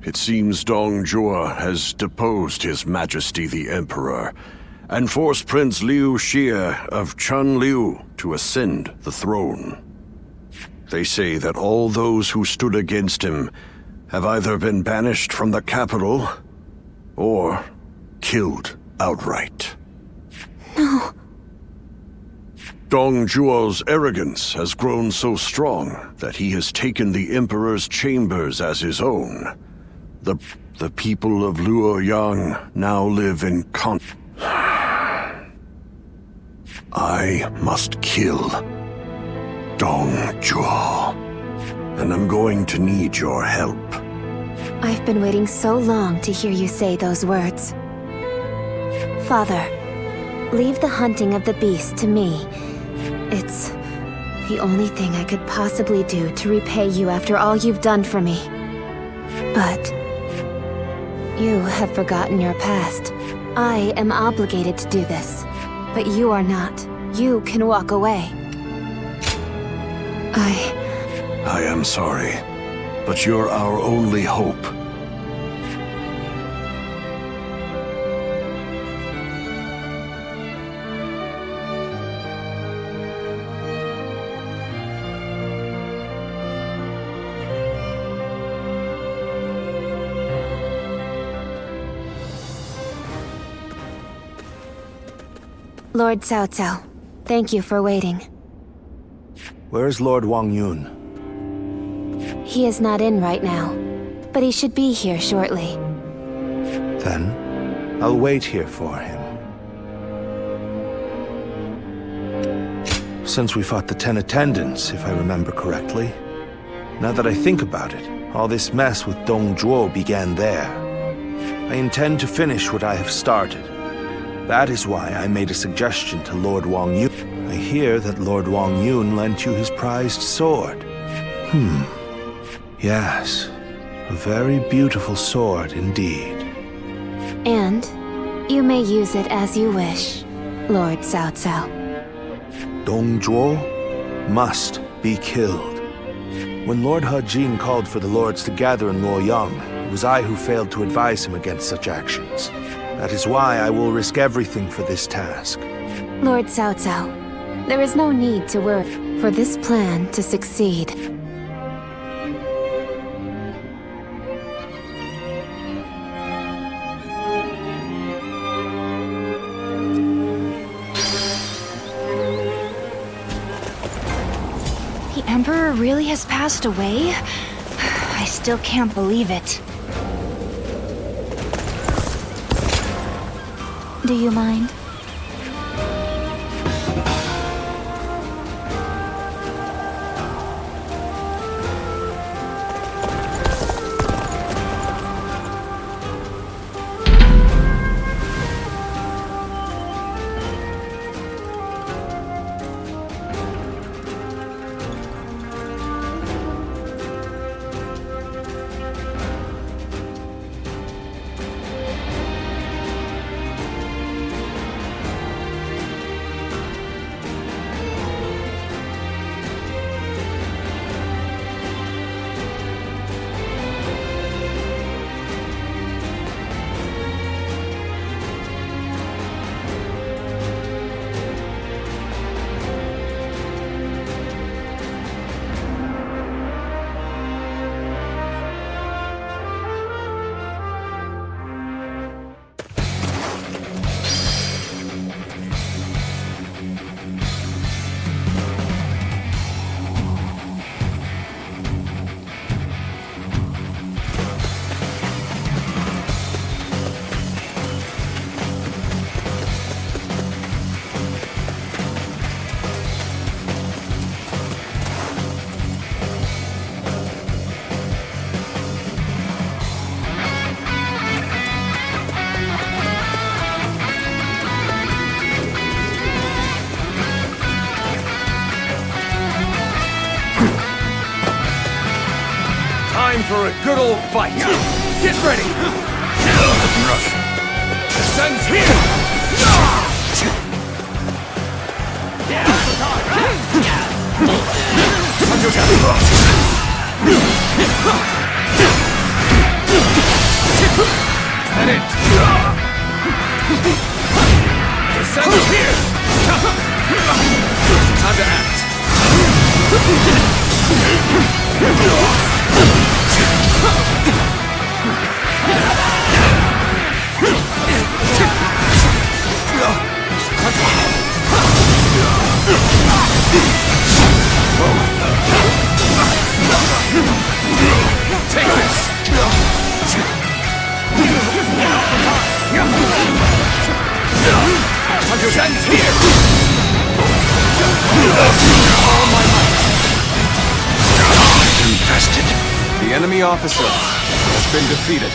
It seems Dong Zhuo has deposed His Majesty the Emperor and forced Prince Liu Xie of Chunliu to ascend the throne. They say that all those who stood against him have either been banished from the capital or killed outright. No. Dong Zhuo's arrogance has grown so strong that he has taken the Emperor's chambers as his own. The people of Luoyang now live in I must kill Dong Zhuo, and I'm going to need your help. I've been waiting so long to hear you say those words. Father, leave the hunting of the beast to me. It's the only thing I could possibly do to repay you after all you've done for me. But you have forgotten your past. I am obligated to do this, but you are not. You can walk away. I am sorry, but you're our only hope. Lord Cao Cao, thank you for waiting. Where is Lord Wang Yun? He is not in right now, but he should be here shortly. Then, I'll wait here for him. Since we fought the 10 attendants, if I remember correctly. Now that I think about it, all this mess with Dong Zhuo began there. I intend to finish what I have started. That is why I made a suggestion to Lord Wang Yun. I hear that Lord Wang Yun lent you his prized sword. Yes, a very beautiful sword indeed. And you may use it as you wish, Lord Cao Cao. Dong Zhuo must be killed. When Lord He Jin called for the lords to gather in Luoyang, it was I who failed to advise him against such actions. That is why I will risk everything for this task. Lord Cao Cao, there is no need to worry for this plan to succeed. The Emperor really has passed away? I still can't believe it. Do you mind? Time for a good old fight. Get ready. Rush. Descends here. That it. Descends here. Time to act. Take this! Send here! All my might! Infested. The enemy officer has been defeated.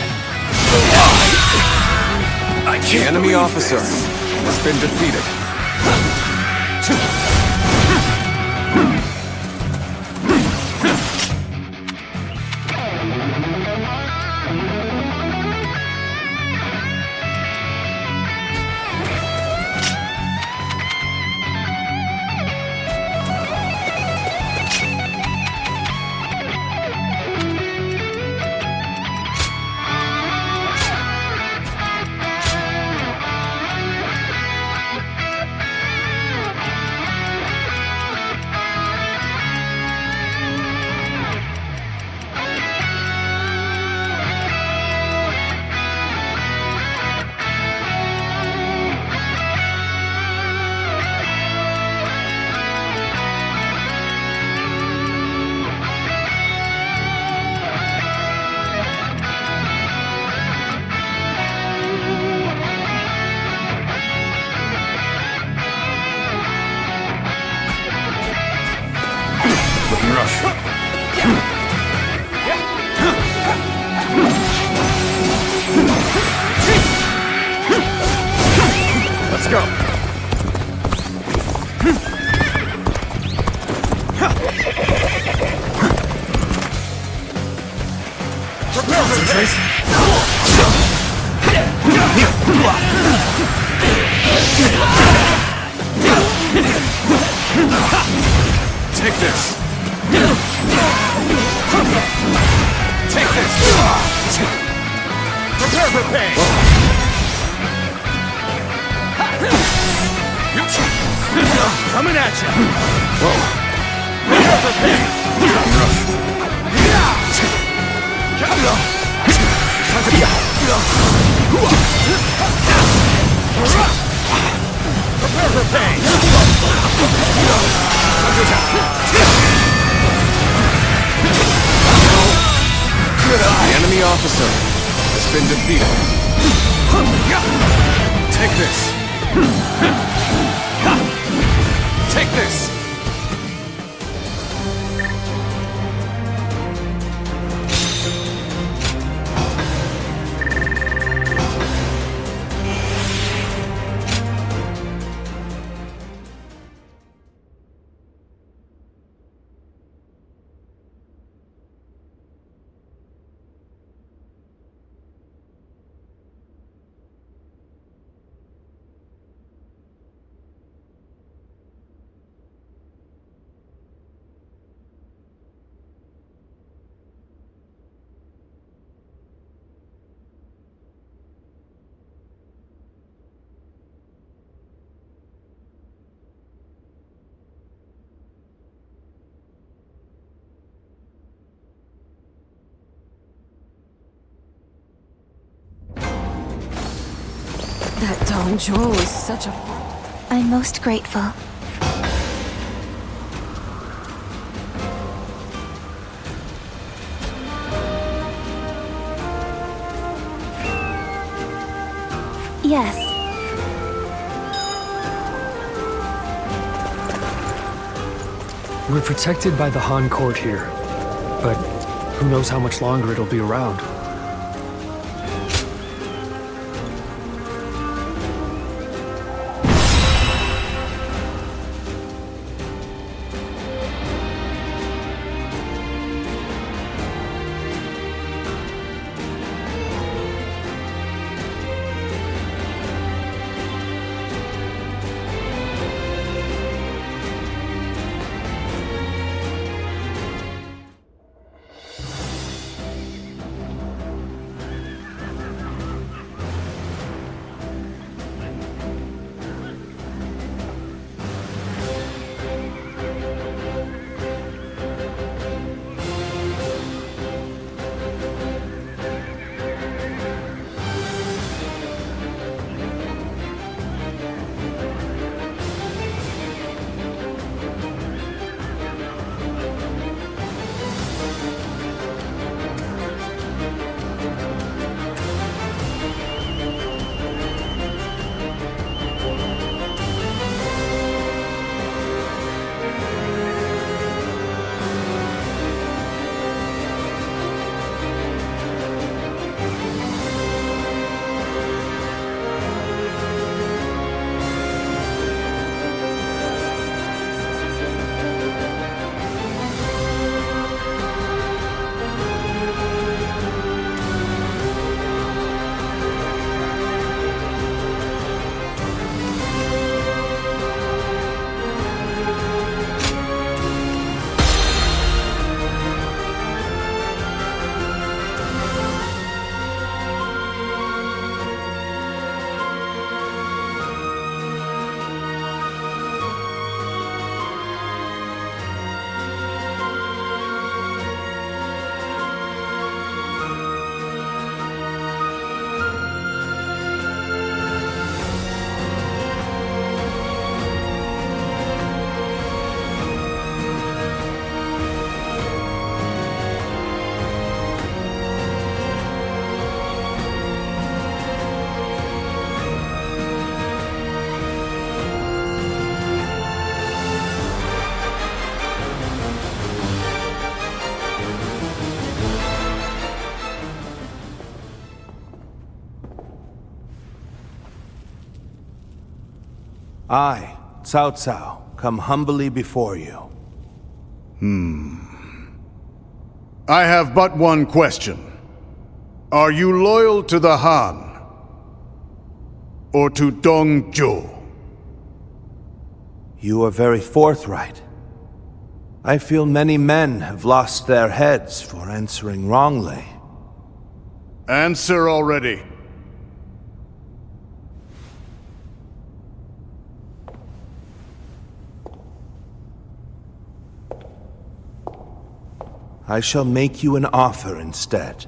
The enemy officer has been defeated. go! Prepare for this! Take this! Take this! Prepare for pain! Coming at you! Prepare for pain! Prepare for pain! The enemy officer has been defeated. Take this! Take this! That Dongzhuo is such a... I'm most grateful. Yes. We're protected by the Han court here, but who knows how much longer it'll be around. I, Cao Cao, come humbly before you. I have but one question. Are you loyal to the Han? Or to Dong Zhuo? You are very forthright. I feel many men have lost their heads for answering wrongly. Answer already. I shall make you an offer instead.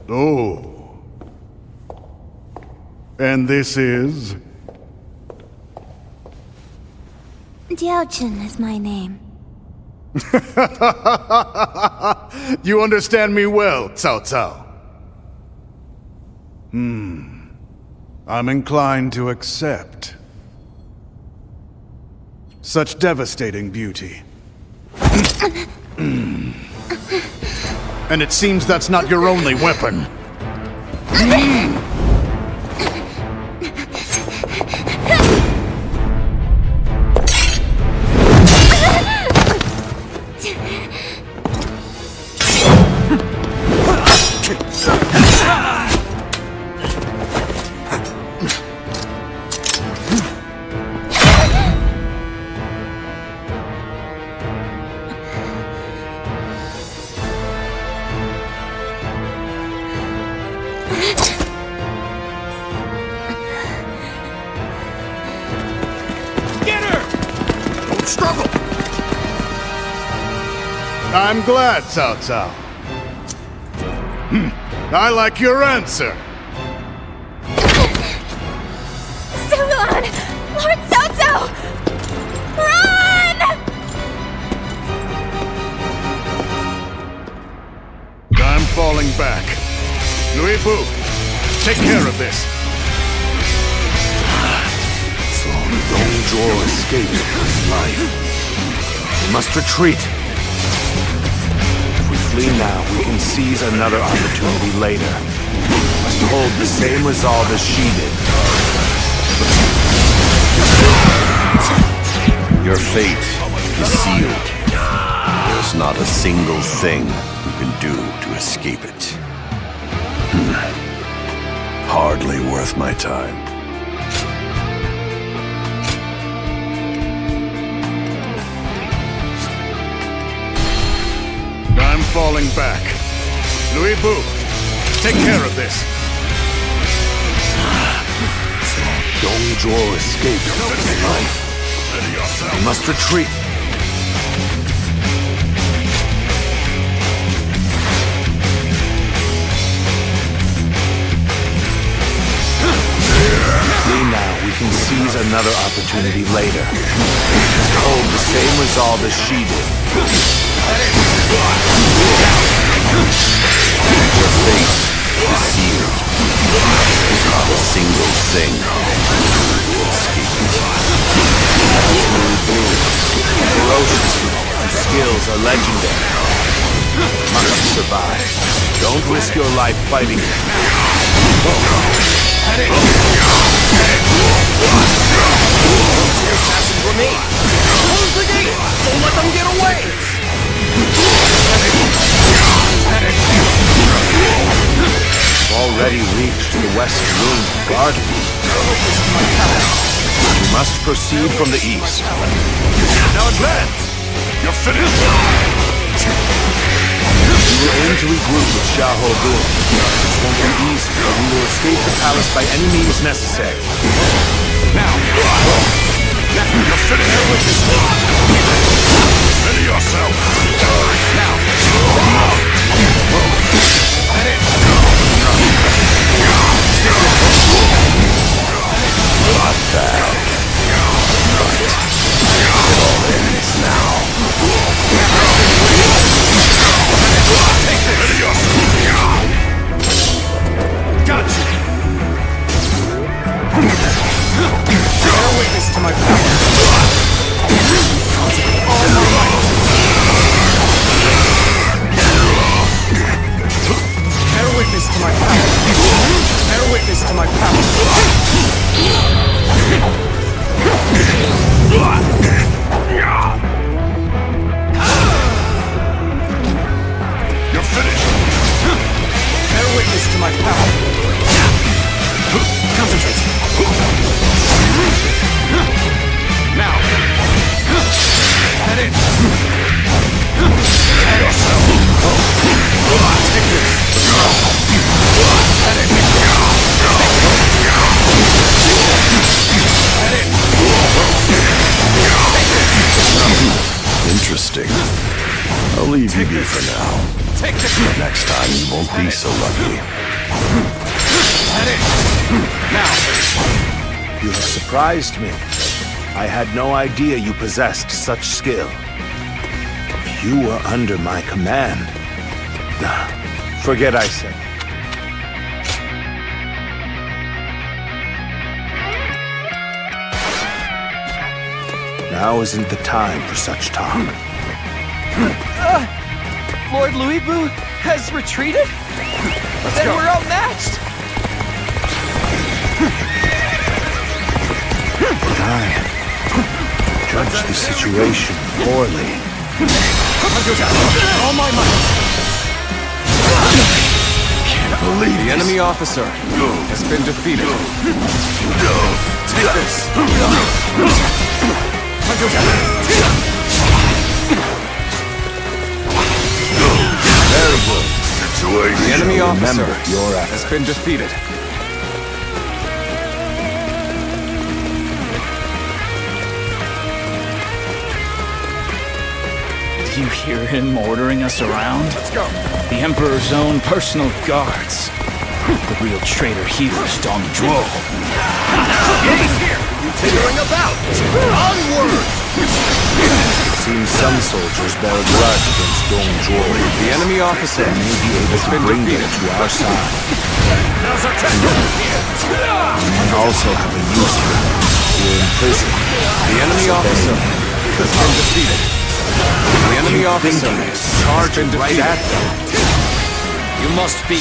Oh. And this is? Diaochen is my name. You understand me well, Cao Cao. I'm inclined to accept. Such devastating beauty. And it seems that's not your only weapon. I'm glad, Cao Cao. I like your answer. Sulon! Lord Cao Cao! Run! I'm falling back. Louis Bu, take care of this. So Dong Zhuo escapes with his life. We must retreat. If we flee now, we can seize another opportunity later. We must hold the same resolve as she did. Your fate is sealed. There's not a single thing you can do to escape it. Hardly worth my time. I'm falling back. Louis Bu, take care of this. Dong Zhuo escapes with his life. We must retreat. Flee now, we can seize another opportunity later. Hold the same resolve as she did. Your fate is sealed. There's not a single thing to escape it. Ferocious, your skills are legendary. Must survive. Don't risk your life fighting it. Assassins were me. Close the gate! Don't let them get away! We've already reached the west wing garden. We must proceed from the east. Now advance! You're finished! We will aim to regroup with Xiahou Dun. This won't be easy, but we will escape the palace by any means necessary. Now! You're finished! Ready yourself! Now! Not bad. But it all ends now. Gotcha! Bear witness to my power. Bear witness to my power. Bear witness to my power. to my power. Concentrate. Now. Head in. Head yourself. Take this. Head in. Head in. Interesting. I'll leave you be for now. Take this. But next time you won't be so lucky. Head in. Now. You have surprised me. I had no idea you possessed such skill. If you were under my command... Forget I said. Now isn't the time for such talk. Lord Louisbu has retreated? Then go. we're outmatched! I judged the situation poorly. All my might. Can't believe The enemy officer has been defeated. Take this. Very good. The enemy officer Remember your has been defeated. You hear him ordering us around? Let's go. The Emperor's own personal guards. The real traitor here is Dong Zhuo. He's here! You teetering about! Onward! It seems some soldiers bear a grudge against Dong Zhuo. The enemy officer May be able to bring them to our side. And also have a use for them here in prison. The enemy officer has been defeated. The enemy officer has been defeated. Right at them. You must be...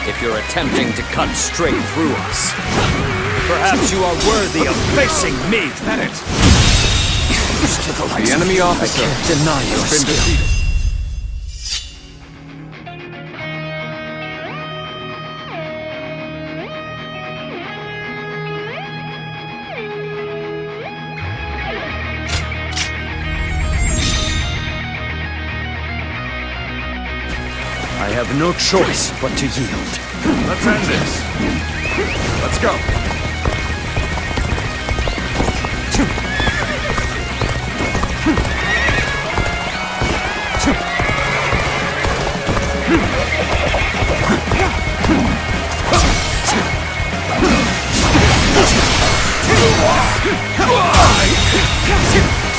If you're attempting to cut straight through us, perhaps you are worthy of facing me, Bennett. The enemy officer has been defeated. I have no choice but to yield. Let's end this. Let's go.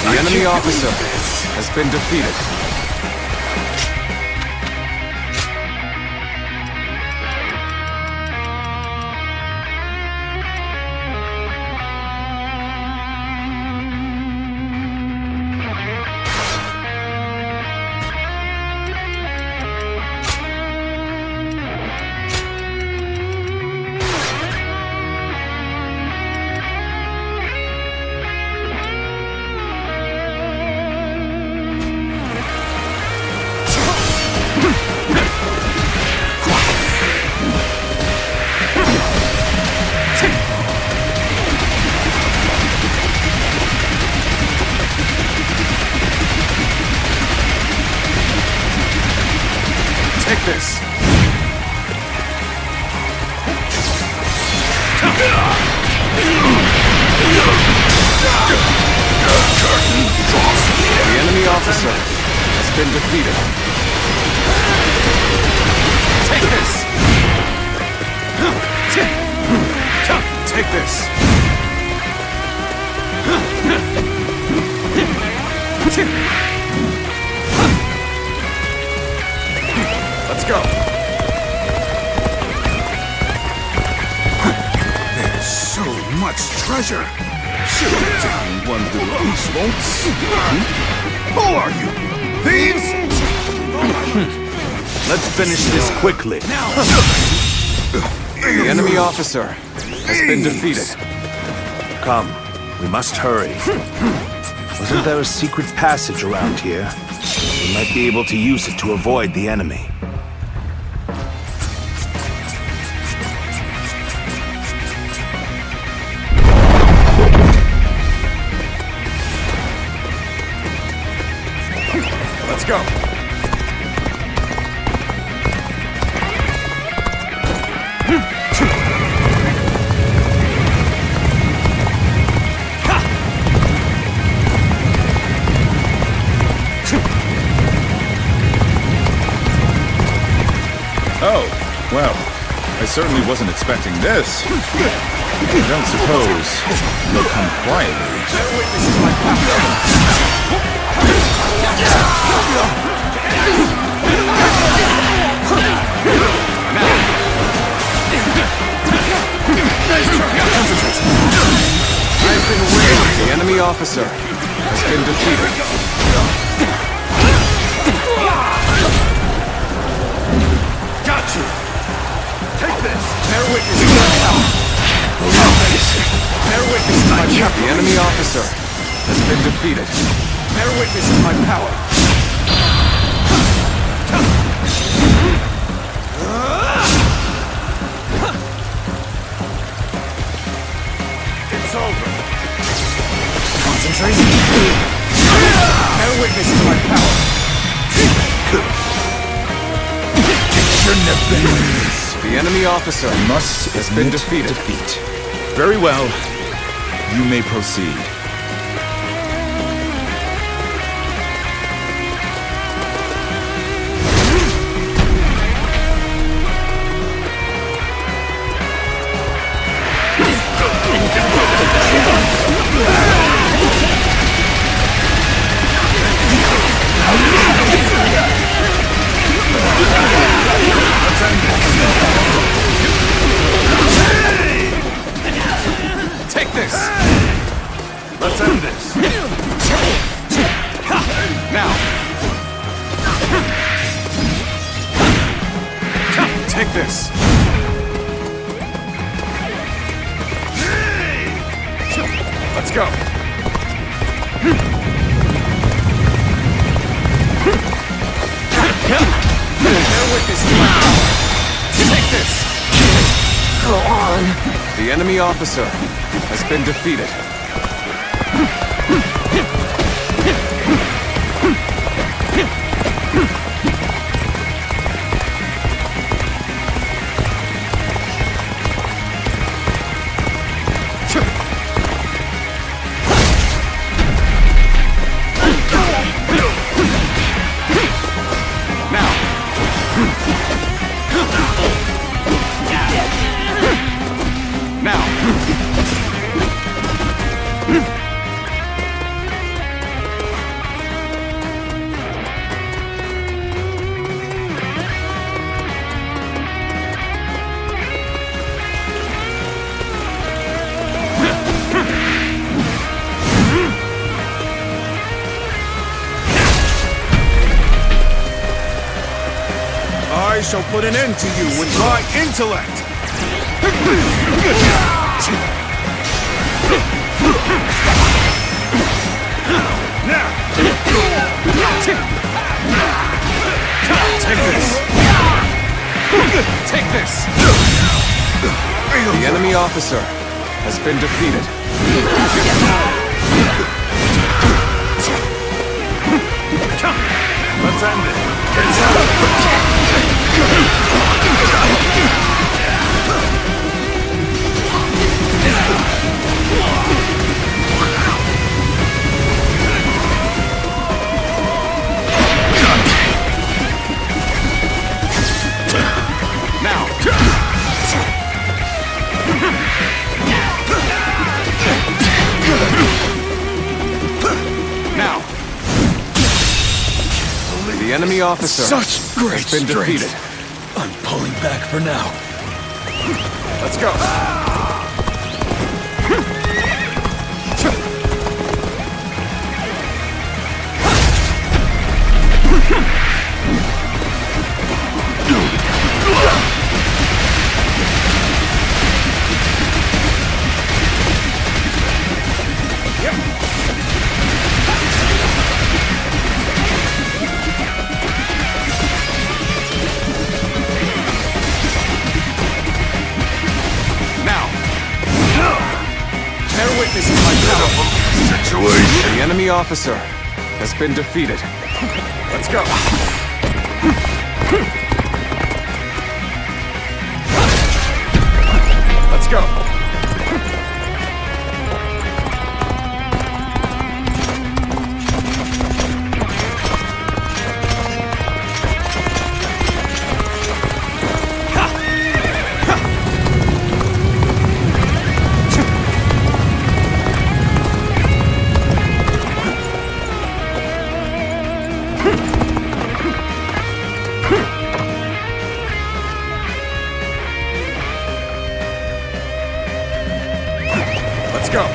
The enemy officer has been defeated. Take this. The enemy officer has been defeated. Take this. Take this. Let's go. There's so much treasure. Shoot down one little piece, won't? Who are you? Thieves? Let's finish this quickly. The enemy officer has been defeated. Come, we must hurry. Wasn't there a secret passage around here? We might be able to use it to avoid the enemy. Let's go. Oh, well, I certainly wasn't expecting this. I don't suppose they'll come quietly. I've been waiting. The enemy officer has been defeated. Got you! Take this! Bear witness to my power! Bear witness to my power! The enemy officer has been defeated. Bear witness to my power! It's over. Concentrate. Bear witness to my power! Shouldn't have been. The enemy officer Must has been admit defeated. defeat. Very well. You may proceed. Take this! Let's end this! Now! Take this! Let's go! Bear witness to my power! Take this! Go on. The enemy officer has been defeated. I shall put an end to you with my intellect! Now! Take this! Take this! The enemy officer has been defeated. Let's end it! Now! The enemy officer Such great has been strength. defeated. I'm pulling back for now. Let's go! situation. The enemy officer has been defeated. Let's go. Let's go. Let's go.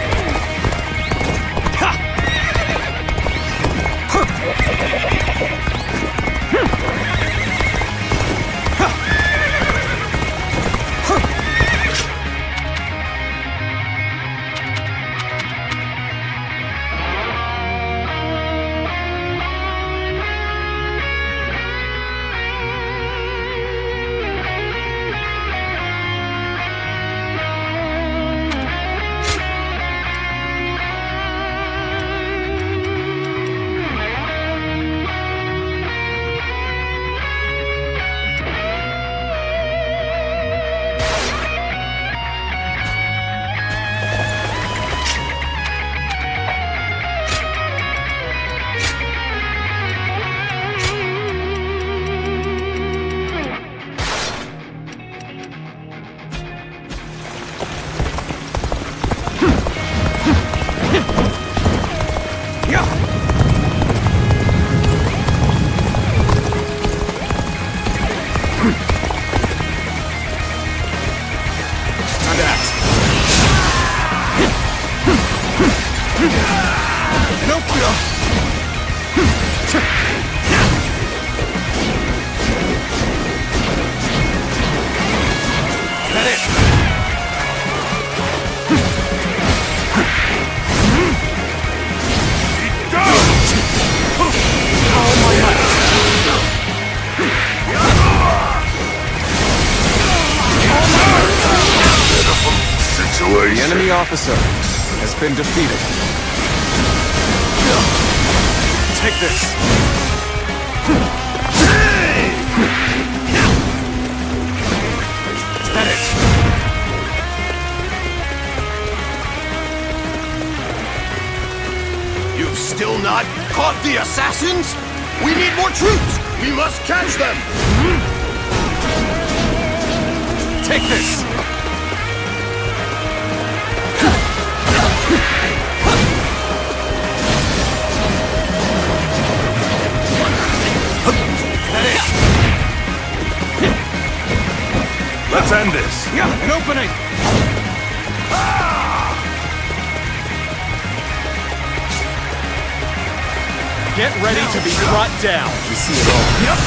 The enemy officer has been defeated. Take this. Is that it? You've still not caught the assassins? We need more troops! We must catch them! Take this! Let's end this. Yeah, an opening! Get ready to be brought down. We see it all. Yep.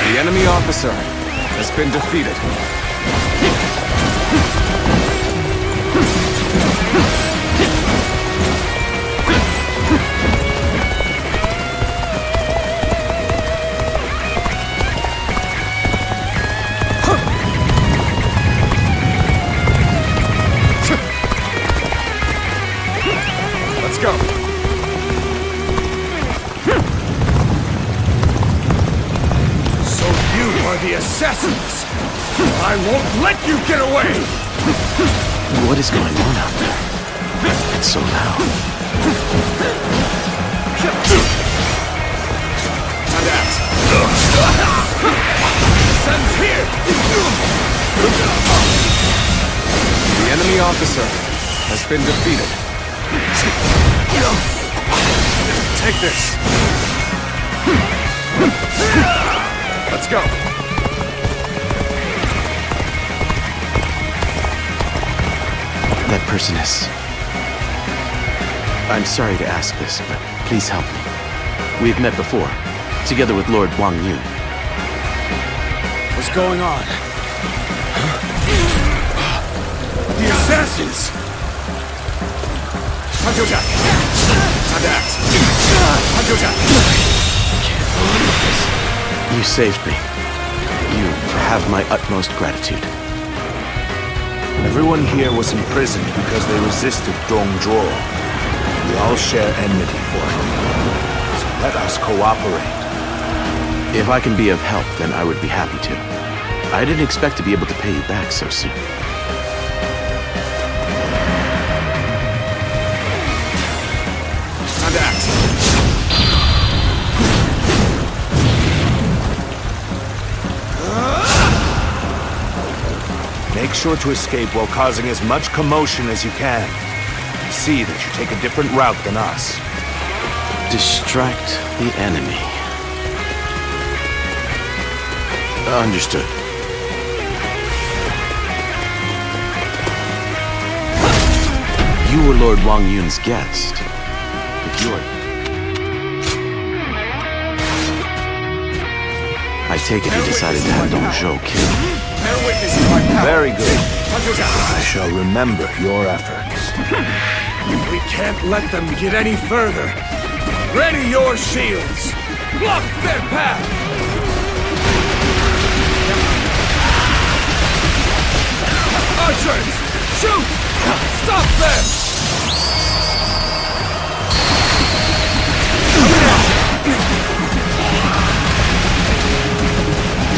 The enemy officer has been defeated. Let's go. So you are the assassins! I won't let you get away! What is going on out there? It's so loud. Time to act. Sun's here! The enemy officer has been defeated. Take this. Let's go. That person is... I'm sorry to ask this, but please help me. We've met before, together with Lord Wang Yun. What's going on? The assassins! Time to attack! Time to act! Time to attack! You saved me. You have my utmost gratitude. Everyone here was imprisoned because they resisted Dong Zhuo. We all share enmity for him. So let us cooperate. If I can be of help, then I would be happy to. I didn't expect to be able to pay you back so soon. Time to act. Make sure to escape while causing as much commotion as you can. See that you take a different route than us. Distract the enemy. Understood. You were Lord Wang Yun's guest. If you're... I take it he decided to have Dong Zhuo killed. Very good. I shall remember your efforts. We can't let them get any further. Ready your shields. Block their path. Archers, shoot! Stop them!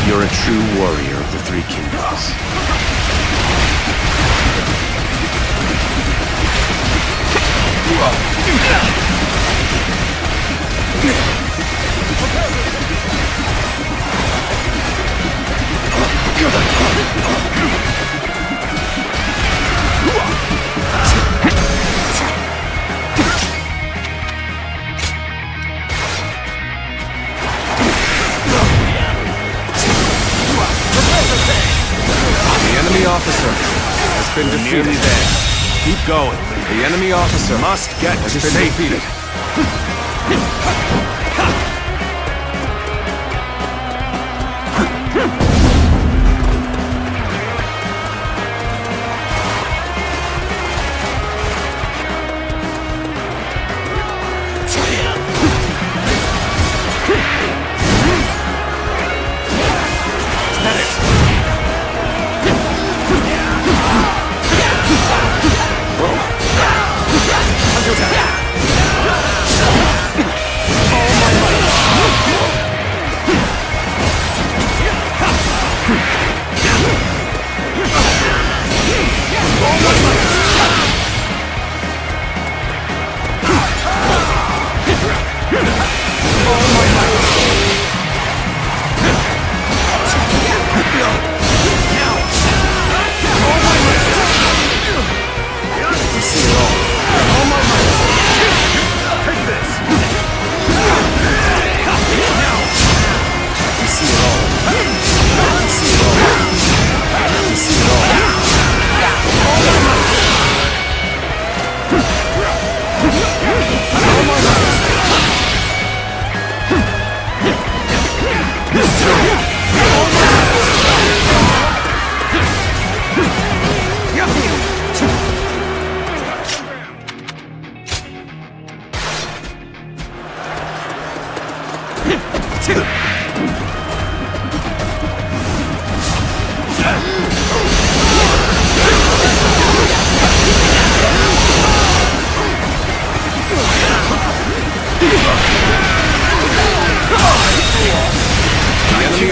You're a true warrior of the Three Kingdoms. The enemy officer has been defeated. Nearly there. Keep going. The enemy officer Must get has to been safety. defeated.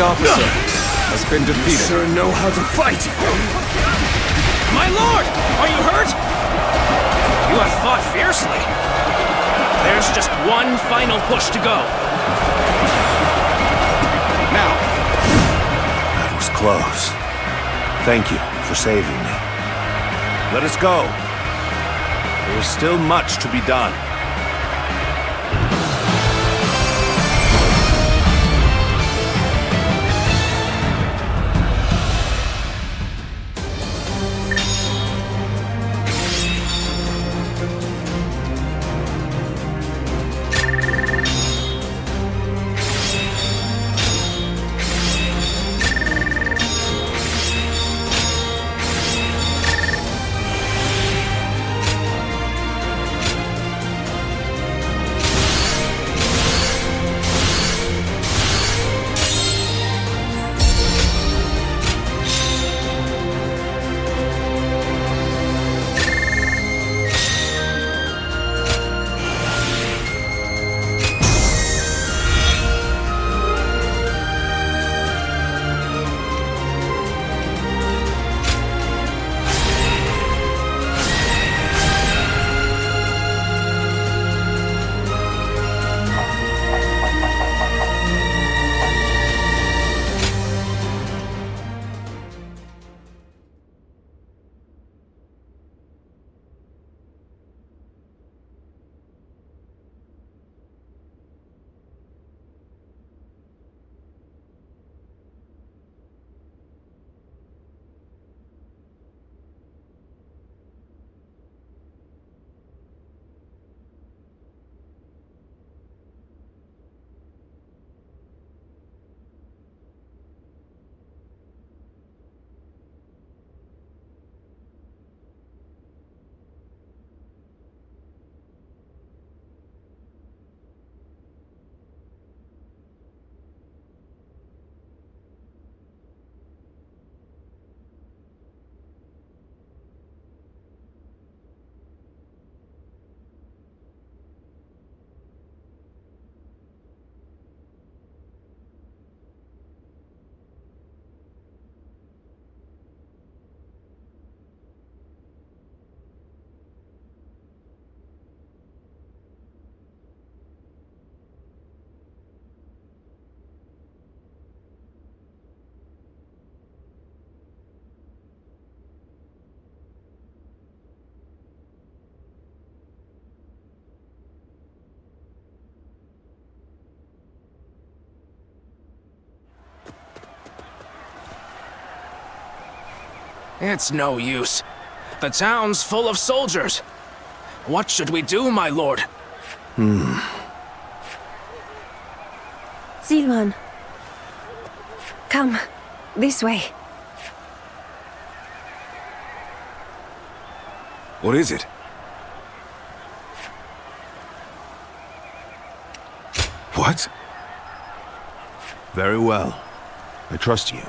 officer has been defeated. You sure know how to fight! My lord! Are you hurt? You have fought fiercely. There's just one final push to go. Now! That was close. Thank you for saving me. Let us go. There is still much to be done. It's no use. The town's full of soldiers. What should we do, my lord? Zilwan. Come, this way. What is it? What? Very well. I trust you.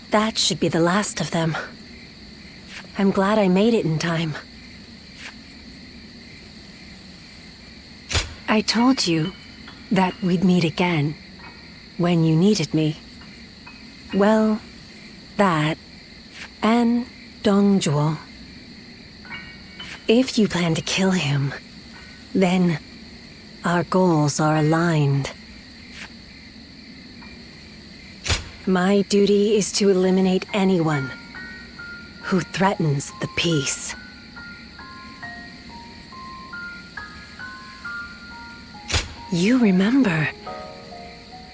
That should be the last of them. I'm glad I made it in time. I told you that we'd meet again when you needed me. Well, that and Dongjuo. If you plan to kill him, then our goals are aligned. My duty is to eliminate anyone who threatens the peace. You remember.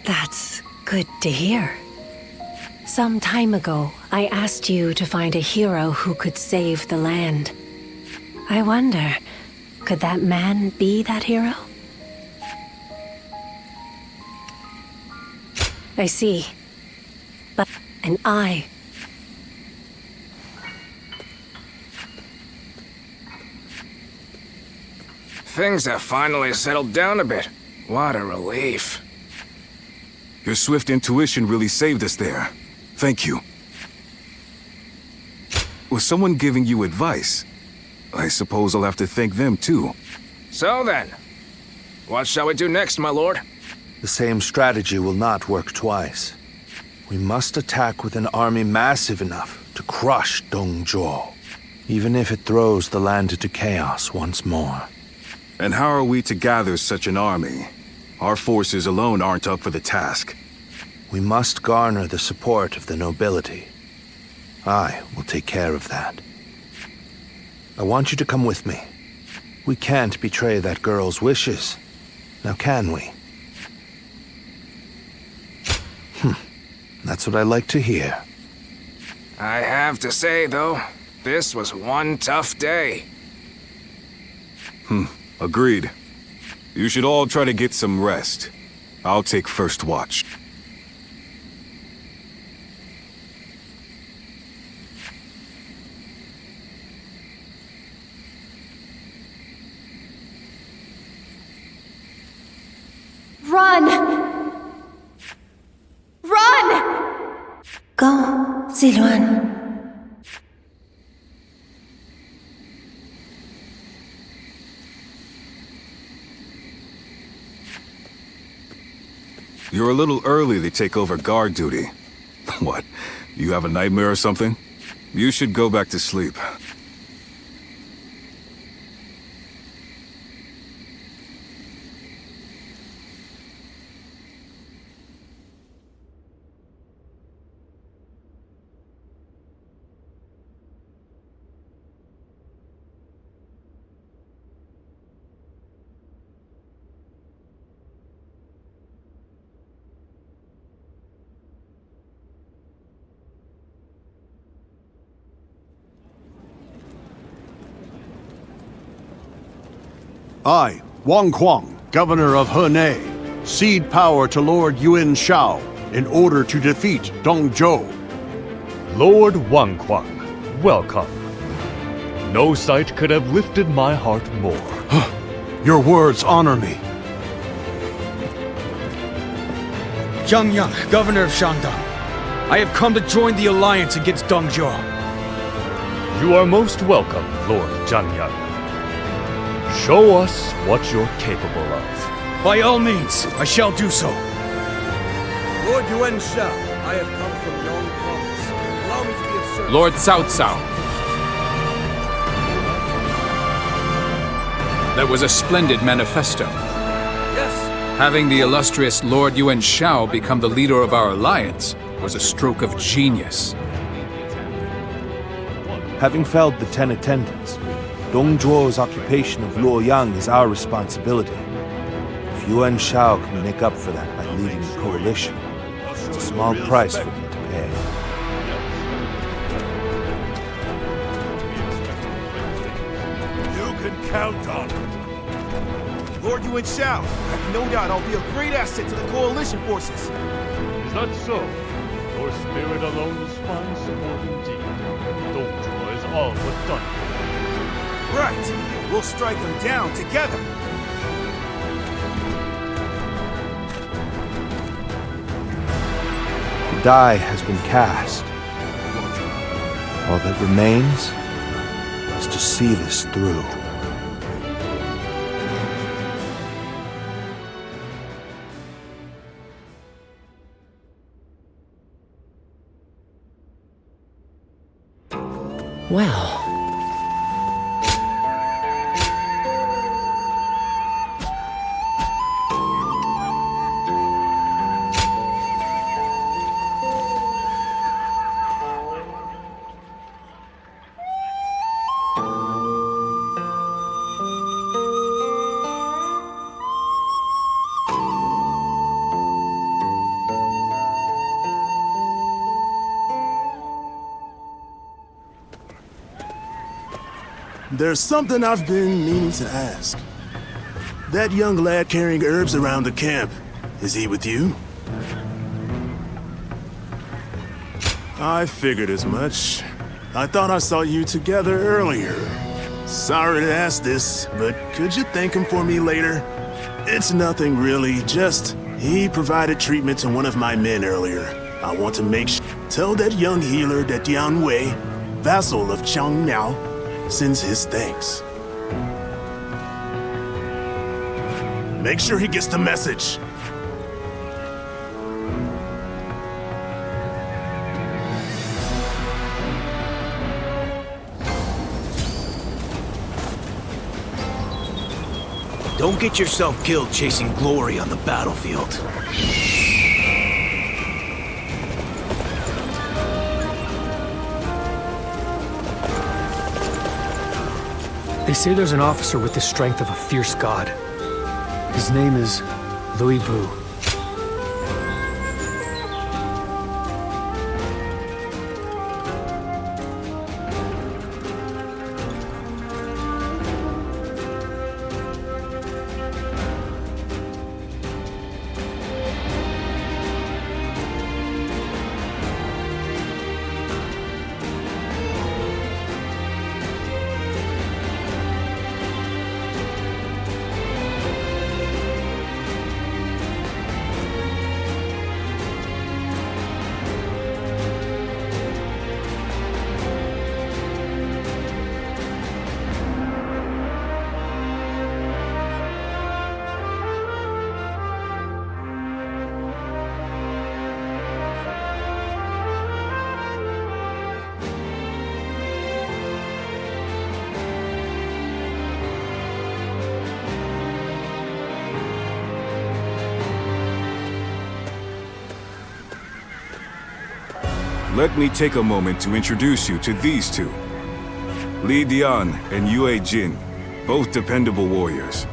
That's good to hear. Some time ago, I asked you to find a hero who could save the land. I wonder, could that man be that hero? I see. But an eye. Things have finally settled down a bit. What a relief. Your swift intuition really saved us there. Thank you. Was someone giving you advice? I suppose I'll have to thank them too. So then, what shall we do next, my lord? The same strategy will not work twice. We must attack with an army massive enough to crush Dongjuo, even if it throws the land into chaos once more. And how are we to gather such an army? Our forces alone aren't up for the task. We must garner the support of the nobility. I will take care of that. I want you to come with me. We can't betray that girl's wishes. Now can we? That's what I like to hear. I have to say, though, this was one tough day. Agreed. You should all try to get some rest. I'll take first watch. Run! Run! Go, Zilwan. You're a little early to take over guard duty. What? You have a nightmare or something? You should go back to sleep. I, Wang Kuang, governor of Henei, cede power to Lord Yuan Shao in order to defeat Dongzhou. Lord Wang Kuang, welcome. No sight could have lifted my heart more. Your words honor me. Zhang Yang, governor of Shandong. I have come to join the alliance against Dongzhou. You are most welcome, Lord Zhang Yang. Show us what you're capable of. By all means, I shall do so. Lord Yuan Shao, I have come from Yong Province. Allow me to be of Lord Cao Cao. That was a splendid manifesto. Yes. Having the illustrious Lord Yuan Shao become the leader of our alliance was a stroke of genius. Having felled the 10 attendants, Dong Zhuo's occupation of Luoyang is our responsibility. If Yuan Shao can make up for that by leading the coalition, it's a small price for him to pay. You can count on it. Lord Yuan Shao, I have no doubt I'll be a great asset to the coalition forces. Is that so? Your spirit alone is fine support indeed. Dongzhuo is all but done. Right. We'll strike them down together. The die has been cast. All that remains is to see this through. Well, There's something I've been meaning to ask. That young lad carrying herbs around the camp, is he with you? I figured as much. I thought I saw you together earlier. Sorry to ask this, but could you thank him for me later? It's nothing really, just he provided treatment to one of my men earlier. I want to make sure. Tell that young healer that Dian Wei, vassal of Chang Miao, sends his thanks. Make sure he gets the message. Don't get yourself killed chasing glory on the battlefield. They say there's an officer with the strength of a fierce god. His name is Louis Bu. Let me take a moment to introduce you to these two. Li Dian and Yue Jin, both dependable warriors.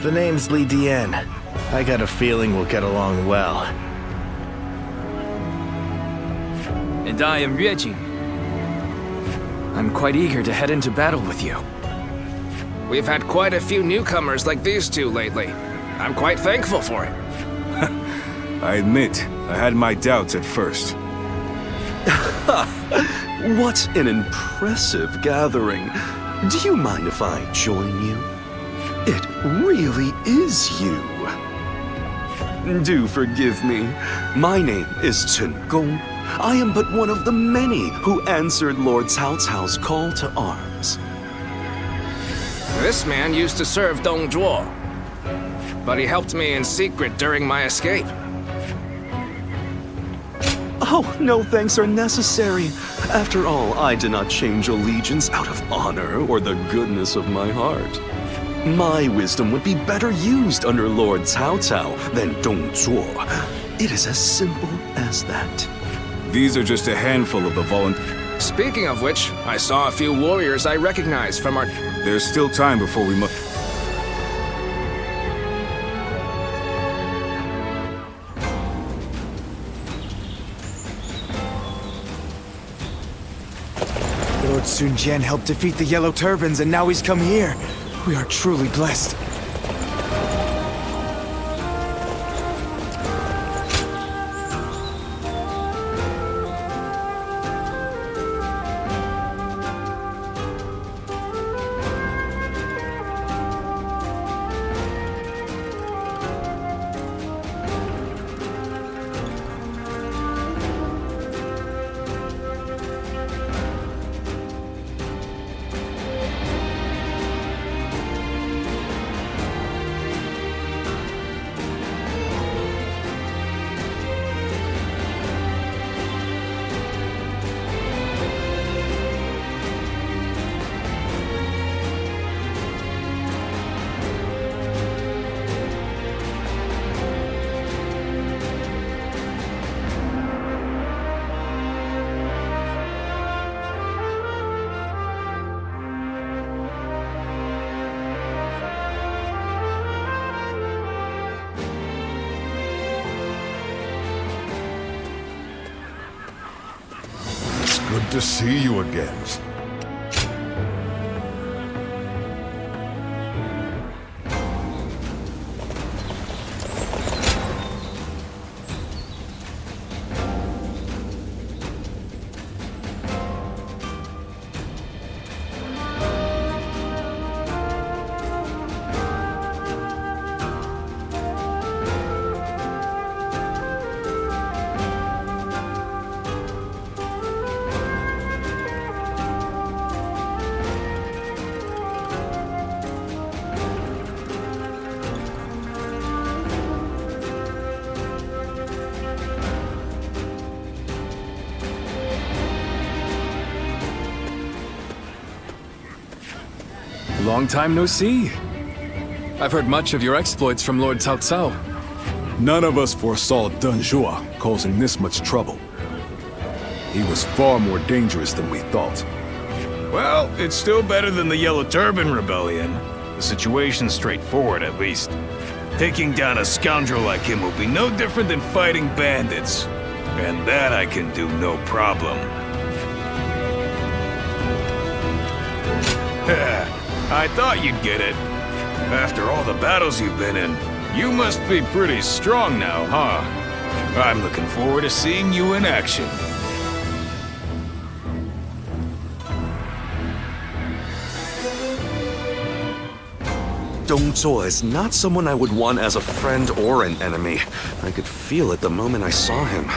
The name's Li Dian. I got a feeling we'll get along well. And I am Yue Jin. I'm quite eager to head into battle with you. We've had quite a few newcomers like these two lately. I'm quite thankful for it. I admit, I had my doubts at first. What an impressive gathering. Do you mind if I join you? It really is you. Do forgive me. My name is Chen Gong. I am but one of the many who answered Lord Cao Cao's call to arms. This man used to serve Dongzhuo, but he helped me in secret during my escape. Oh, no thanks are necessary. After all, I did not change allegiance out of honor or the goodness of my heart. My wisdom would be better used under Lord Cao Cao than Dong Zhuo. It is as simple as that. These are just a handful of the volunteers. Speaking of which, I saw a few warriors I recognize from our... There's still time before we must... Lord Sun Jian helped defeat the Yellow Turbans, and now he's come here. We are truly blessed. Good to see you again. Long time no see. I've heard much of your exploits from Lord Cao Cao. None of us foresaw Deng Zhuo causing this much trouble. He was far more dangerous than we thought. Well, it's still better than the Yellow Turban Rebellion. The situation's straightforward, at least. Taking down a scoundrel like him will be no different than fighting bandits. And that I can do no problem. I thought you'd get it. After all the battles you've been in, you must be pretty strong now, huh? I'm looking forward to seeing you in action. Dong Zhuo is not someone I would want as a friend or an enemy. I could feel it the moment I saw him.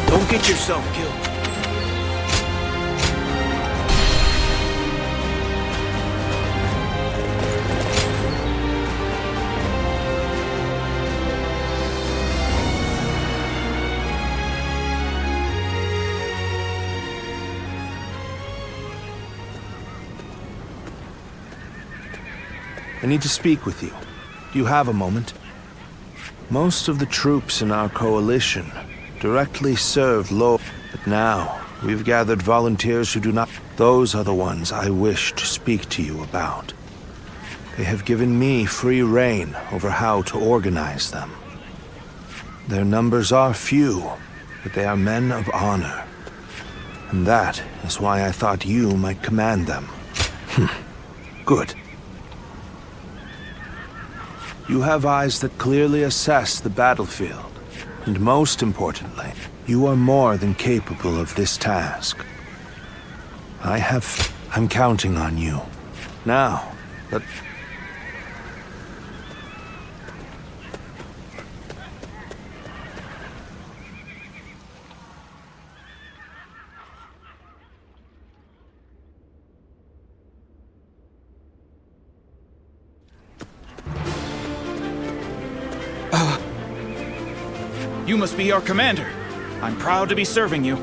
Don't get yourself killed. I need to speak with you. Do you have a moment? Most of the troops in our coalition directly served Lord, but now we've gathered volunteers who do not. Those are the ones I wish to speak to you about. They have given me free rein over how to organize them. Their numbers are few, but they are men of honor. And that is why I thought you might command them. Good. You have eyes that clearly assess the battlefield. And most importantly, you are more than capable of this task. I'm counting on you. Now, let... You must be our commander. I'm proud to be serving you.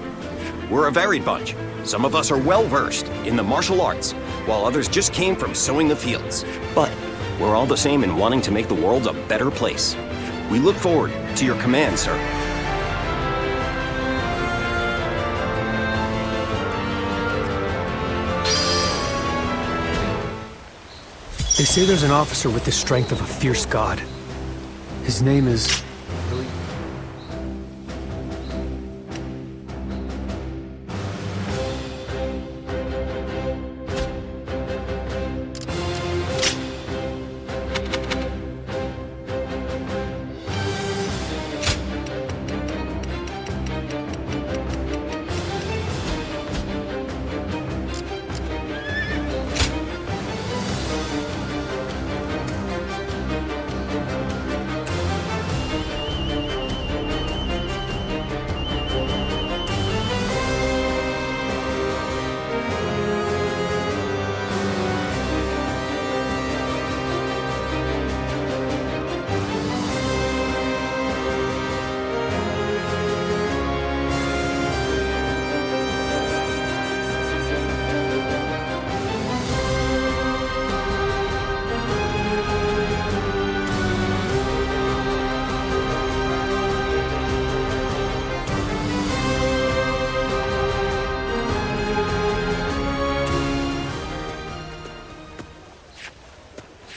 We're a varied bunch. Some of us are well-versed in the martial arts, while others just came from sowing the fields. But we're all the same in wanting to make the world a better place. We look forward to your command, sir. They say there's an officer with the strength of a fierce god. His name is...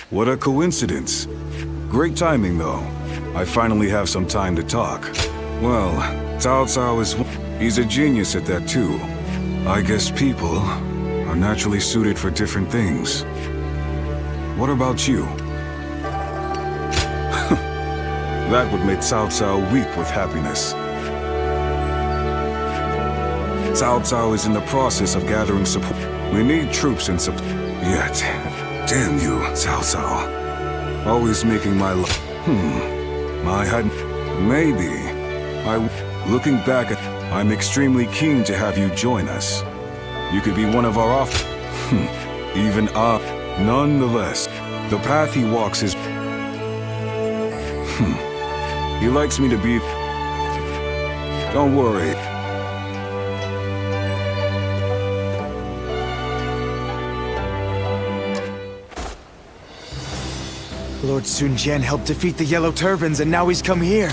What a coincidence. Great timing, though. I finally have some time to talk. Well, Cao Cao is... he's a genius at that, too. I guess people are naturally suited for different things. What about you? That would make Cao Cao weep with happiness. Cao Cao is in the process of gathering support. We need troops and support. Yet, damn you, Cao Cao. Always making my life. I had... maybe. Looking back at... I'm extremely keen to have you join us. You could be one of our even nonetheless, the path he walks is... He likes me to be... Don't worry. Lord Sun Jian helped defeat the Yellow Turbans, and now he's come here.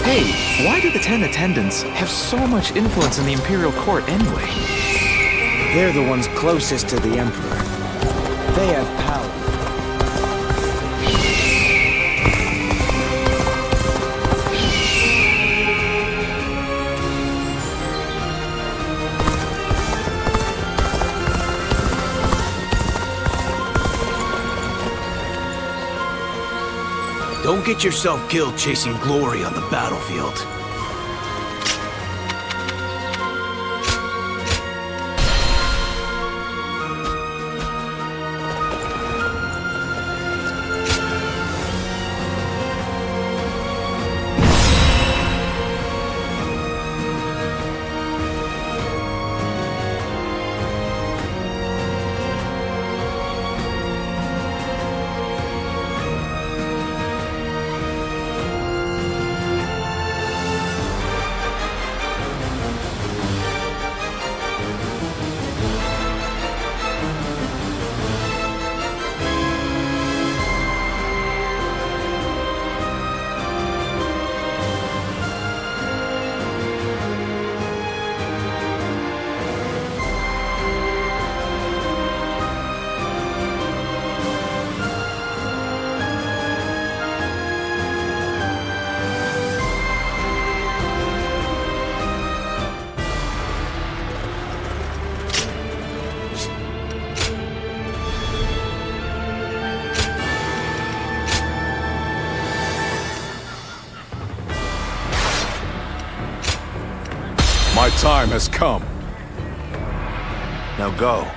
Hey, why do the 10 attendants have so much influence in the Imperial Court anyway? They're the ones closest to the Emperor. They have power. Don't get yourself killed chasing glory on the battlefield. My time has come. Now go.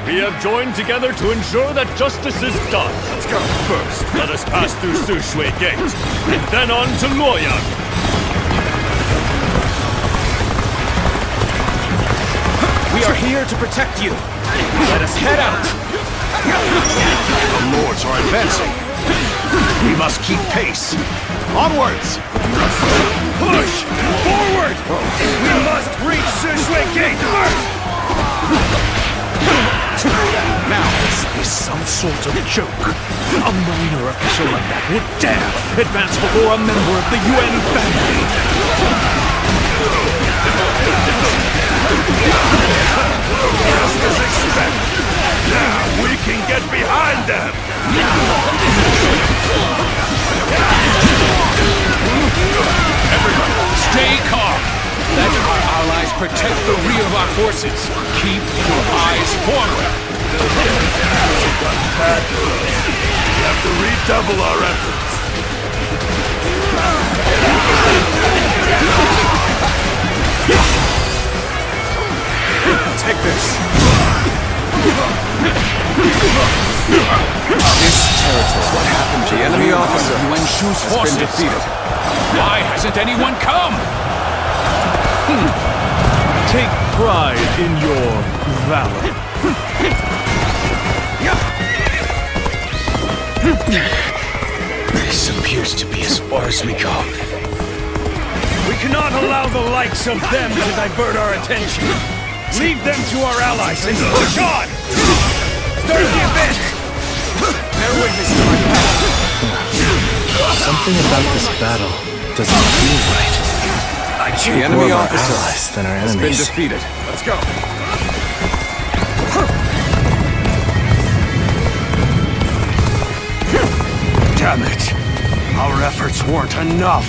We have joined together to ensure that justice is done. Let's go. First, let us pass through Sushui Gate, and then on to Luoyang. We are here to protect you. Let us head out. The lords are advancing. We must keep pace. Onwards! Push! Forward! We must reach Sushui Gate first! Now, is this some sort of joke? A minor official like that would dare advance before a member of the UN family! Just as expected! Now we can get behind them! Everybody, stay calm! Let our allies protect the rear of our forces. Keep your eyes forward. We have to redouble our efforts. Take this. This territory. What happened to The enemy officer of Yuan Shu's forces been defeated. Why hasn't anyone come? Take pride in your valor. This appears to be as far as we go. We cannot allow the likes of them to divert our attention. Leave them to our allies and push on! Start the event! Bear witness to my power. Something about this battle doesn't feel right. The enemy More of our officer allies than our has been enemies. defeated. Let's go. Damn it! Our efforts weren't enough.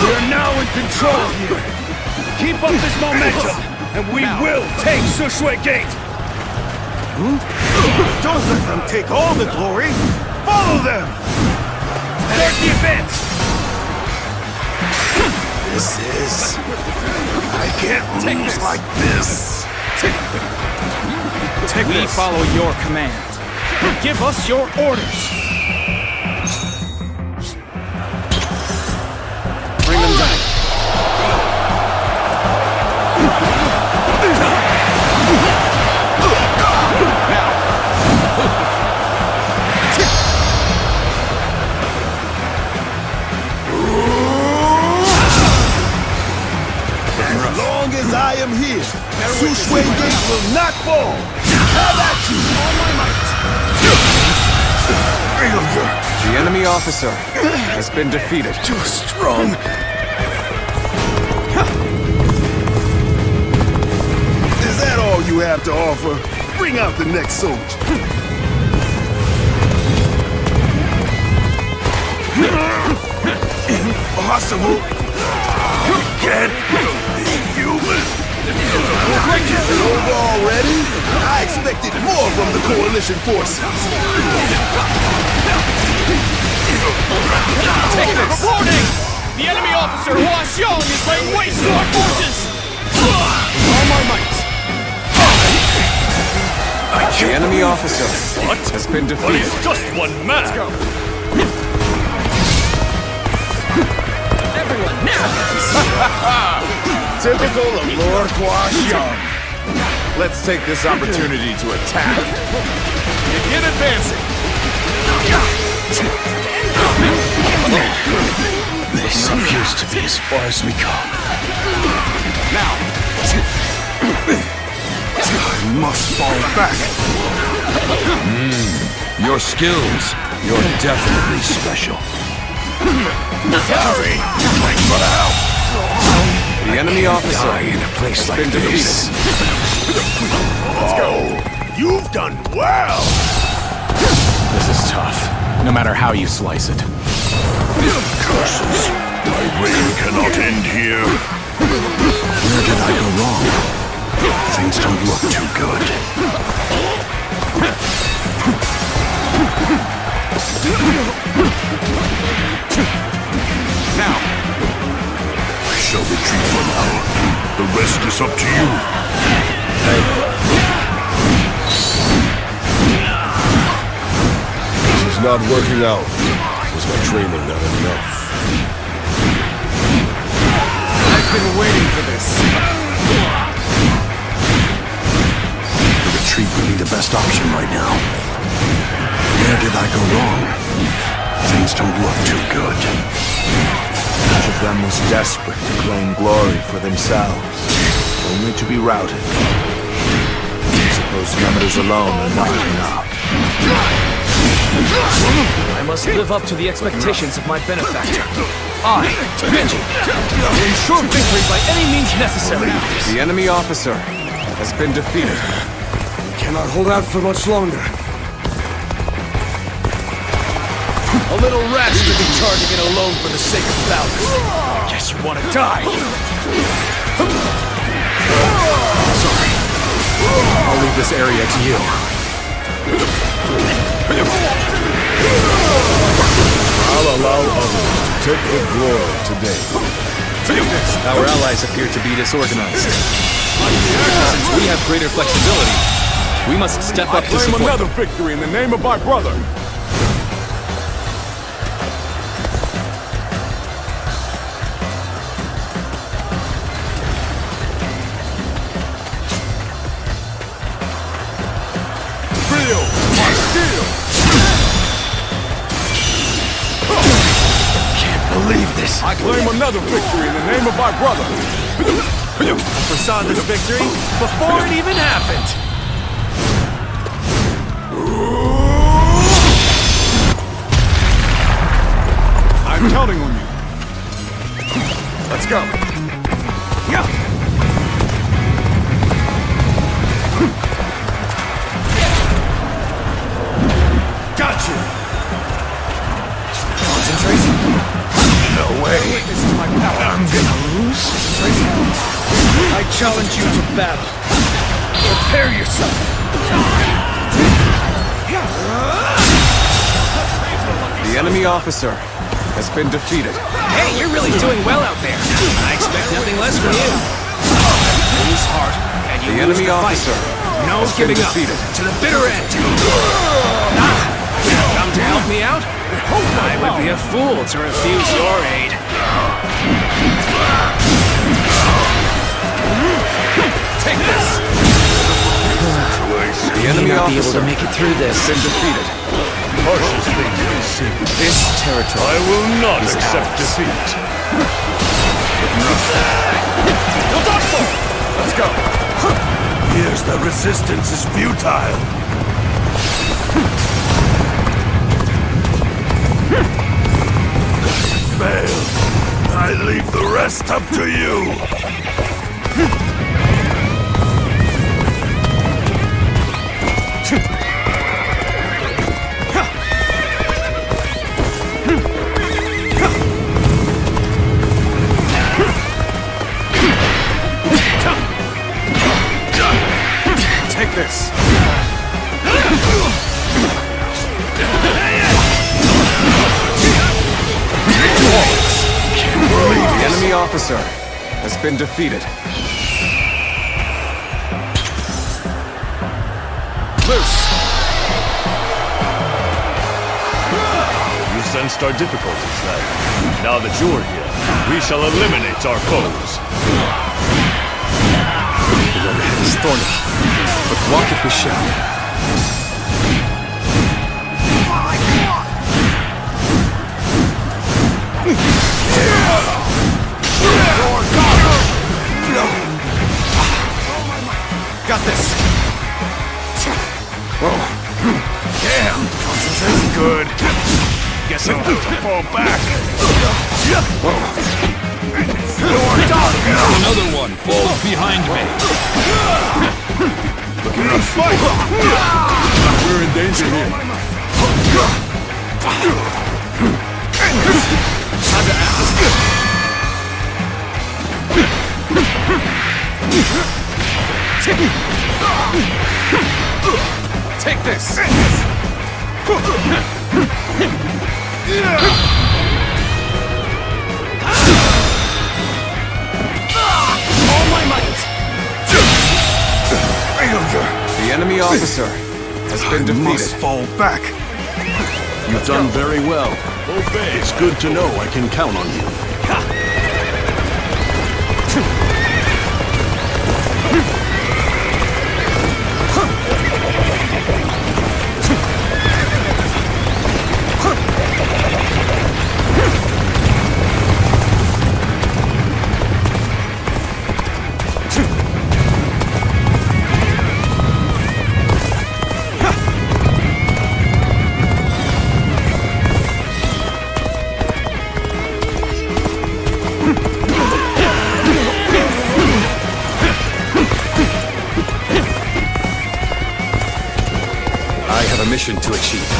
We are now in control here. Keep up this momentum. and we will take Sushui Gate! Don't let them take all the glory! Follow them! Start the advance! This is... I can't lose like this. We follow your command. Give us your orders. Bring them down. As long as I am here, Sushui Gate will not fall! Have at you! All my might! Failure! The enemy officer has been defeated. Too strong! Is that all you have to offer? Bring out the next soldier! Impossible! You can't be human! Is it over already? I expected more from the coalition forces! Take this! Reporting! The enemy officer Hua Xiong is laying waste to our forces! All my might! The enemy officer has been defeated. But he's just one man! Let's go! Everyone now! Typical of Lord Hua Xiong. Let's take this opportunity to attack. Begin advancing! This appears to be as far as we come. Now! I must fall back! Your skills, you're definitely special. Sorry! Thanks for the help! The enemy officer Die in a place like been this. Let's go! You've done well! This is tough, no matter how you slice it. Curses! My reign cannot end here! Where did I go wrong? Things don't look too good. Now! I shall retreat for now. The rest is up to you. This is not working out. Was my training not enough? I've been waiting for this. The retreat would be the best option right now. Where did I go wrong? Things don't look too good. Each of them was desperate to claim glory for themselves, only to be routed. I suppose numbers alone are not enough. I must live up to the expectations of my benefactor. I, Benji, will ensure victory by any means necessary. The enemy officer has been defeated. Cannot hold out for much longer. A little rash to be charging it alone for the sake of valor. I guess you want to die. Sorry. I'll leave this area to you. I'll allow others to take the glory today. Our allies appear to be disorganized. Since we have greater flexibility, we must step up to Claim support another them. victory in the name of my brother. Feel my steel! Can't believe this. I claim another victory in the name of my brother. I foresaw this victory before it even happened. I'm counting on you. Let's go. Yeah. Got you. Concentrate. No way. I'm gonna lose. I challenge you to battle. Prepare yourself. The enemy officer has been defeated. Hey, you're really doing well out there. I expect nothing less from you. Lose heart, and you The lose enemy the fight. officer No has been giving up defeated. to the bitter end. Come to help me out? I would be a fool to refuse your aid. Take this! The enemy officer make it through this. has been defeated. Harshest thing we've seen. This territory I will not is accept ours. defeat. Let's go. Here's the resistance is futile. Fail. I leave the rest up to you. Take this! The enemy officer has been defeated. Loose! You sensed our difficulties then. Now that you're here, we shall eliminate our foes. The road ahead is thorny, but walk it we shall. Got this! Whoa. Damn! That's good. Guess I'll have to fall back. Another one falls behind me. Looking at us fight! We're in danger here. Time to act. Take this! All my might! The enemy officer has been defeated. Must fall back. You've done very well. Obey. It's good to know I can count on you. I have a mission to achieve.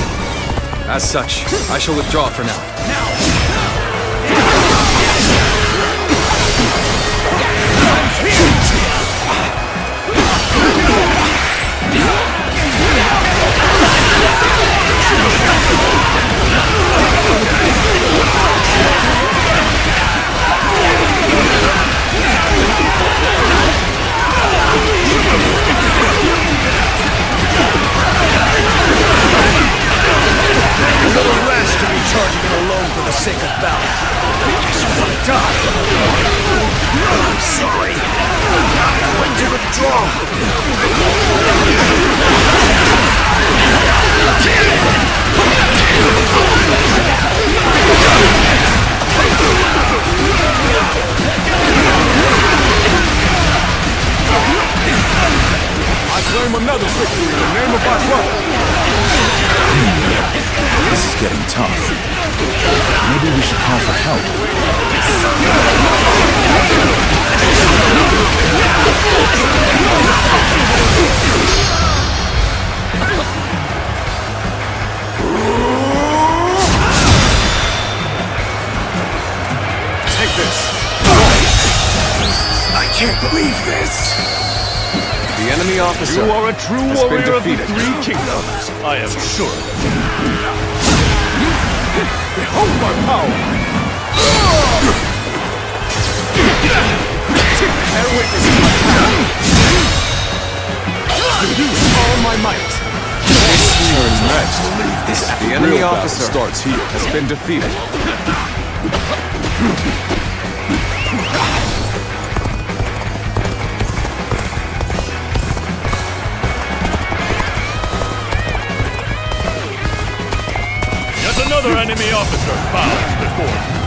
As such, I shall withdraw for now. A little rash to be charging it alone for the sake of battle. I should want to die. I'm sorry. I'm going to withdraw. I claim another victory in the name of my brother. This is getting tough. Maybe we should call for help. Take this. I can't believe this! The enemy officer You are a true has been warrior of the defeated. Three Kingdoms. I am sure of it. Behold my power! Bear witness to my power! Use all my might! Turn next. The enemy officer starts here. has been defeated. Yet another enemy officer bows before you.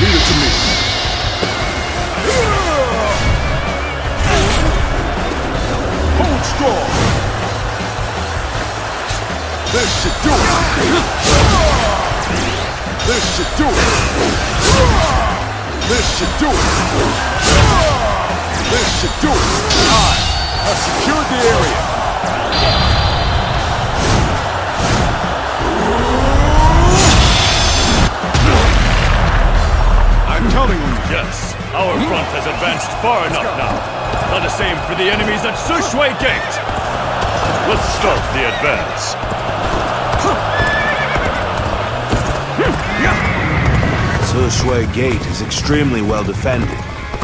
Leave it to me. Hold strong. This should do it. This should do it. This should do it. This should do it. I have secured the area. I'm counting on you. Yes, our front has advanced far enough now. Not the same for the enemies at Sushui Gate. Let's start the advance. Sushui Gate is extremely well defended.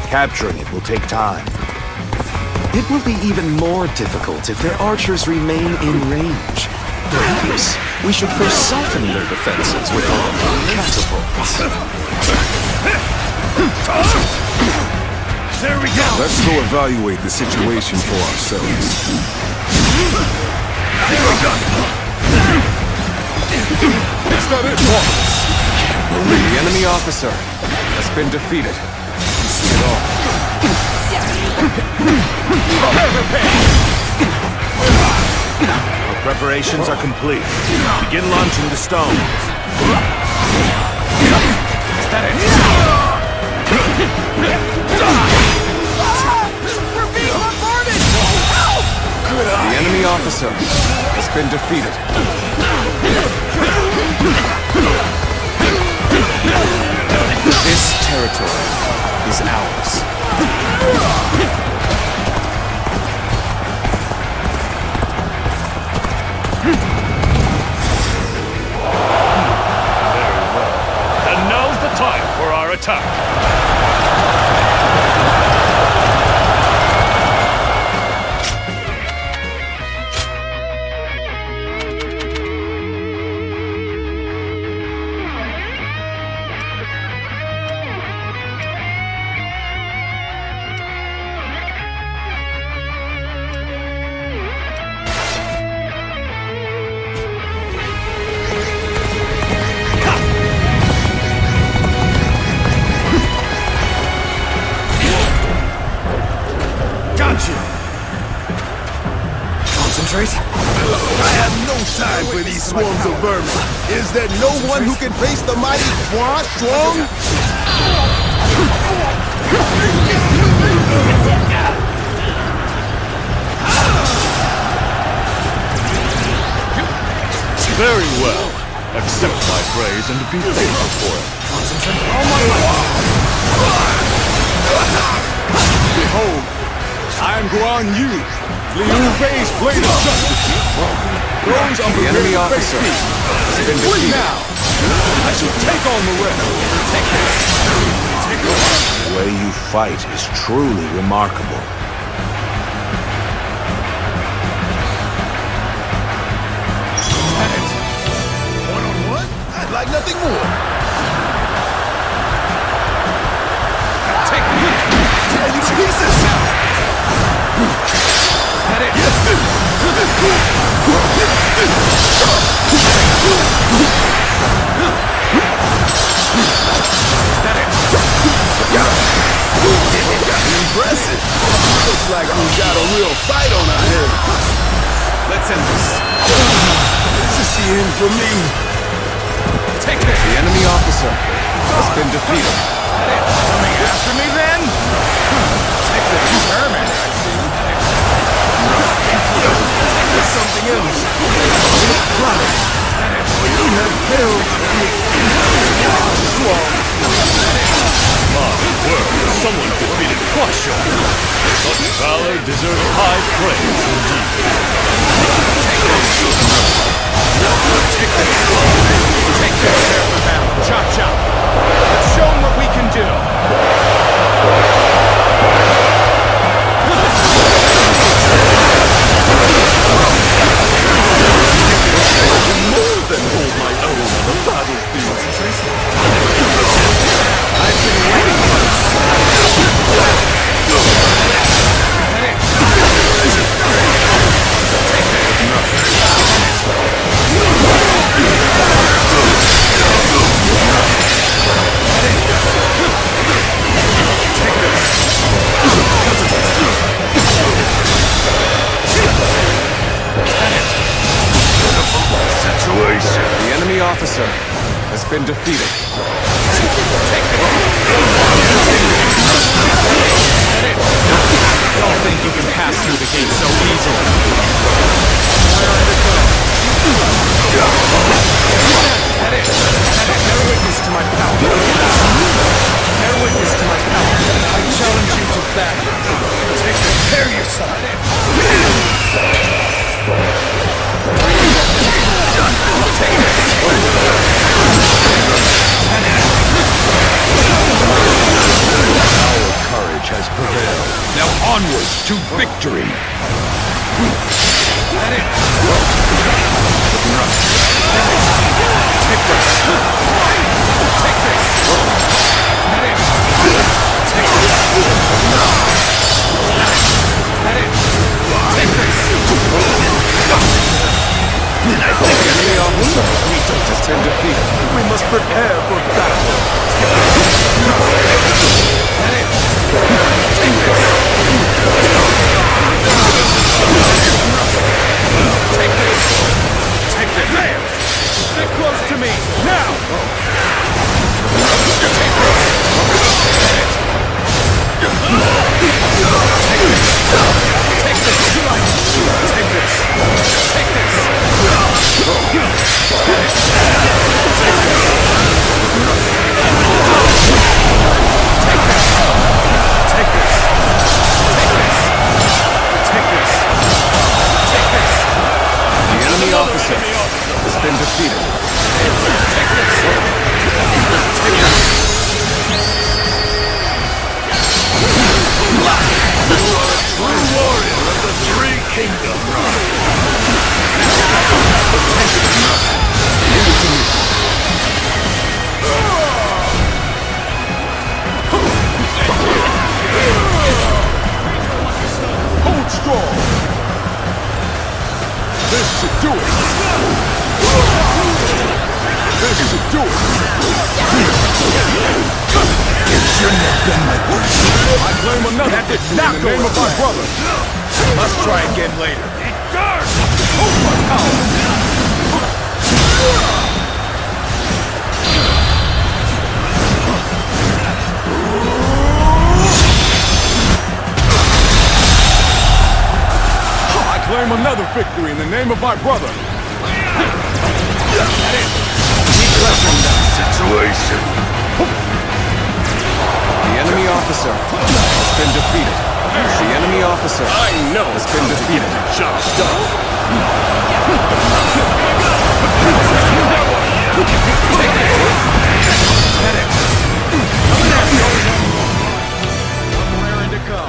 Capturing it will take time. It will be even more difficult if their archers remain in range. Perhaps we should first soften their defenses with our catapults. There we go! Let's go evaluate the situation for ourselves. There we go! Is that it? The enemy officer has been defeated. You see it all. Our preparations are complete. Begin launching the stones. Is that it? We're being bombarded! The enemy officer has been defeated. This territory is ours. Very well. And now's the time for our attack. Concentrate. I have no time for these swarms of vermin. Is there no one who can face the mighty Hua strong? Very well. Accept my praise and be thankful for it. Behold, I am Guan Yu, Liu Bei's blade of justice. Those are The enemy officer has been Flee defeated. now! I shall take on the rest. The way you fight is truly remarkable. One-on-one? I'd like nothing more. Take me! Tear you to pieces! That it? Impressive! Looks like we got a real fight on our hands. Let's end this. This is the end for me. Take this. The enemy officer has been defeated. Coming after me then? Take this. Determined, I see. Take this something else. Brother. defeated Crusher. Such valor deserves high praise indeed. Take this, prepare for battle. Chop chop. Let's show them what we can do. More than hold my own on the battlefield. I've been waiting for this. The enemy officer has been defeated. Don't think you can pass through the gate so easily. Bear witness to my power. Bear witness to my power. I challenge you to battle. Prepare yourself. Our courage has prevailed. Now onwards to victory! Enemy officer has been defeated. We must prepare for battle. Take this! There! Stick close to me! Now! Officer has been defeated. True warrior of the Three Kingdoms. Hold strong! This should do it! This should do it! It shouldn't have been like this. I claim another. That did not go in the name of my brother. Let's try again later. Hold my power! I claim another victory in the name of my brother. Situation. The enemy officer has been defeated. The enemy officer has been defeated. Job done. Raring to go.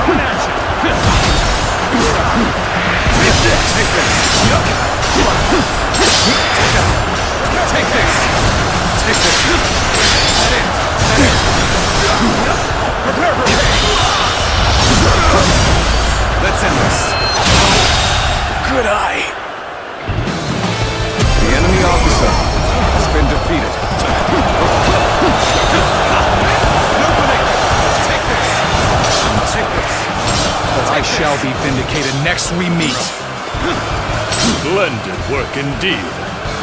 Coming at you. Take this. Take this. Take this. Take this. Prepare for pain. Let's end this. Good eye. The enemy officer has been defeated. Opening. Take this. Take this. I shall be vindicated next we meet. Splendid work indeed.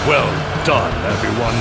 Well done, everyone.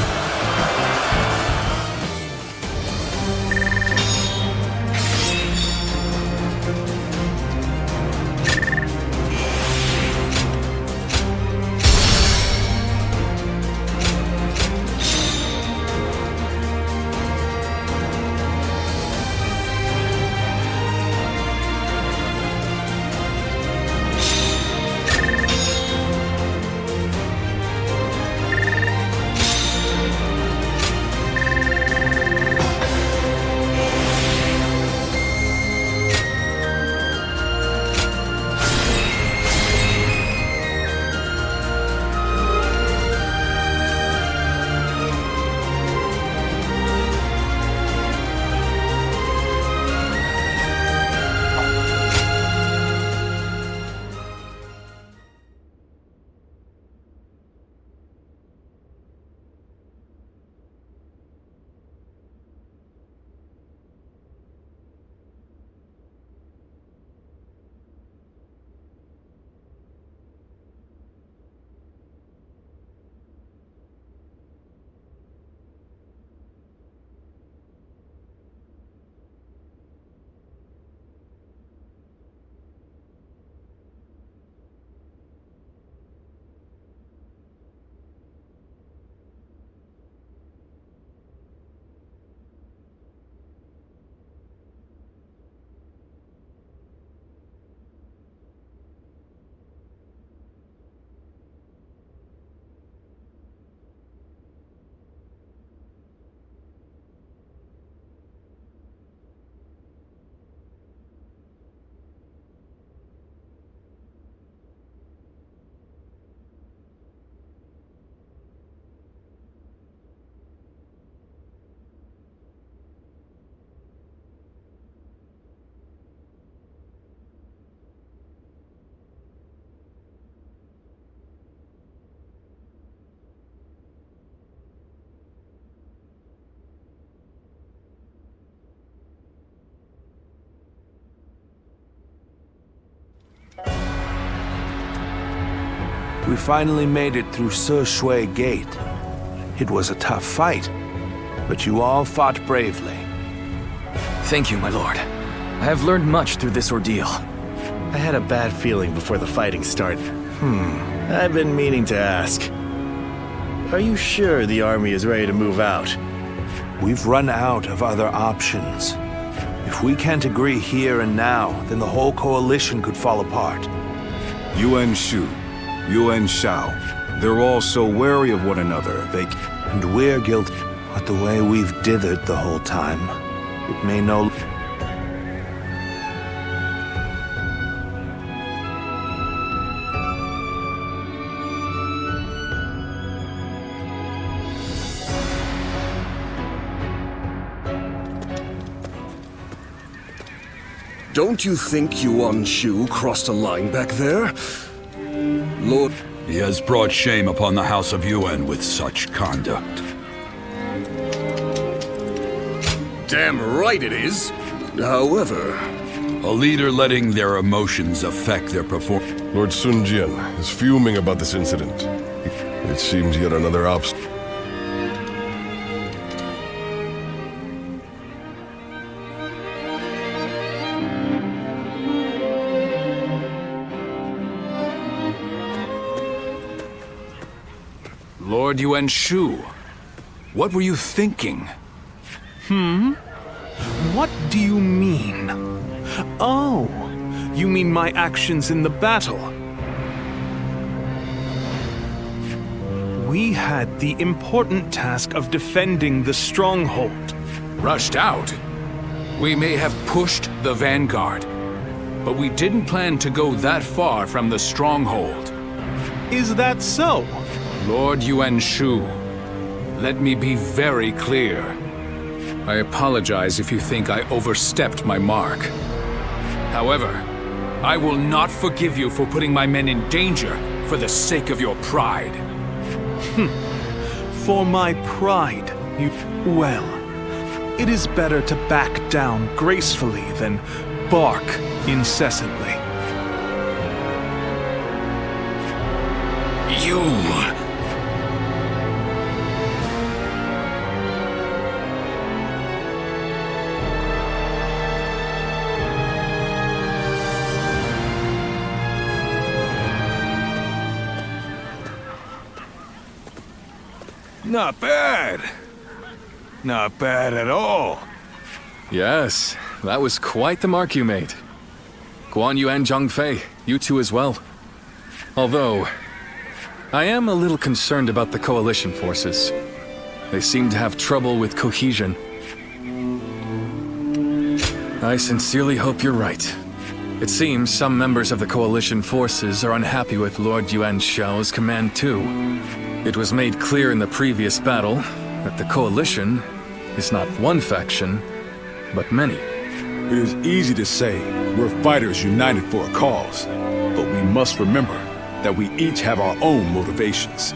We finally made it through Se Shui Gate. It was a tough fight, but you all fought bravely. Thank you, my lord. I have learned much through this ordeal. I had a bad feeling before the fighting started. I've been meaning to ask. Are you sure the army is ready to move out? We've run out of other options. If we can't agree here and now, then the whole coalition could fall apart. Yuan Shu, Yuan Shao, they're all so wary of one another, And we're guilty. But the way we've dithered the whole time, it may no... Don't you think Yuan Shu crossed a line back there? Lord... He has brought shame upon the House of Yuan with such conduct. Damn right it is. However... A leader letting their emotions affect their performance. Lord Sun Jian is fuming about this incident. It seems yet another obstacle. Lord Yuan Shu, what were you thinking? What do you mean? Oh, you mean my actions in the battle? We had the important task of defending the stronghold. Rushed out? We may have pushed the vanguard, but we didn't plan to go that far from the stronghold. Is that so? Lord Yuan Shu, let me be very clear. I apologize if you think I overstepped my mark. However, I will not forgive you for putting my men in danger for the sake of your pride. For my pride, you... Well, it is better to back down gracefully than bark incessantly. You... Not bad. Not bad at all. Yes, that was quite the mark you made. Guan Yu and Zhang Fei, you two as well. Although, I am a little concerned about the coalition forces. They seem to have trouble with cohesion. I sincerely hope you're right. It seems some members of the coalition forces are unhappy with Lord Yuan Shao's command too. It was made clear in the previous battle that the coalition is not one faction, but many. It is easy to say we're fighters united for a cause, but we must remember that we each have our own motivations.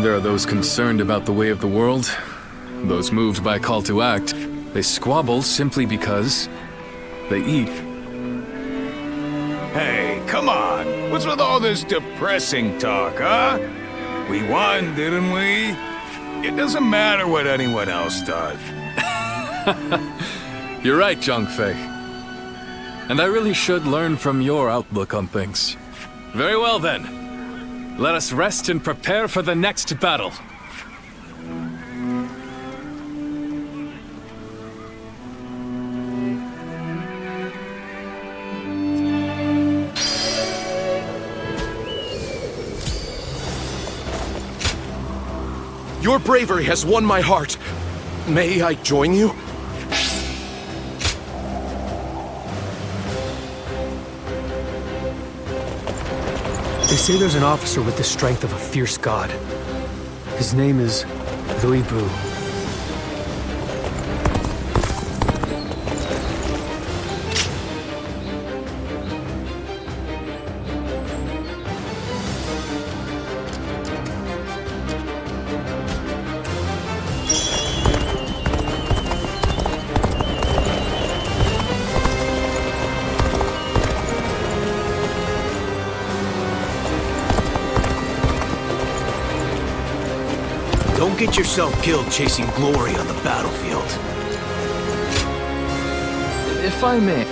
There are those concerned about the way of the world, those moved by a call to act. They squabble simply because they eat. Hey, come on! What's with all this depressing talk, huh? We won, didn't we? It doesn't matter what anyone else does. You're right, Zhang Fei. And I really should learn from your outlook on things. Very well then. Let us rest and prepare for the next battle. Your bravery has won my heart. May I join you? They say there's an officer with the strength of a fierce god. His name is Louis Bu. get yourself killed chasing glory on the battlefield. If I may.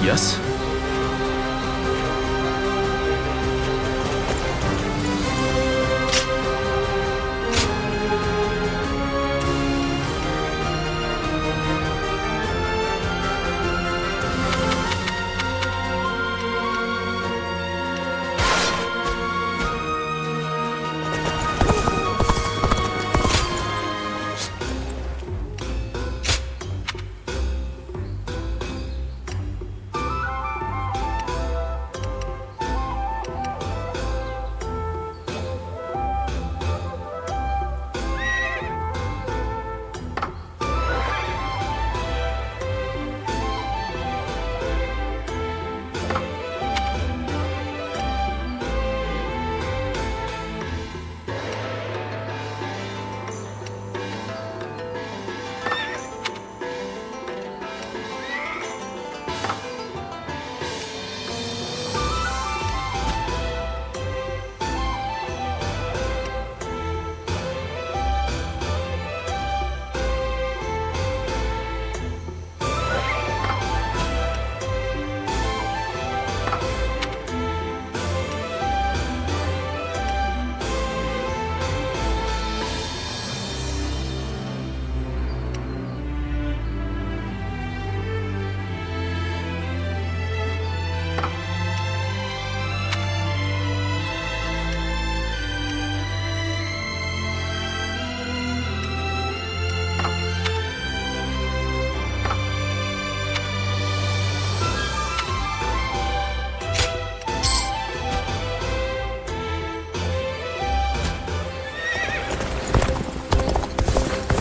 Yes?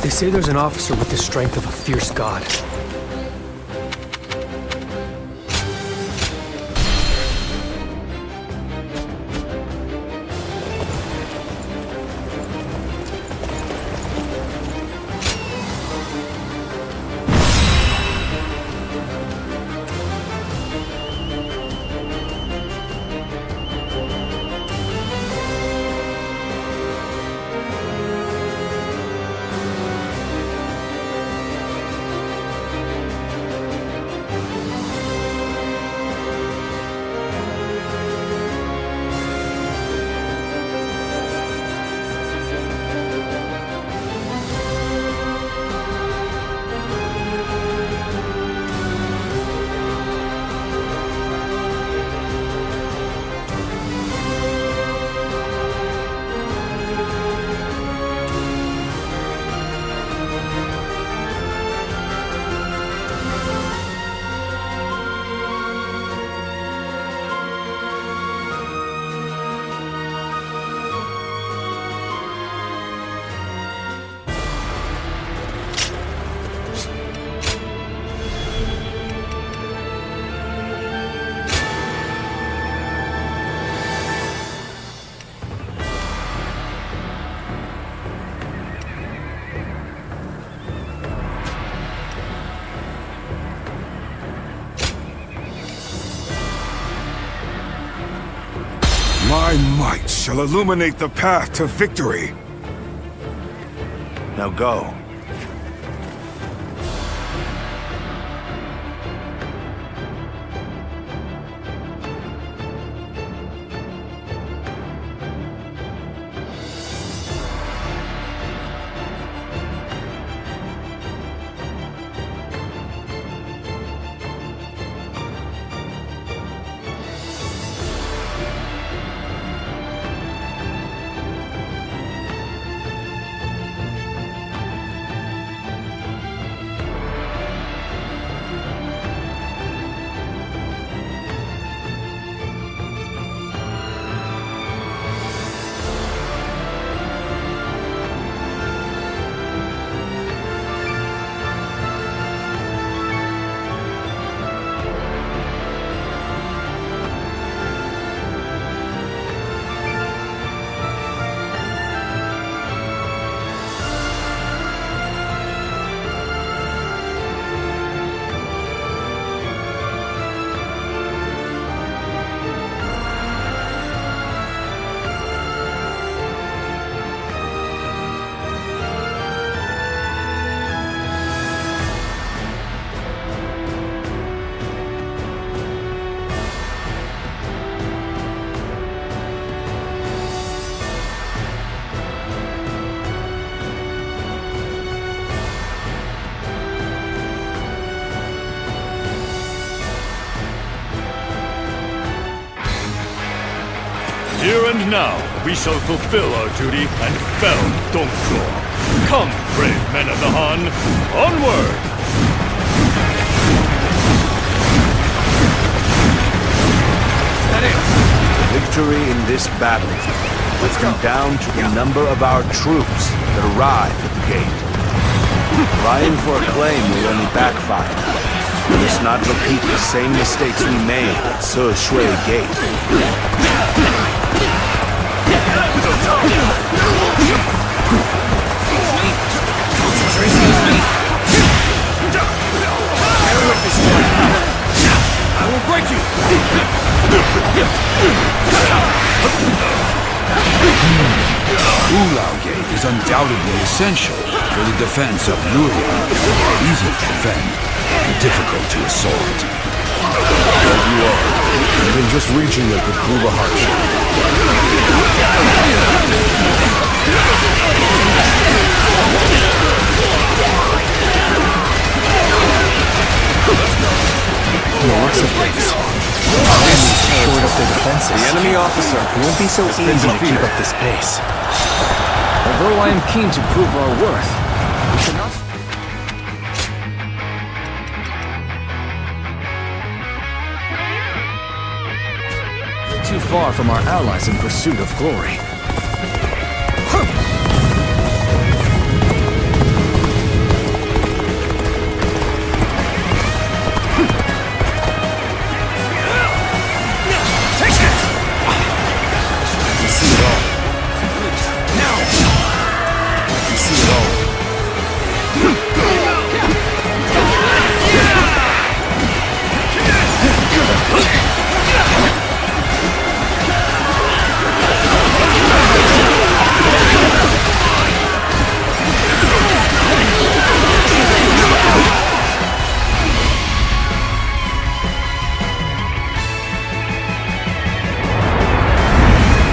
They say there's an officer with the strength of a fierce god. My might shall illuminate the path to victory. Now go. Here and now, we shall fulfill our duty and fell Dongzhuo. Come, brave men of the Han, onward! Victory in this battle will come down to the number of our troops that arrive at the gate. Vying for a claim will only backfire. We must not repeat the same mistakes we made at Se Shui Gate. I will break you! Ulao Gate is undoubtedly essential for the defense of Luoyang. Easy to defend, difficult to assault. There you are. Even just reaching it could prove a hardship. The looks of things, short of their defenses. The enemy officer won't be so easy to keep up this pace. Although I am keen to prove our worth, we should not... too far from our allies in pursuit of glory.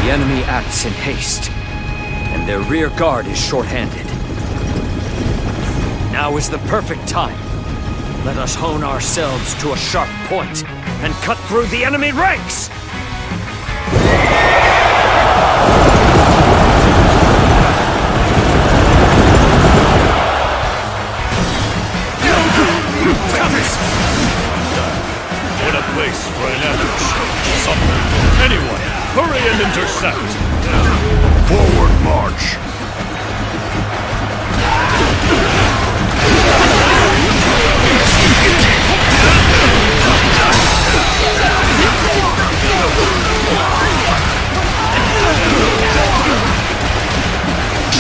The enemy acts in haste, and their rear guard is short-handed. Now is the perfect time. Let us hone ourselves to a sharp point and cut through the enemy ranks! What a place for an ambush. Someone, anyone, hurry and intercept! Forward march!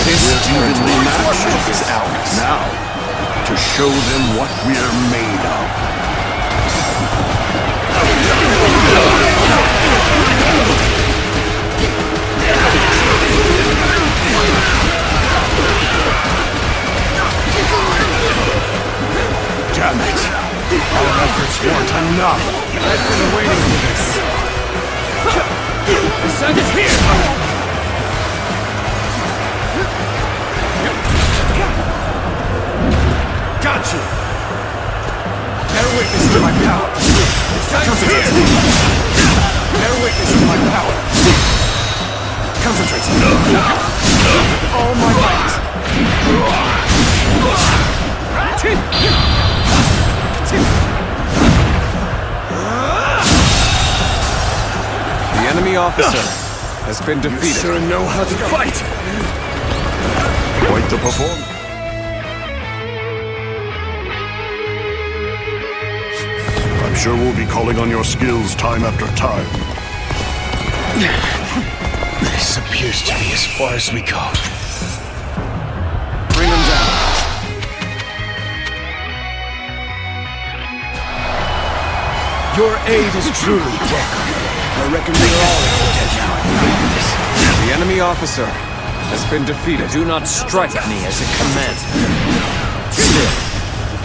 This evenly matched is ours. Now, to show them what we're made of. Damn it! Our efforts weren't enough! I've been waiting for this. The sun is here! Got you! Bear witness to my power! The sun is here! Bear witness to my power! Concentrate! With all my might! The enemy officer has been defeated. You sure know how to fight! Quite the performance. I'm sure we'll be calling on your skills time after time. This appears to be as far as we go. Bring them down. Your aid is truly welcome. I reckon we're all dead now. The enemy officer has been defeated. Do not strike me as a command. Still,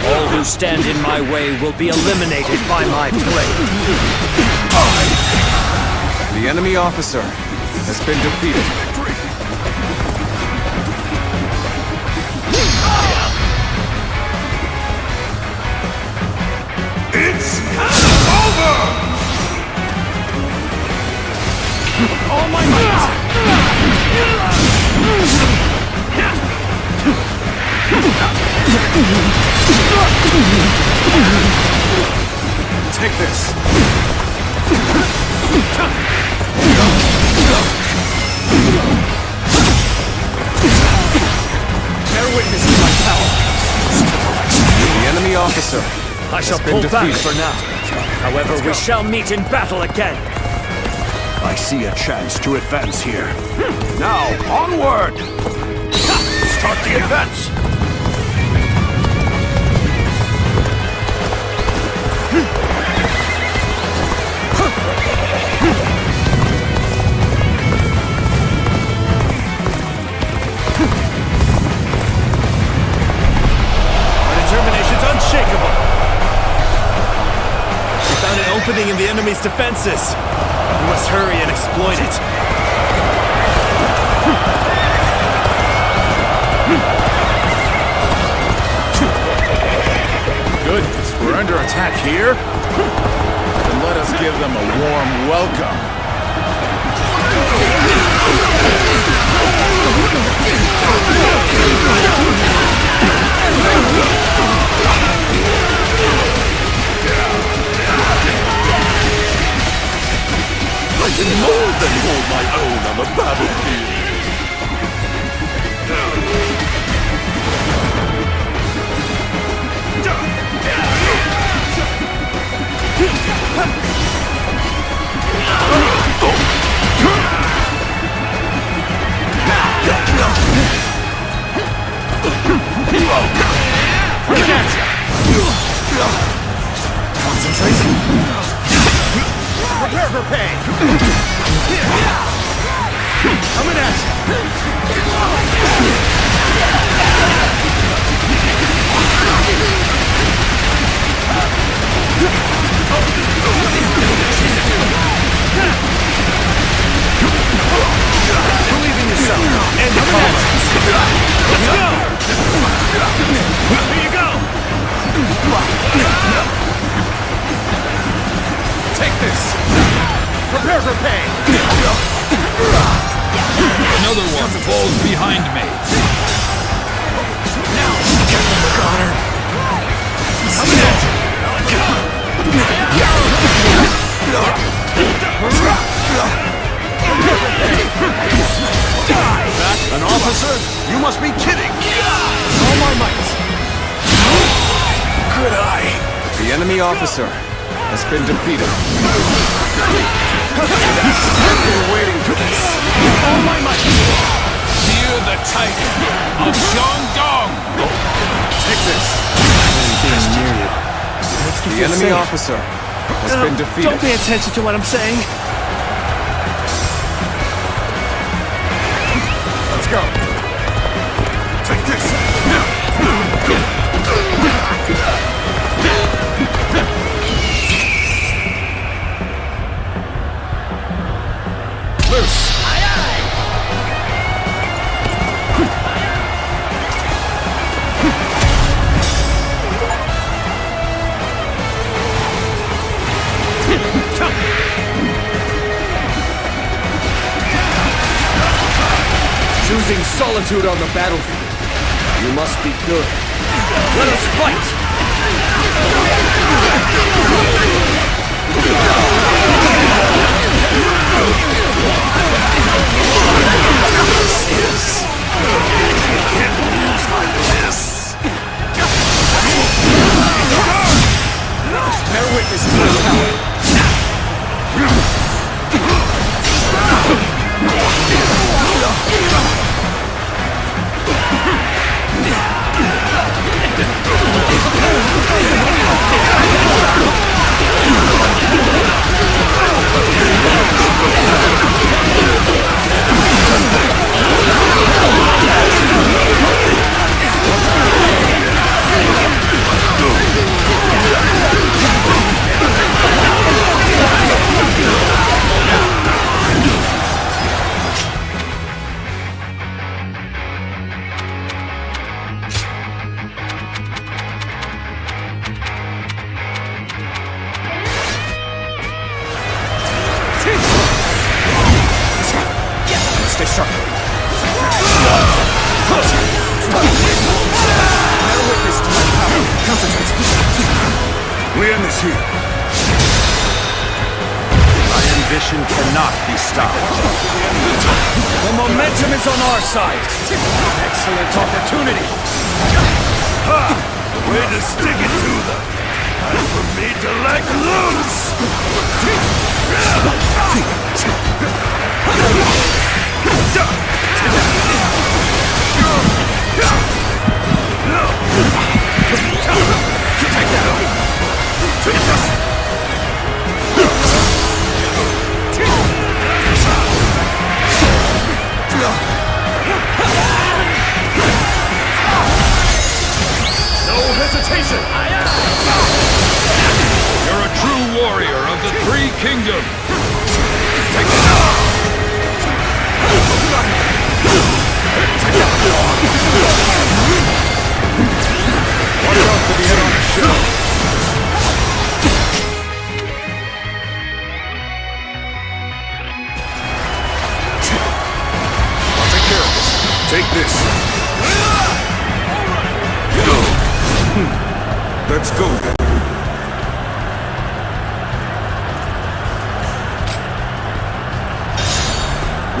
all who stand in my way will be eliminated by my blade. The enemy officer has been defeated. It's over! All my might! Take this! Bear witness to my power! The enemy officer. I shall pull back for now. However, we shall meet in battle again. I see a chance to advance here. Now, onward! Start the advance! Our determination's unshakable. We found an opening in the enemy's defenses. We must hurry and exploit it. Goodness, we're under attack here? Then let us give them a warm welcome. I can more than hold my own on the battlefield. Concentrating. Prepare for pain. Coming at Believe in yourself and the comrades. Let's go! Here you go! Take this! Prepare for pain! Another one falls behind me. Now! Connor! Coming at An officer? You must be kidding! all my might! Good eye. The enemy officer has been defeated. We're waiting for this. All my might! Fear the tiger of Shandong. Take this. Being near you. Makes me The feel enemy safe. officer has been defeated. Don't pay attention to what I'm saying. Let's go. Take this. Loose. Choosing solitude on the battlefield. You must be good. Let us fight! Bear witness to my power. officer! Bear witness to my power. Concentrate. We end this here. My ambition cannot be stopped. The momentum is on our side. Excellent opportunity. Ha! Way to stick it to them. And for me to let loose! No hesitation! You're a true warrior of the Three Kingdoms! Watch out for the enemy shell! I'll take care of this. Take this. Let's go then.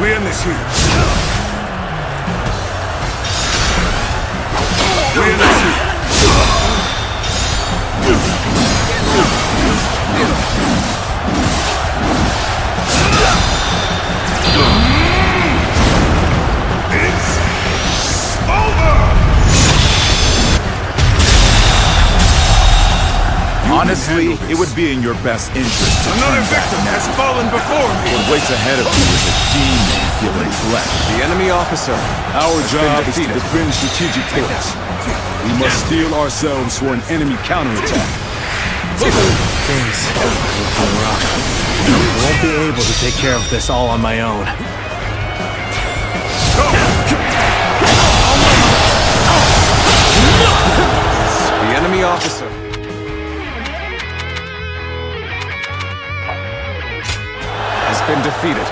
We end this here. We end this here. It's over! Honestly, it would be in your best interest to Another turn back victim now. has fallen before me. What waits ahead of you is a demon given flesh. The enemy officer. Our job is to defeated. defend strategic ports. We must steel ourselves for an enemy counterattack. Things are looking rough. I won't be able to take care of this all on my own. The enemy officer. Has been defeated.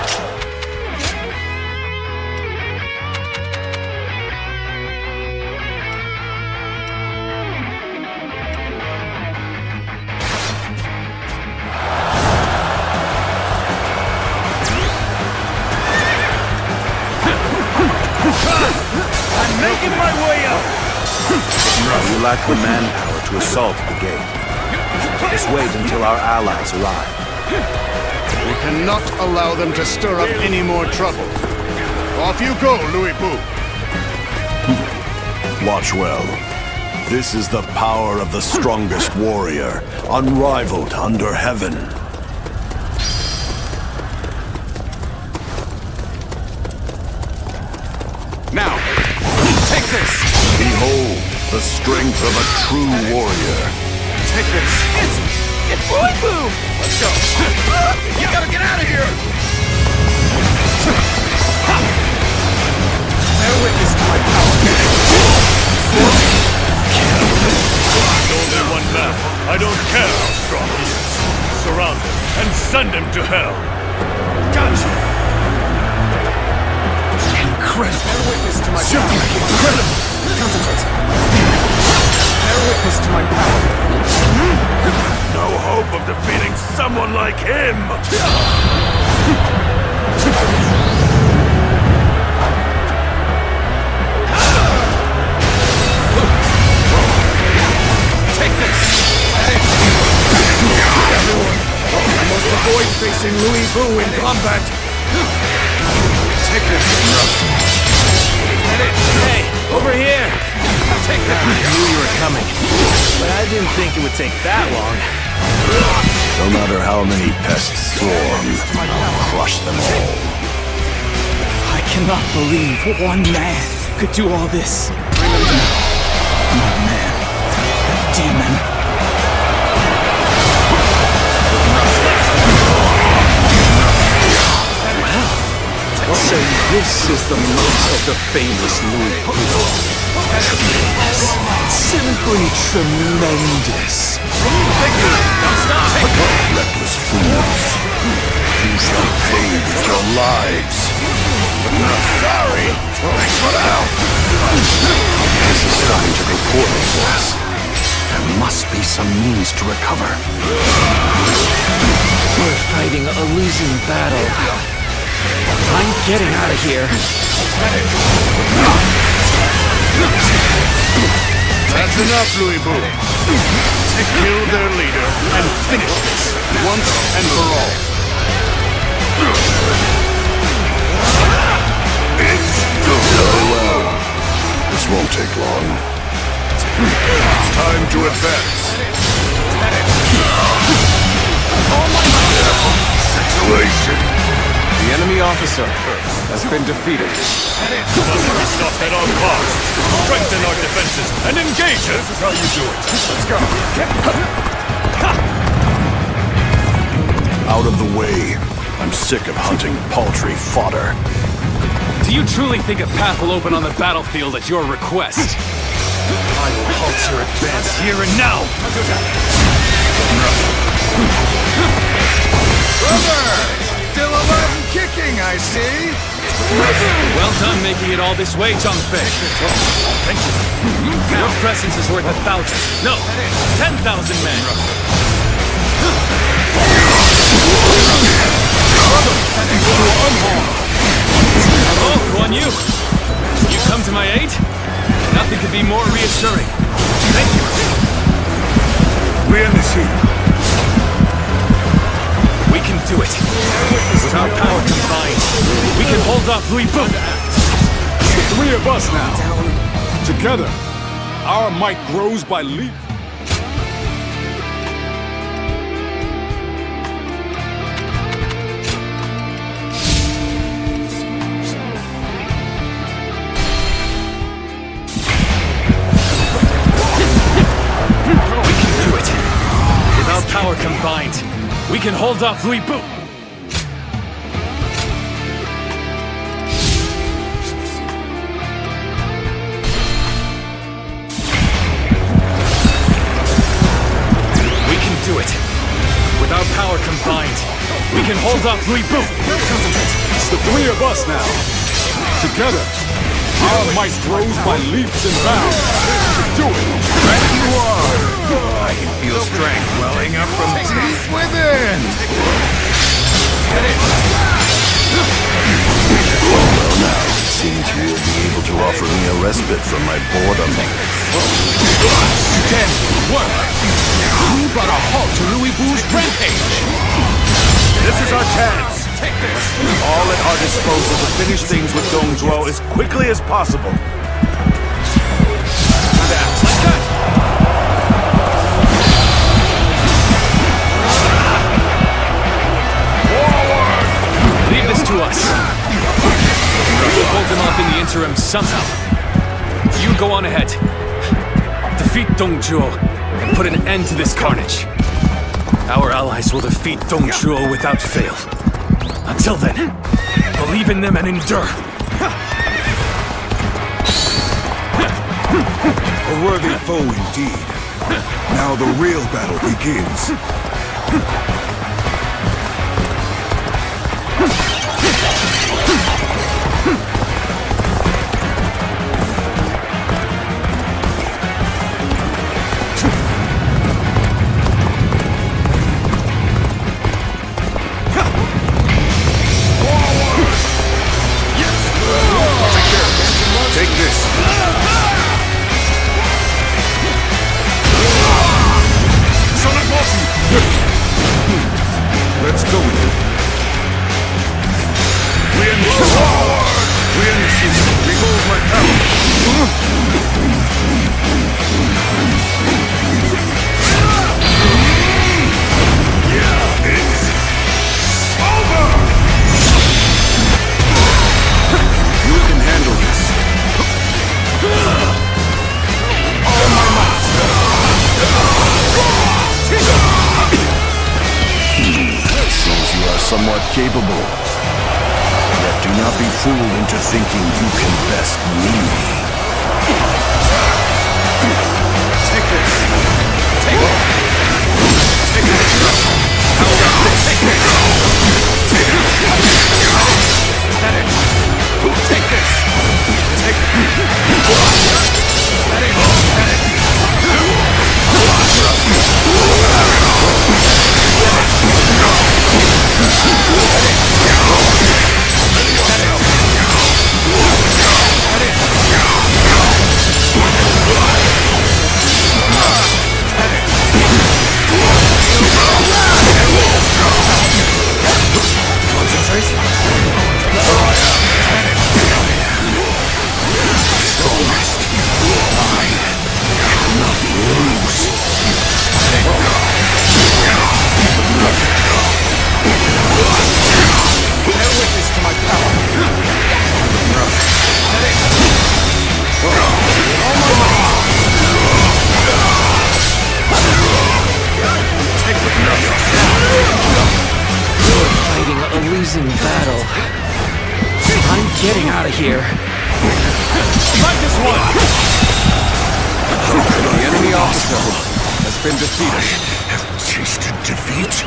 I'm making my way up! We lack the manpower to assault the gate. Just wait until our allies arrive. We cannot allow them to stir up any more trouble. Off you go, Louis Boo. Watch well. This is the power of the strongest warrior, unrivaled under heaven. Now, take this! Behold, the strength of a true warrior. Take this! It's Louis Boo! Let's go! You gotta get out of here! Bear witness to my power. There's only one man. I don't care how strong he is. Surround him and send him to hell. Gotcha! Incredible! Bear witness to my power. Incredible! Concentrate. Bear witness to my power. No hope of defeating someone like him! Take this! Everyone, I must avoid facing Louis Boo in combat. Take this! Hey, over here! Take that! I knew you were coming, but I didn't think it would take that long. No matter how many pests swarm, I'll crush them all. I cannot believe one man could do all this. One man. A demon. So this is the mark of the famous Louis Boo. Simply tremendous. Reckless fools. You shall pay with your lives. starting to go poorly for us. There must be some means to recover. We're fighting a losing battle. I'm getting out of here. That's enough, Louis Boo. Kill their leader and finish this once and for all. Very well. This won't take long. It's time to advance. Situation. The enemy officer has been defeated. Must be stopped at all costs. Strengthen our defenses and engage us. This is how you do it. Let's go. Out of the way. I'm sick of hunting paltry fodder. Do you truly think a path will open on the battlefield at your request? I will halt your advance here and now. Brother! Still alive and kicking, I see. Well done making it all this way, Zhang Fei. Thank you. Your presence is worth 1,000. No, 10,000 men. Oh, Guan Yu! You come to my aid? Nothing could be more reassuring. Thank you. We end this here. We can do it. With our power combined, we can hold off Louis Bu. The three of us now. Together, our might grows by leap. Power combined, we can hold off Louis Bu. We can do it. With our power combined, we can hold off Louis Bu. It's the three of us now. Together, our might grows by leaps and bounds. Do it. Ready you are. I can feel strength welling up from deep within. Well, now, it seems you will be able to offer me a respite from my boredom. Stand work. You brought a halt to Louis Bu's rampage. This is our chance. All at our disposal to finish things with Dong Zhuo as quickly as possible. Leave this to us. We'll hold him off in the interim somehow. You go on ahead. Defeat Dong Zhuo and put an end to this carnage. Our allies will defeat Dong Zhuo without fail. Until then, believe in them and endure. A worthy foe indeed. Now the real battle begins. Take this. Let's go. We end this. We end this. Behold my power. Yeah, it's over. You can handle this. All my might. Seems you are somewhat capable. Yet do not be fooled into thinking you can best me. Take this. Take it. Take it. How about this? Take this. Take it. Is that it? Take this. Take it. Is that it? getting out of here. Fight this one! The enemy officer has been defeated. I have tasted defeat.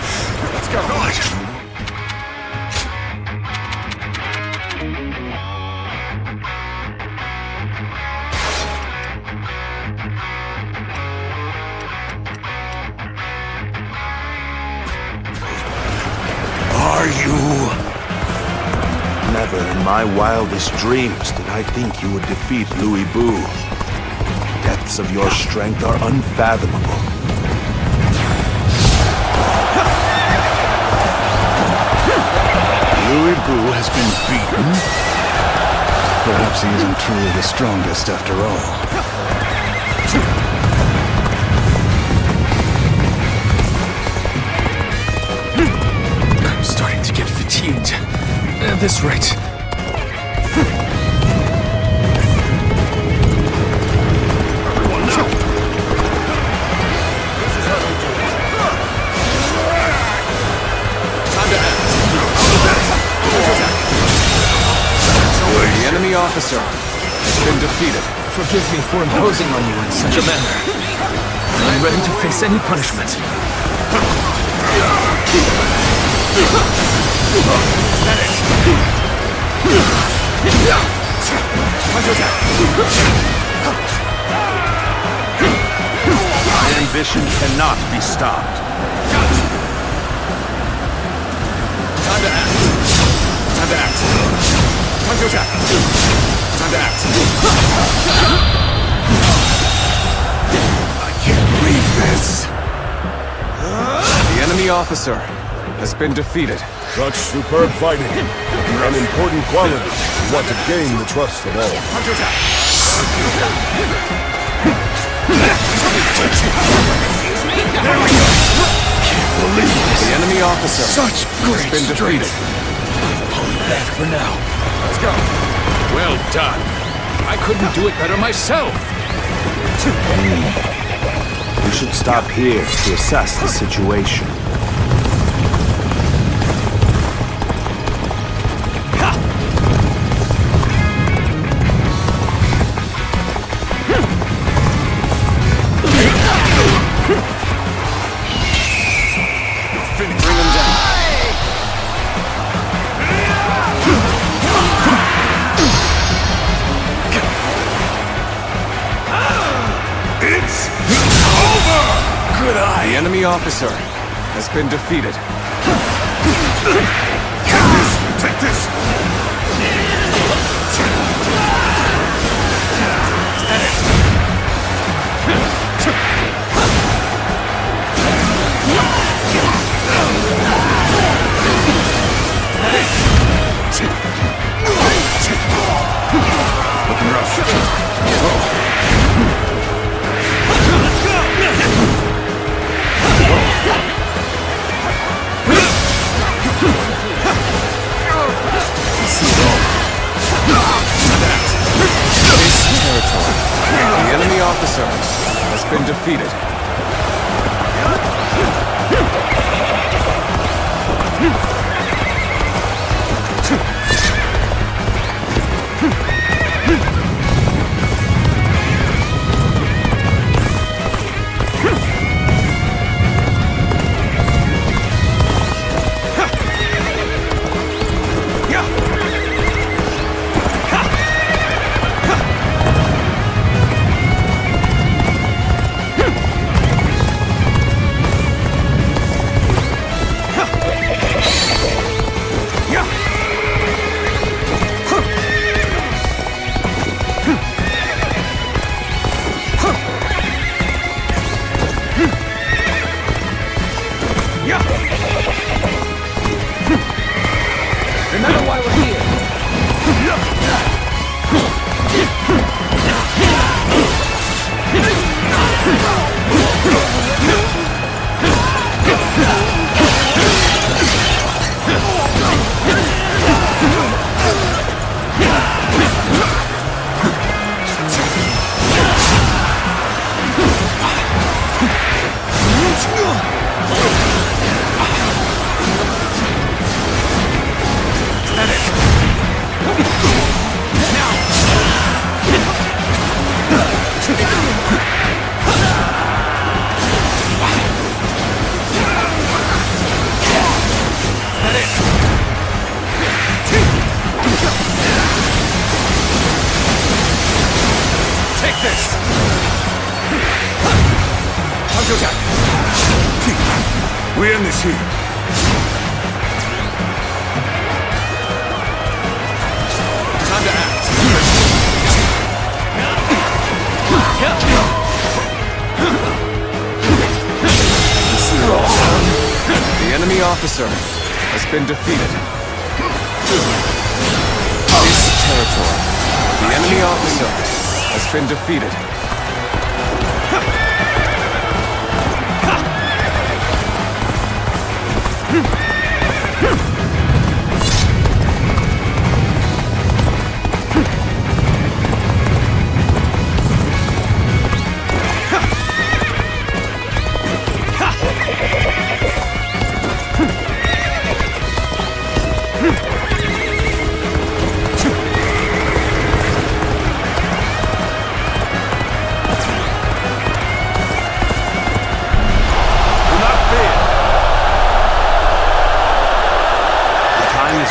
Let's go. Are you? Never in my wildest dreams did I think you would defeat Louis Boo. The depths of your strength are unfathomable. Louis Boo has been beaten? Perhaps he isn't truly the strongest after all. I'm starting to get fatigued. At this rate. Everyone now! This is how we do it. Time to act. The enemy officer has been defeated. Forgive me for imposing on you in such a manner. I'm ready to face any punishment. My ambition cannot be stopped. Time to act. Time to act. Time to attack. Time to act. I can't believe this. The enemy officer has been defeated. Such superb fighting. An important quality. We want to gain the trust of all. Time to attack. There we go. Can't believe this. The enemy officer Such great has been defeated. Pulling back for now. Let's go. Well done. I couldn't do it better myself. We should stop here to assess the situation. Bring him down. It's over! Good eye. The enemy officer has been defeated. Get this! Take this! Looking rough. Let's go! This territory. The enemy officer has been defeated. Counterattack! We end this here. Time to act. The enemy officer has been defeated. This territory. The enemy officer has been defeated.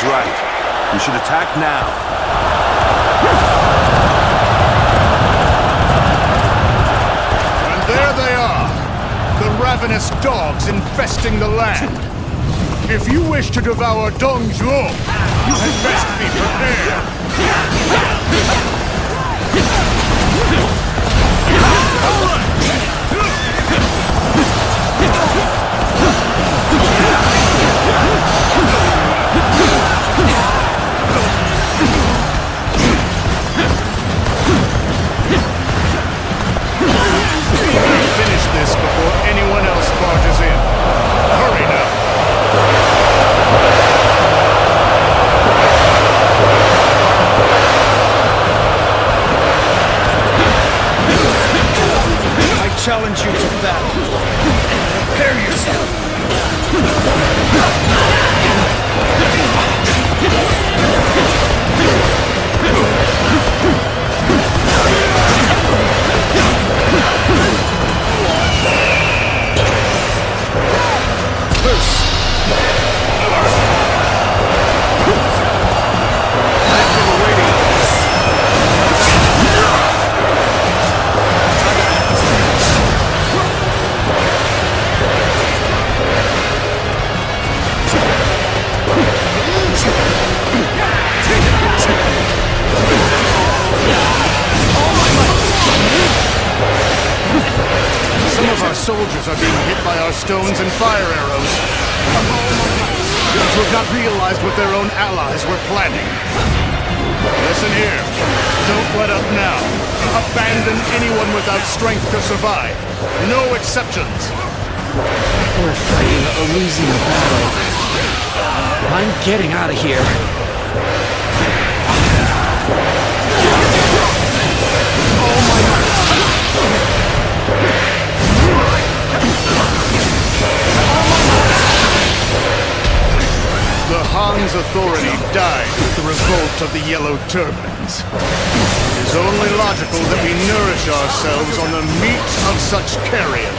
Right. We should attack now. And there they are, the ravenous dogs infesting the land. If you wish to devour Dongzhuo, you had best be prepared. Finish this before anyone else barges in. Hurry now. I challenge you to battle. Prepare yourself. Some of our soldiers are being hit by our stones and fire arrows. Who have not realized what their own allies were planning. Listen here. Don't let up now. Abandon anyone without strength to survive. No exceptions. We're fighting a losing battle. I'm getting out of here. The Han's authority died with the revolt of the Yellow Turbans. It is only logical that we nourish ourselves on the meat of such carrion.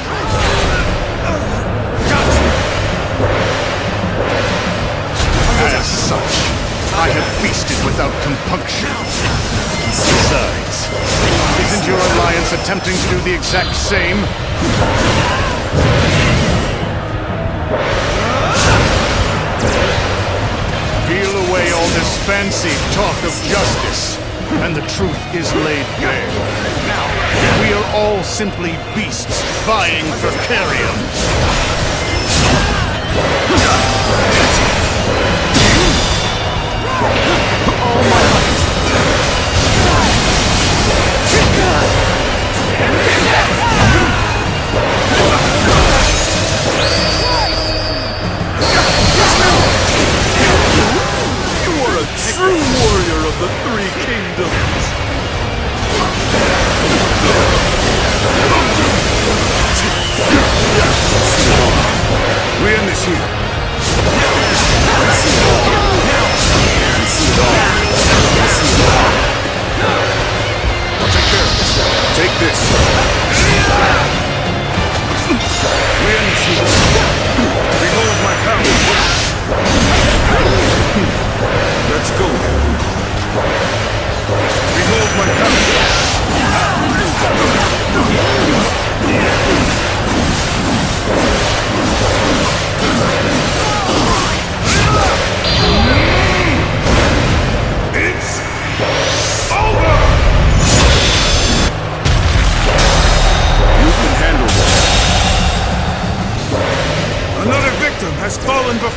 As such, I have feasted without compunction. Besides, isn't your alliance attempting to do the exact same? Peel away all this fancy talk of justice, and the truth is laid bare. We are all simply beasts vying for carrion. True warrior of the Three Kingdoms! We end this here. I'll take care of this. Take this. We end this here. Behold my power. Let's go. Behold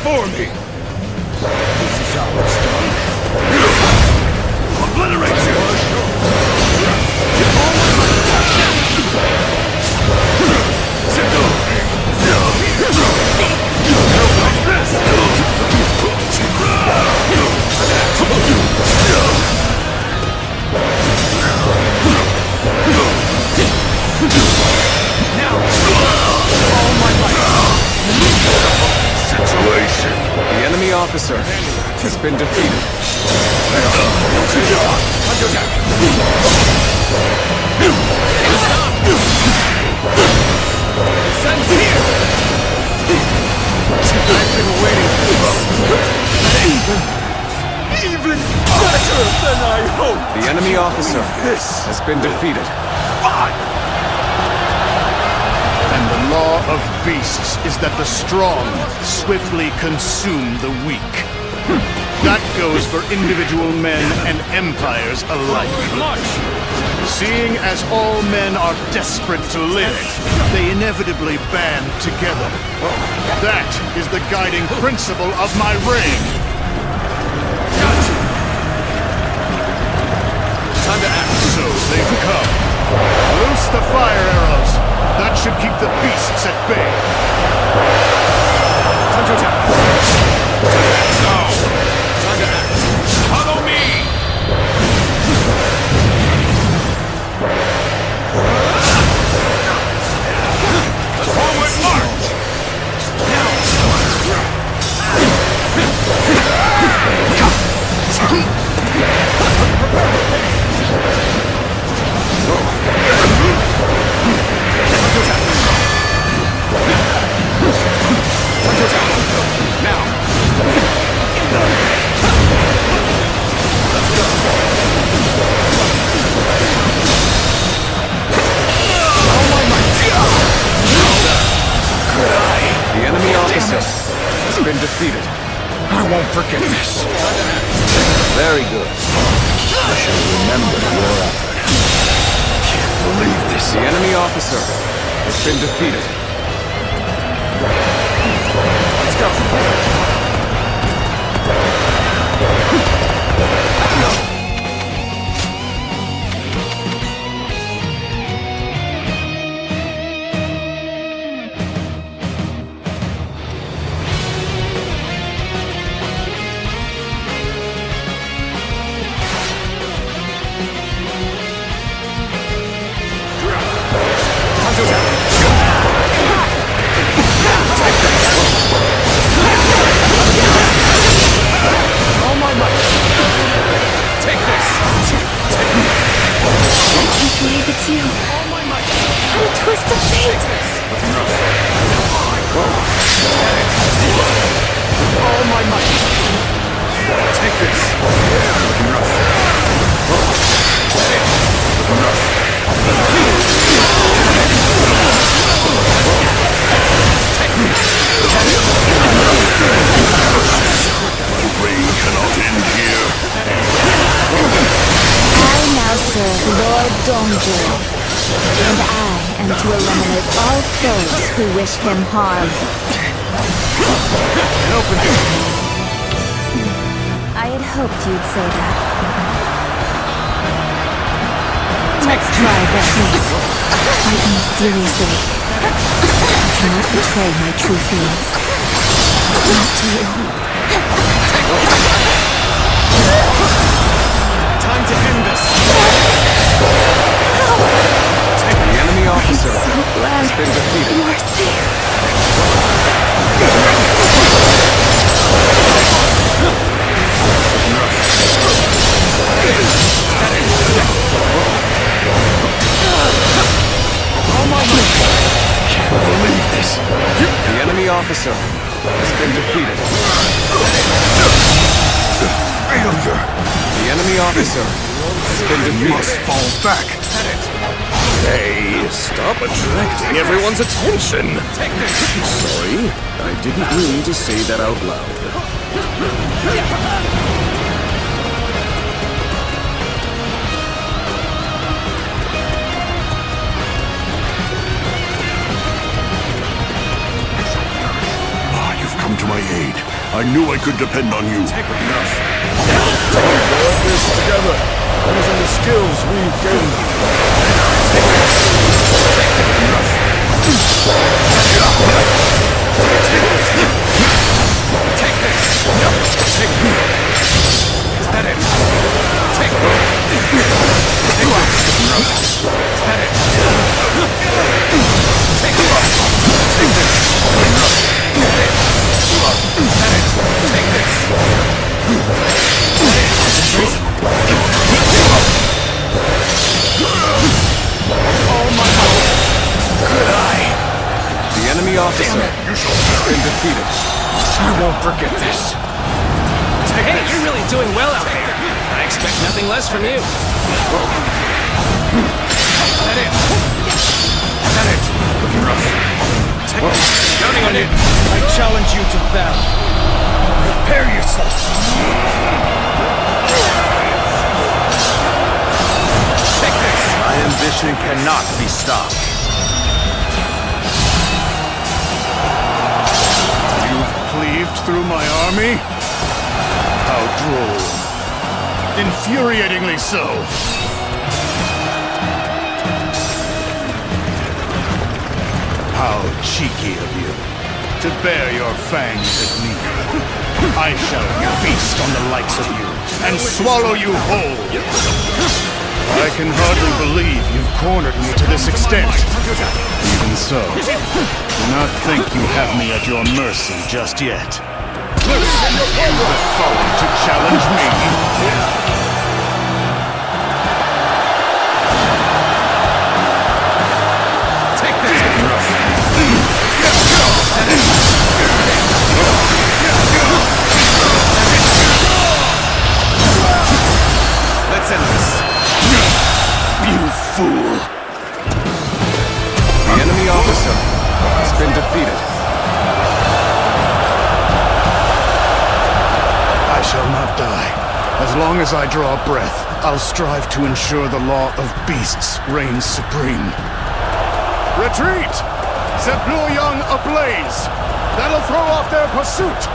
before me! This is how it's done. Obliterate you! Situation. The enemy officer has been defeated. I've been waiting for this. Even better than I hoped. The enemy officer has been defeated. And the law of beasts is that the strong swiftly consume the weak. That goes for individual men and empires alike. Seeing as all men are desperate to live, they inevitably band together. That is the guiding principle of my reign. Time to act. So they've come. Loose the fire arrows. That should keep the beasts at bay. Time to attack. Now. Time to act. Follow me! Forward march! The enemy officer has been defeated. I won't forget this. Very good. I shall remember your effort. Can't believe this. The enemy officer has been defeated. Let's go. Who wished him harm. I had hoped you'd say that. Let's try this. Fight me seriously. I cannot betray my true feelings. Not to you. Time to end this. The enemy officer has been defeated. You are safe. Can't believe this. The enemy officer has been defeated. Failure. The enemy officer has been defeated. Must fall back. Hey, stop attracting everyone's attention! Take this! Sorry, I didn't mean to say that out loud. You've come to my aid. I knew I could depend on you. Enough. We've done this together. Using the skills we've gained. Take this! Take me! Is that it? Take me! Take this! Is that it? Take me! Take this! Is that it? Take this! Oh my God! Good eye! The enemy officer has been defeated. I won't forget this. Hey, you're really doing well out there. I expect nothing less from you. Is that it? Is that it? Looking rough. Counting on it. I challenge you to battle. Prepare yourself. Take this. My ambition cannot be stopped. You've cleaved through my army? How droll. Infuriatingly so. How cheeky of you to bare your fangs at me. I shall feast on the likes of you and swallow you whole. I can hardly believe you've cornered me to this extent. Even so, do not think you have me at your mercy just yet. Listen, you have fallen to challenge me. Let's end this. You fool! The enemy officer has been defeated. I shall not die. As long as I draw breath, I'll strive to ensure the law of beasts reigns supreme. Retreat! Set Blue Young ablaze! That'll throw off their pursuit!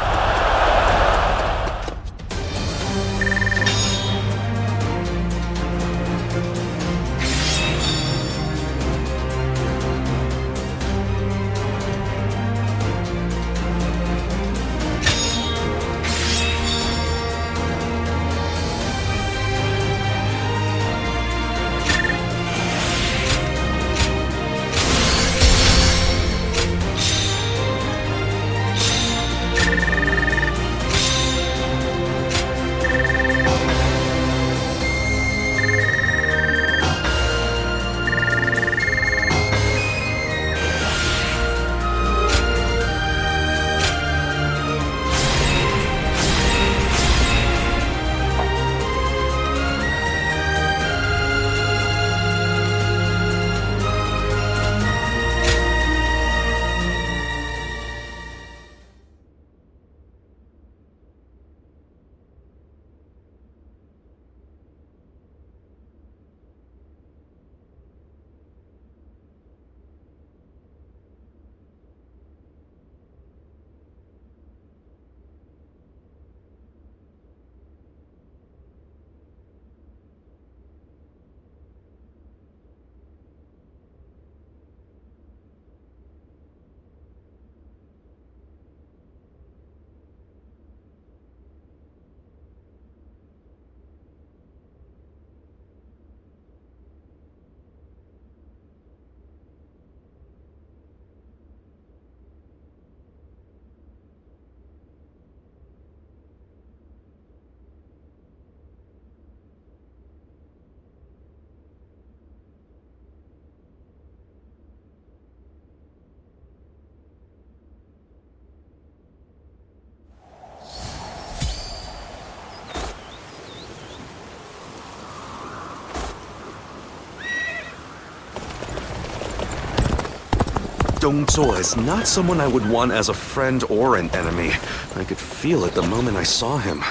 Dongzuo is not someone I would want as a friend or an enemy. I could feel it the moment I saw him.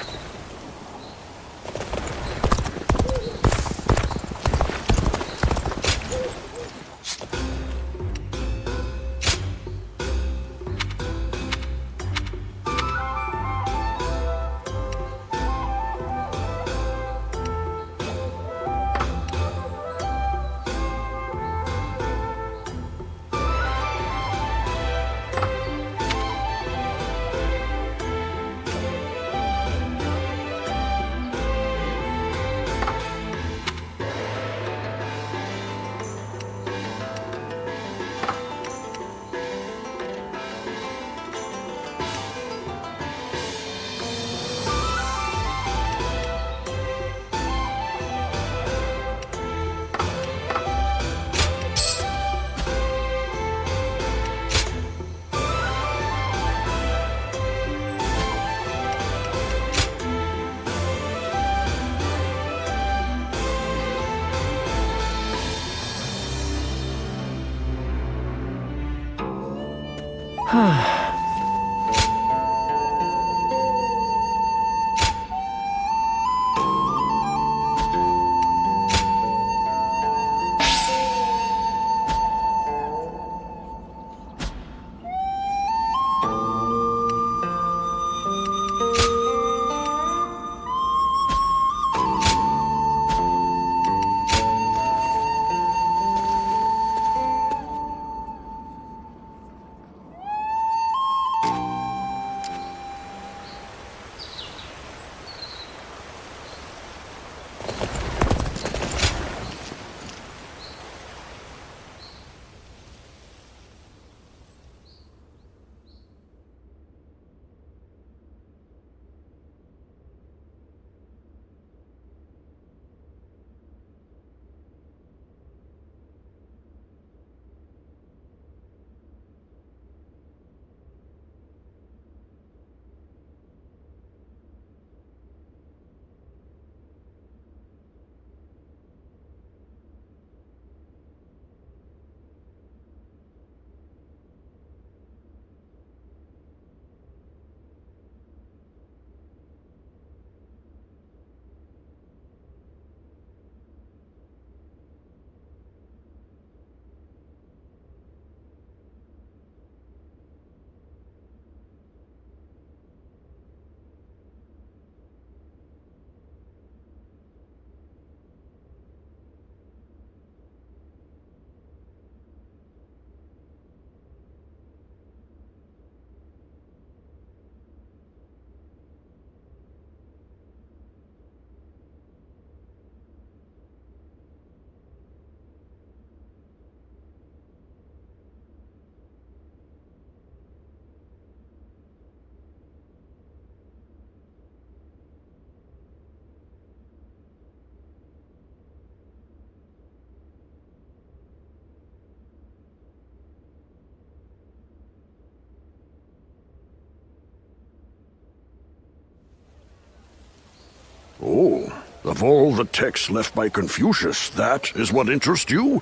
Oh, of all the texts left by Confucius, that is what interests you?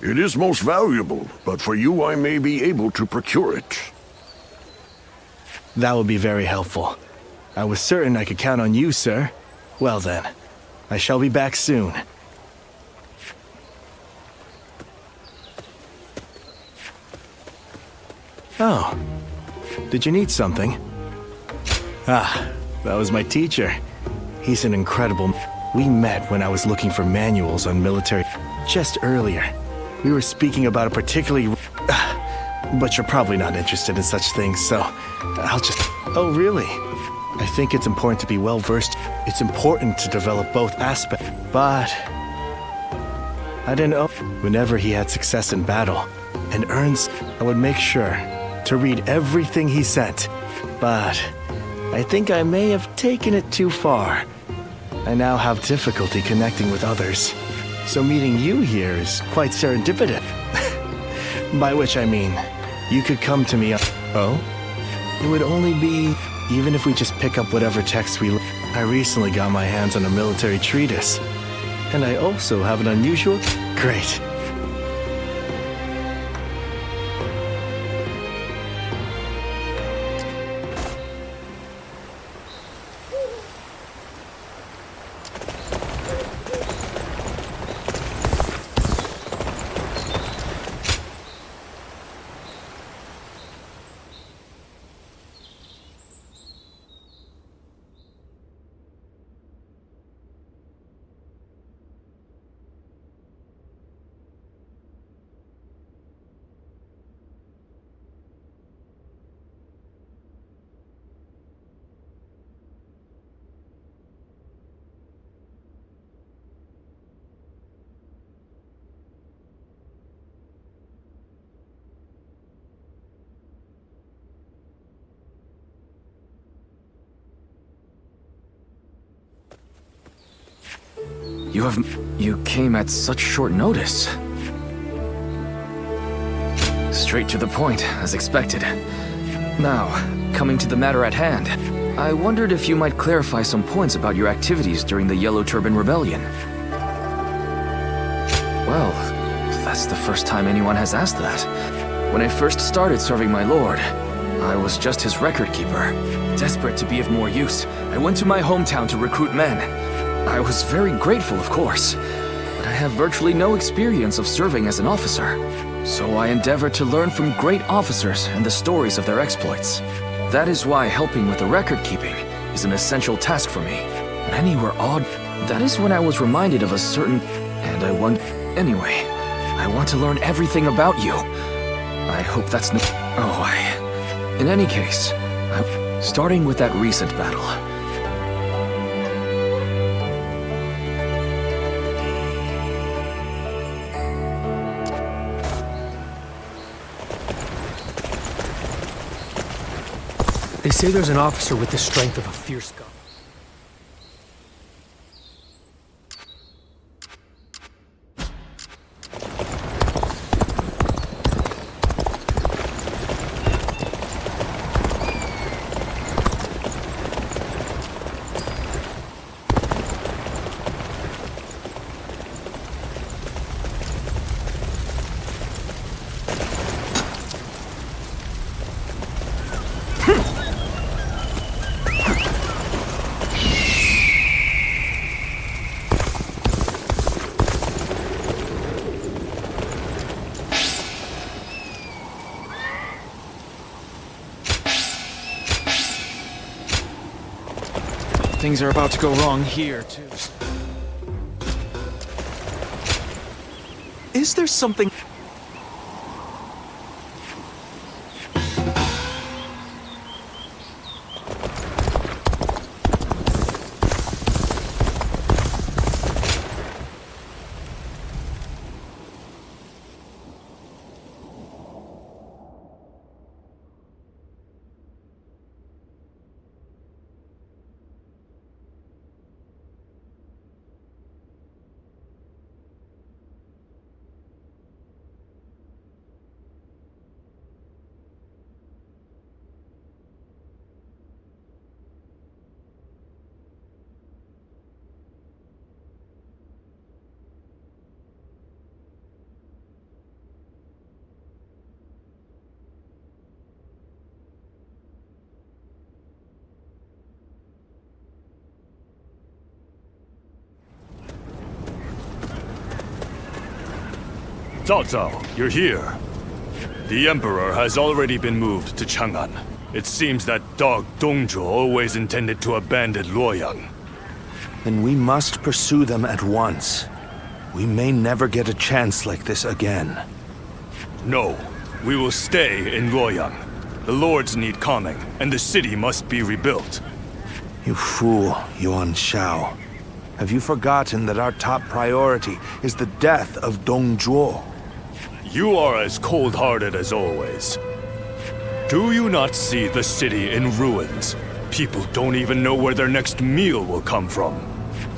It is most valuable, but for you I may be able to procure it. That would be very helpful. I was certain I could count on you, sir. Well then, I shall be back soon. Oh, did you need something? Ah, that was my teacher. He's an incredible... We met when I was looking for manuals on military... Just earlier. We were speaking about a particularly... But you're probably not interested in such things, so... I'll just... Oh, really? I think it's important to be well-versed. It's important to develop both aspects. But... I didn't know... Whenever he had success in battle, and earns... I would make sure to read everything he sent. But... I think I may have taken it too far. I now have difficulty connecting with others. So meeting you here is quite serendipitous. By which I mean, you could come to me... Oh? It would only be... Even if we just pick up whatever text we... I recently got my hands on a military treatise. And I also have an unusual... Great. You came at such short notice. Straight to the point, as expected. Now, coming to the matter at hand, I wondered if you might clarify some points about your activities during the Yellow Turban Rebellion. Well, that's the first time anyone has asked that. When I first started serving my lord, I was just his record keeper. Desperate to be of more use, I went to my hometown to recruit men. I was very grateful, of course, but I have virtually no experience of serving as an officer. So I endeavored to learn from great officers and the stories of their exploits. That is why helping with the record keeping is an essential task for me. Many were awed. That is when I was reminded of a certain... And I want... Anyway, I want to learn everything about you. I hope that's no... Oh, In any case, starting with that recent battle. They say there's an officer with the strength of a fierce god. Things are about to go wrong here, too. Is there something... Cao Cao, you're here. The Emperor has already been moved to Chang'an. It seems that dog Dongzhuo always intended to abandon Luoyang. Then we must pursue them at once. We may never get a chance like this again. No, we will stay in Luoyang. The lords need calming, and the city must be rebuilt. You fool, Yuan Shao. Have you forgotten that our top priority is the death of Dongzhuo? You are as cold-hearted as always. Do you not see the city in ruins? People don't even know where their next meal will come from.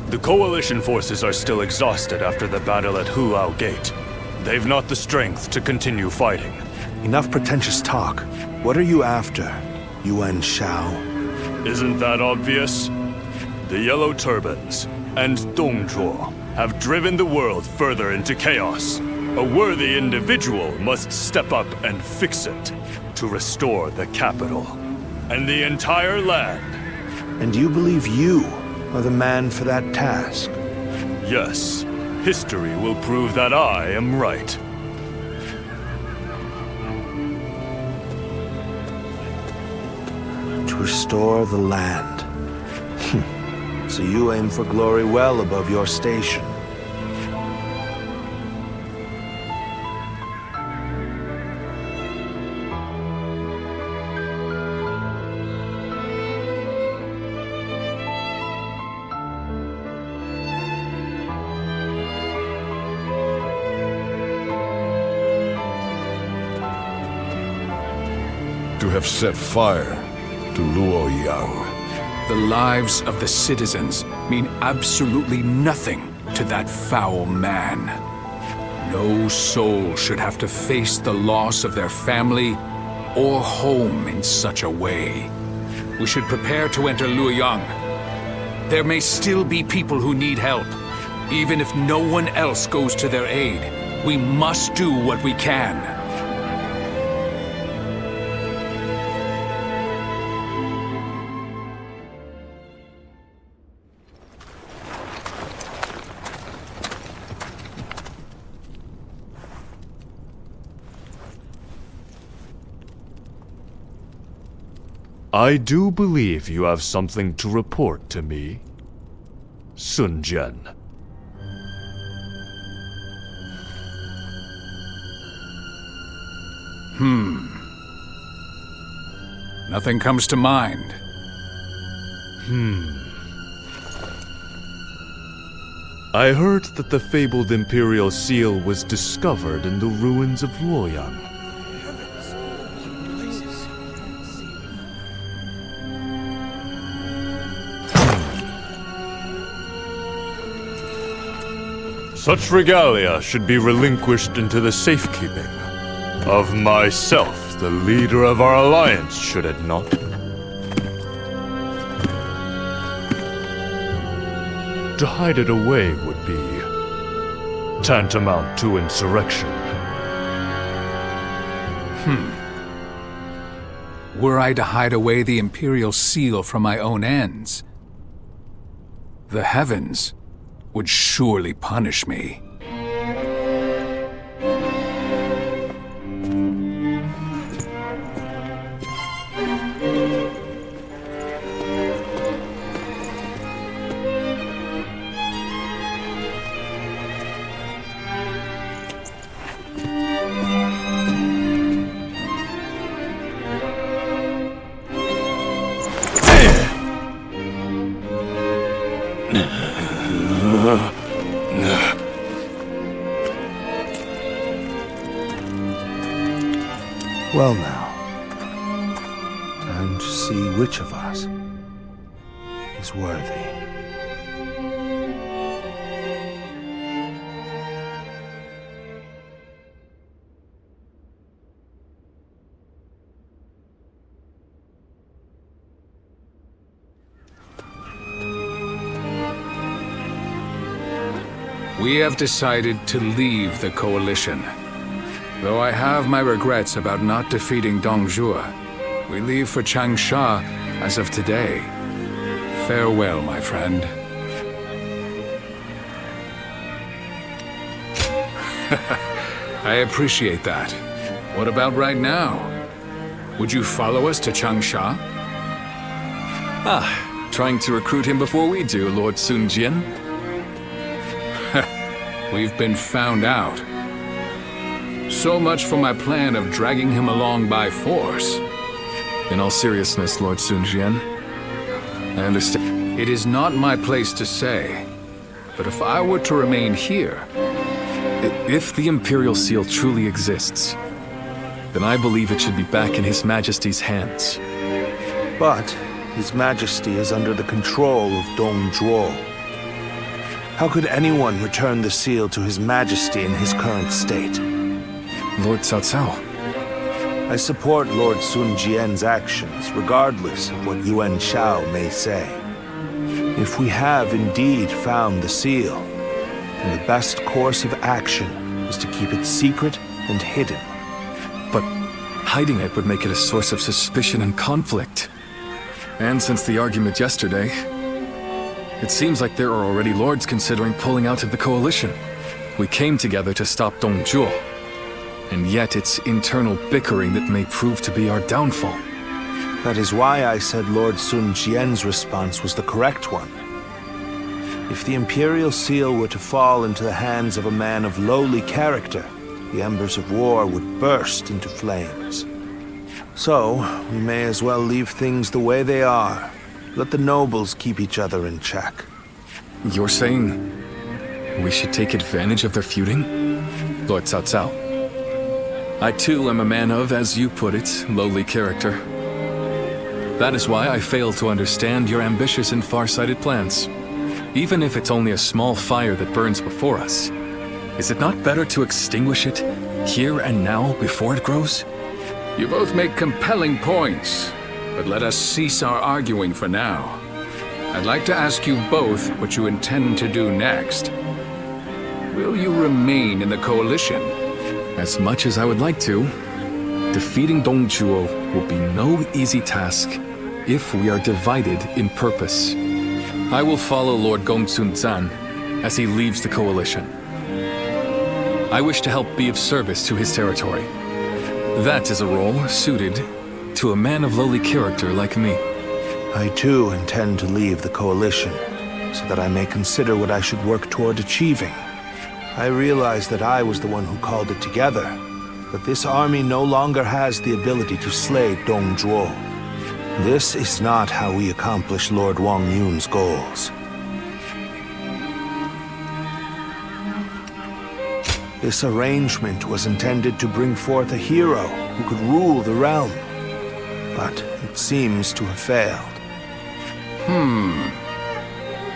The Coalition forces are still exhausted after the battle at Hulao Gate. They've not the strength to continue fighting. Enough pretentious talk. What are you after, Yuan Shao? Isn't that obvious? The Yellow Turbans and Dongzhuo have driven the world further into chaos. A worthy individual must step up and fix it to restore the capital and the entire land. And you believe you are the man for that task? Yes, history will prove that I am right. To restore the land. So you aim for glory well above your station. To have set fire to Luoyang. The lives of the citizens mean absolutely nothing to that foul man. No soul should have to face the loss of their family or home in such a way. We should prepare to enter Luoyang. There may still be people who need help. Even if no one else goes to their aid, we must do what we can. I do believe you have something to report to me, Sun Jian. Nothing comes to mind. I heard that the fabled Imperial Seal was discovered in the ruins of Luoyang. Such regalia should be relinquished into the safekeeping of myself, the leader of our alliance, should it not? To hide it away would be tantamount to insurrection. Were I to hide away the Imperial Seal from my own ends, the heavens would surely punish me. Well now, time to see which of us is worthy. We have decided to leave the Coalition. Though I have my regrets about not defeating Dongzhuo, we leave for Changsha as of today. Farewell, my friend. I appreciate that. What about right now? Would you follow us to Changsha? Trying to recruit him before we do, Lord Sun Jian? We've been found out. So much for my plan of dragging him along by force. In all seriousness, Lord Sun Jian, I understand. It is not my place to say, but if I were to remain here... If the Imperial Seal truly exists, then I believe it should be back in His Majesty's hands. But His Majesty is under the control of Dongzhuo. How could anyone return the seal to His Majesty in his current state? Lord Cao Cao. I support Lord Sun Jian's actions, regardless of what Yuan Shao may say. If we have indeed found the seal, then the best course of action is to keep it secret and hidden. But hiding it would make it a source of suspicion and conflict. And since the argument yesterday, it seems like there are already lords considering pulling out of the Coalition. We came together to stop Dongzhuo, and yet it's internal bickering that may prove to be our downfall. That is why I said Lord Sun Jian's response was the correct one. If the Imperial Seal were to fall into the hands of a man of lowly character, the embers of war would burst into flames. So, we may as well leave things the way they are. Let the nobles keep each other in check. You're saying we should take advantage of their feuding? Lord Cao Cao. I too am a man of, as you put it, lowly character. That is why I fail to understand your ambitious and far-sighted plans. Even if it's only a small fire that burns before us, is it not better to extinguish it here and now before it grows? You both make compelling points, but let us cease our arguing for now. I'd like to ask you both what you intend to do next. Will you remain in the Coalition? As much as I would like to, defeating Dongzhuo will be no easy task if we are divided in purpose. I will follow Lord Gongsun Zan as he leaves the Coalition. I wish to help be of service to his territory. That is a role suited to a man of lowly character like me. I too intend to leave the Coalition, so that I may consider what I should work toward achieving. I realize that I was the one who called it together, but this army no longer has the ability to slay Dong Zhuo. This is not how we accomplish Lord Wang Yun's goals. This arrangement was intended to bring forth a hero who could rule the realm, but it seems to have failed.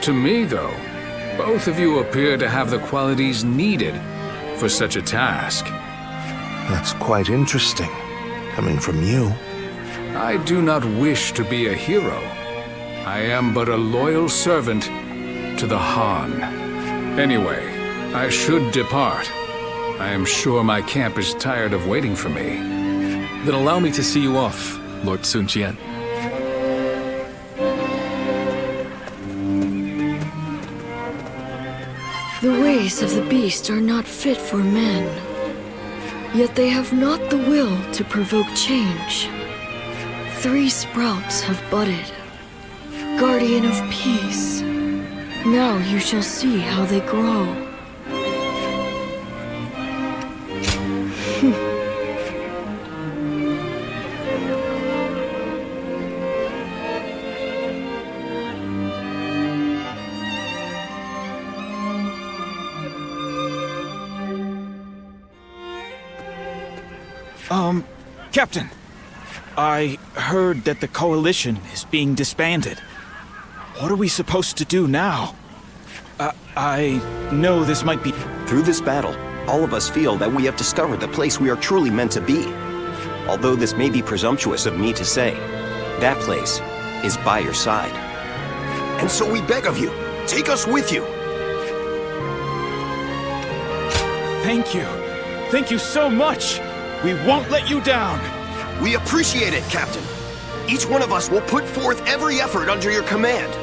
To me, though, both of you appear to have the qualities needed for such a task. That's quite interesting, coming from you. I do not wish to be a hero. I am but a loyal servant to the Han. Anyway, I should depart. I am sure my camp is tired of waiting for me. Then allow me to see you off, Lord Sun Jian. The ways of the beast are not fit for men. Yet they have not the will to provoke change. 3 sprouts have budded. Guardian of peace. Now you shall see how they grow. Captain, I heard that the Coalition is being disbanded. What are we supposed to do now? I know this might be... Through this battle, all of us feel that we have discovered the place we are truly meant to be. Although this may be presumptuous of me to say, that place is by your side. And so we beg of you, take us with you. Thank you. Thank you so much. We won't let you down. We appreciate it, Captain. Each one of us will put forth every effort under your command.